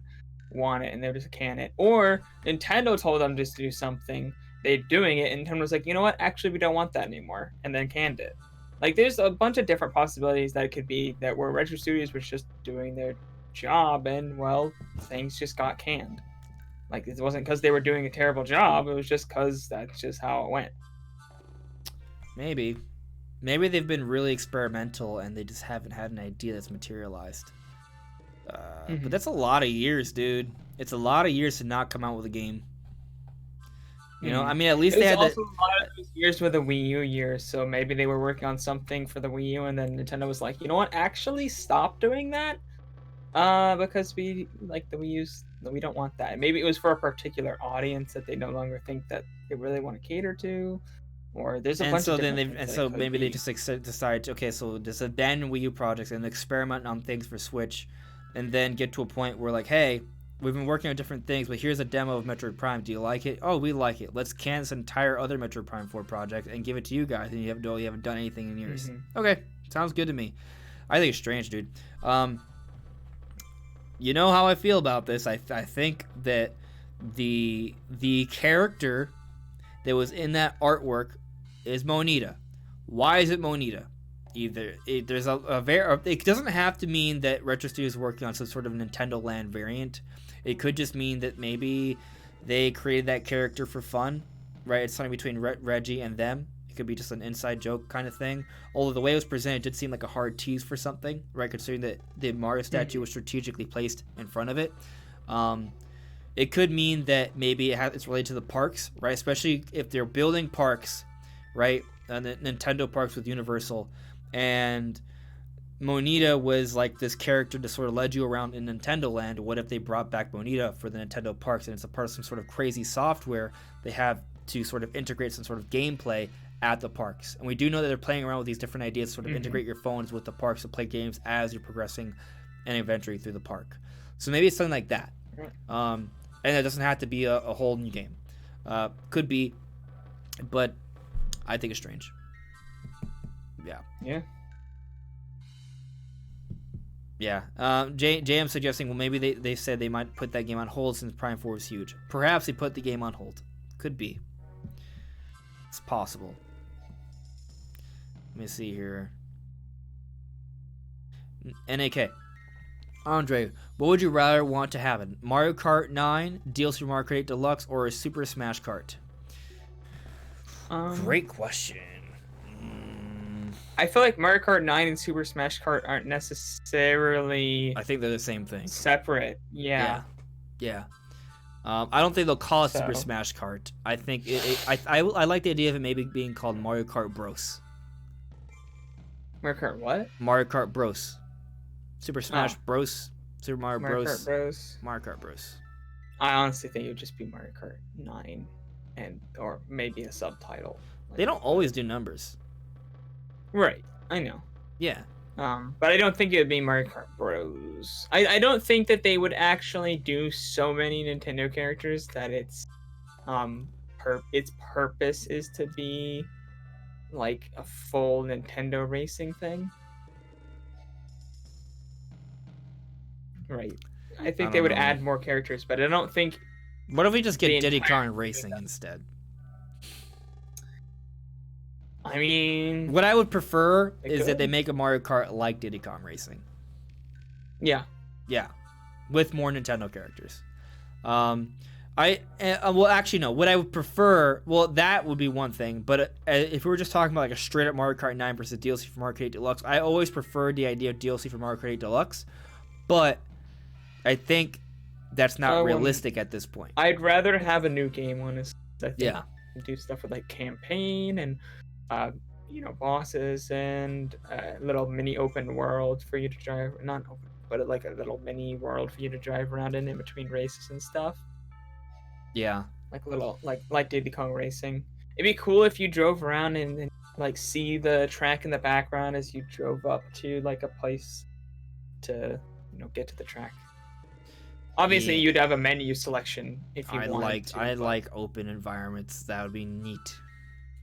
want it, and they were just can it. Or Nintendo told them just to do something, they're doing it, and Nintendo was like, you know what? Actually, we don't want that anymore, and then canned it. Like, there's a bunch of different possibilities that it could be that where Retro Studios was just doing their job, and well, things just got canned. Like, it wasn't because they were doing a terrible job; it was just because that's just how it went. Maybe they've been really experimental and they just haven't had an idea that's materialized. But that's a lot of years, dude. It's a lot of years to not come out with a game. You know, I mean, at least they had also a lot of those years with the Wii U years, so maybe they were working on something for the Wii U, and then Nintendo was like, you know what? Actually, stop doing that, because we like the Wii U's. We don't want that. Maybe it was for a particular audience that they no longer think that they really want to cater to. Or there's a bunch of different things so maybe they just decide, okay, so just abandon Wii U projects and experiment on things for Switch, and then get to a point where like, hey, we've been working on different things, but here's a demo of Metroid Prime. Do you like it? Oh, we like it. Let's can this entire other Metroid Prime 4 project and give it to you guys, and you haven't done anything in years. Okay, sounds good to me. I think it's strange, dude. You know how I feel about this. I think that the character that was in that artwork is Monita. Why is it Monita? either. There's a very. It doesn't have to mean that Retro Studios is working on some sort of Nintendo Land variant. It could just mean that maybe they created that character for fun, right? It's something between Reggie and them. It could be just an inside joke kind of thing. Although the way it was presented did seem like a hard tease for something, right? Considering that the Mario statue was strategically placed in front of it. It could mean that maybe it's related to the parks, right? Especially if they're building parks, right? And the Nintendo parks with Universal. And Monita was like this character to sort of led you around in Nintendo Land. What if they brought back Monita for the Nintendo parks, and it's a part of some sort of crazy software they have to sort of integrate some sort of gameplay at the parks? And we do know that they're playing around with these different ideas to sort of integrate your phones with the parks to play games as you're progressing and adventuring through the park. So maybe it's something like that. And it doesn't have to be a whole new game. Could be, but I think it's strange. Yeah. JM suggesting, well, maybe they said they might put that game on hold since Prime 4 is huge. Perhaps they put the game on hold. Could be. It's possible. Let me see here. NAK. Andre, what would you rather want to happen? Mario Kart 9, DLC for Mario Kart 8 Deluxe, or a Super Smash Kart? Great question. I feel like Mario Kart 9 and Super Smash Kart aren't necessarily... I think they're the same thing. Separate, yeah. I don't think they'll call it Super Smash Kart. I think I like the idea of it maybe being called Mario Kart Bros. Mario Kart what? Mario Kart Bros. Super Smash Bros. Super Mario Bros. Kart Bros. Mario Kart Bros. I honestly think it would just be Mario Kart 9, or maybe a subtitle. They don't always do numbers. Right, I know. Yeah. But I don't think it would be Mario Kart Bros. I don't think that they would actually do so many Nintendo characters that its purpose is to be like a full Nintendo racing thing. Right. I think they would add more characters, but I don't think... What if we just get Diddy Kong Racing instead? I mean... What I would prefer is that they make a Mario Kart like Diddy Kong Racing. Yeah. Yeah. With more Nintendo characters. Well, actually, no. What I would prefer... Well, that would be one thing, but if we were just talking about like a straight-up Mario Kart 9 versus DLC for Mario Kart 8 Deluxe, I always preferred the idea of DLC for Mario Kart 8 Deluxe, but I think that's not realistic at this point. I'd rather have a new game, honestly. I think yeah. Do stuff with like campaign and bosses and little mini open world for you to drive. Not open, but like a little mini world for you to drive around in between races and stuff. Yeah. Like little like Diddy Kong Racing. It'd be cool if you drove around and like see the track in the background as you drove up to like a place to get to the track. Obviously, you'd have a menu selection if you wanted to. I like open environments. That would be neat.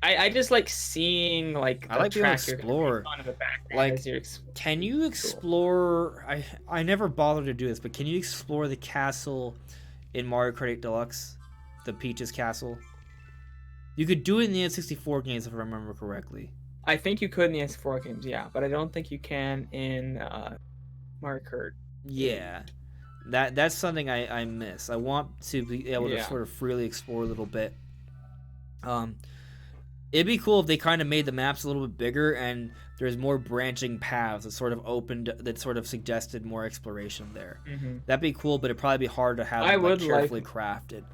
I just like seeing like the I like being able track to explore. Like, can you explore? I never bothered to do this, but can you explore the castle in Mario Kart 8 Deluxe, the Peach's castle? You could do it in the N64 games if I remember correctly. I think you could in the N64 games, yeah, but I don't think you can in Mario Kart. Yeah. That's something I miss. I want to be able to sort of freely explore a little bit. It'd be cool if they kind of made the maps a little bit bigger and there's more branching paths that sort of opened, that sort of suggested more exploration there. Mm-hmm. That'd be cool, but it'd probably be hard to have it carefully crafted.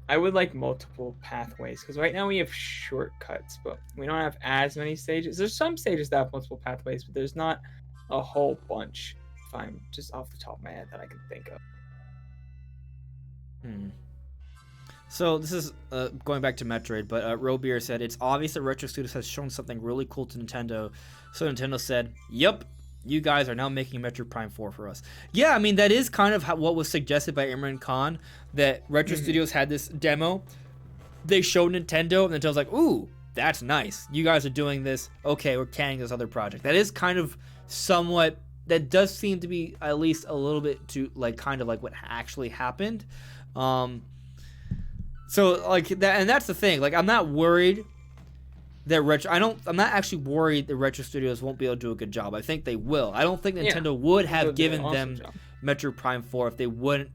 I would like multiple pathways, because right now we have shortcuts, but we don't have as many stages. There's some stages that have multiple pathways, but there's not a whole bunch. I'm just off the top of my head that I can think of. So this is going back to Metroid, but Robeer said it's obvious that Retro Studios has shown something really cool to Nintendo. So Nintendo said, "Yep, you guys are now making Metroid Prime 4 for us." Yeah, I mean that is kind of what was suggested by Imran Khan, that Retro Studios had this demo. They showed Nintendo, and Nintendo's like, "Ooh, that's nice. You guys are doing this. Okay, we're canning this other project." That is kind of somewhat. That does seem to be at least a little bit to like kind of like what actually happened. So like that, and that's the thing. Like I'm not worried that Retro. I'm not actually worried that Retro Studios won't be able to do a good job. I think they will. I don't think Nintendo would have given them Metroid Prime 4 if they weren't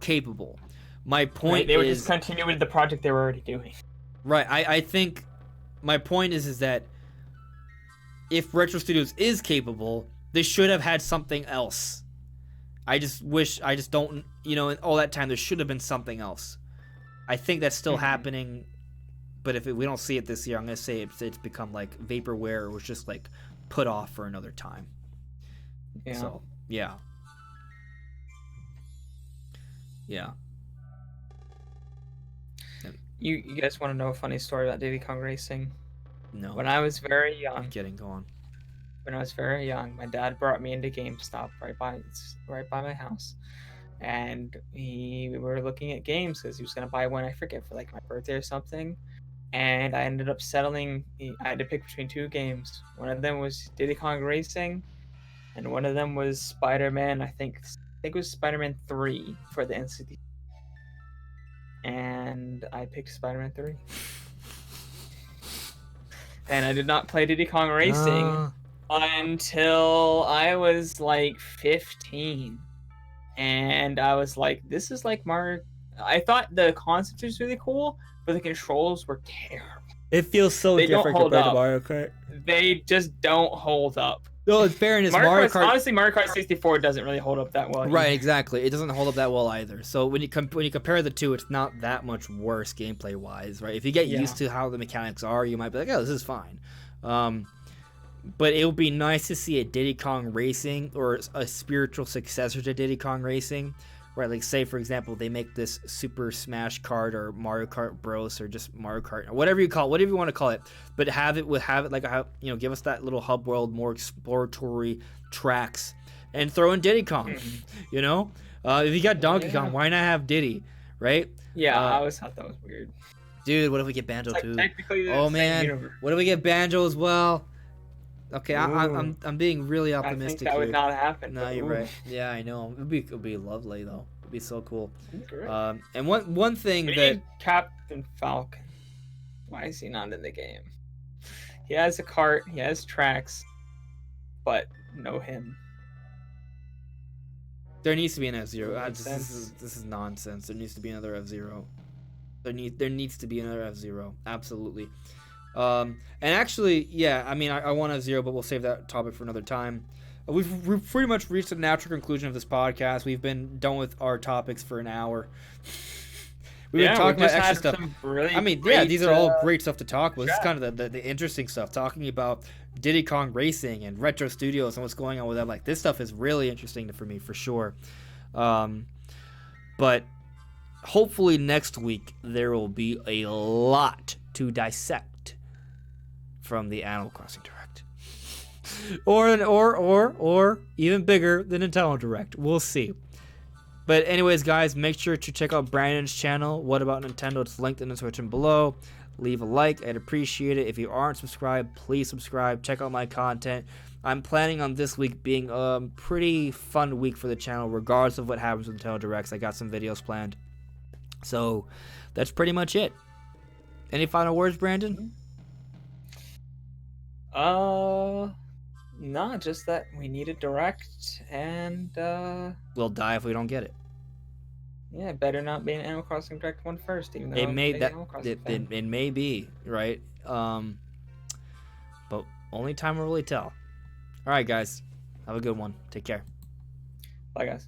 capable. My point they would just continue with the project they were already doing. Right. I think my point is that if Retro Studios is capable, they should have had something else. I just don't, in all that time there should have been something else. I think that's still happening, but if we don't see it this year, I'm going to say it's become like vaporware, or was just like put off for another time. Yeah. So, yeah. Yeah. You guys want to know a funny story about Diddy Kong Racing? No. When I was very young. I'm kidding. Go on. When I was very young, my dad brought me into GameStop right by my house, and we were looking at games because he was gonna buy one, I forget, for like my birthday or something. And I ended up settling. I had to pick between two games. One of them was Diddy Kong Racing, and one of them was Spider-Man. I think it was Spider-Man 3 for the NCD. And I picked Spider-Man 3. And I did not play Diddy Kong Racing until I was like 15. And I was like, this is like Mario. I thought the concept was really cool, but the controls were terrible. It feels so different compared to Mario Kart. They just don't hold up. No, in fairness, Mario Kart. Honestly, Mario Kart 64 doesn't really hold up that well. Right, exactly. It doesn't hold up that well either. So when you compare the two, it's not that much worse gameplay wise, right? If you get used to how the mechanics are, you might be like, oh, this is fine. But it would be nice to see a Diddy Kong Racing or a spiritual successor to Diddy Kong Racing, right? Like, say for example, they make this Super Smash Kart or Mario Kart Bros or just Mario Kart, or whatever you want to call it, but have it like give us that little hub world, more exploratory tracks, and throw in Diddy Kong. If you got Donkey Kong, why not have Diddy, right? Yeah, I always thought that was weird. Dude, what if we get Banjo too? Oh man, what if we get Banjo as well? Okay, I'm being really optimistic. I think that would not happen. No, you're right. Yeah, I know. It'd be lovely though. It'd be so cool. And one thing that Captain Falcon, why is he not in the game? He has a cart, he has tracks, but no him. There needs to be an F-Zero. This is nonsense. There needs to be another F-Zero. There needs to be another F-Zero. Absolutely. And actually, yeah, I mean, I want F-Zero, but we'll save that topic for another time. We've pretty much reached the natural conclusion of this podcast. We've been done with our topics for an hour. We've been talking about extra stuff. These are all great stuff to talk about. This is kind of the interesting stuff, talking about Diddy Kong Racing and Retro Studios and what's going on with them. Like, this stuff is really interesting for me, for sure. But hopefully next week there will be a lot to dissect from the Animal Crossing Direct, or even bigger than Nintendo Direct. We'll see. But anyways, guys, make sure to check out Brandon's channel, What About Nintendo. It's linked in the description below. Leave a like. I'd appreciate it. If you aren't subscribed, please subscribe. Check out my content. I'm planning on this week being a pretty fun week for the channel, regardless of what happens with Nintendo Directs. I got some videos planned. So that's pretty much it. Any final words, Brandon? No, just that we need a Direct, and we'll die if we don't get it. Yeah, better not be an Animal Crossing Direct one first, even though it may be, right? But only time will really tell. All right, guys, have a good one. Take care. Bye, guys.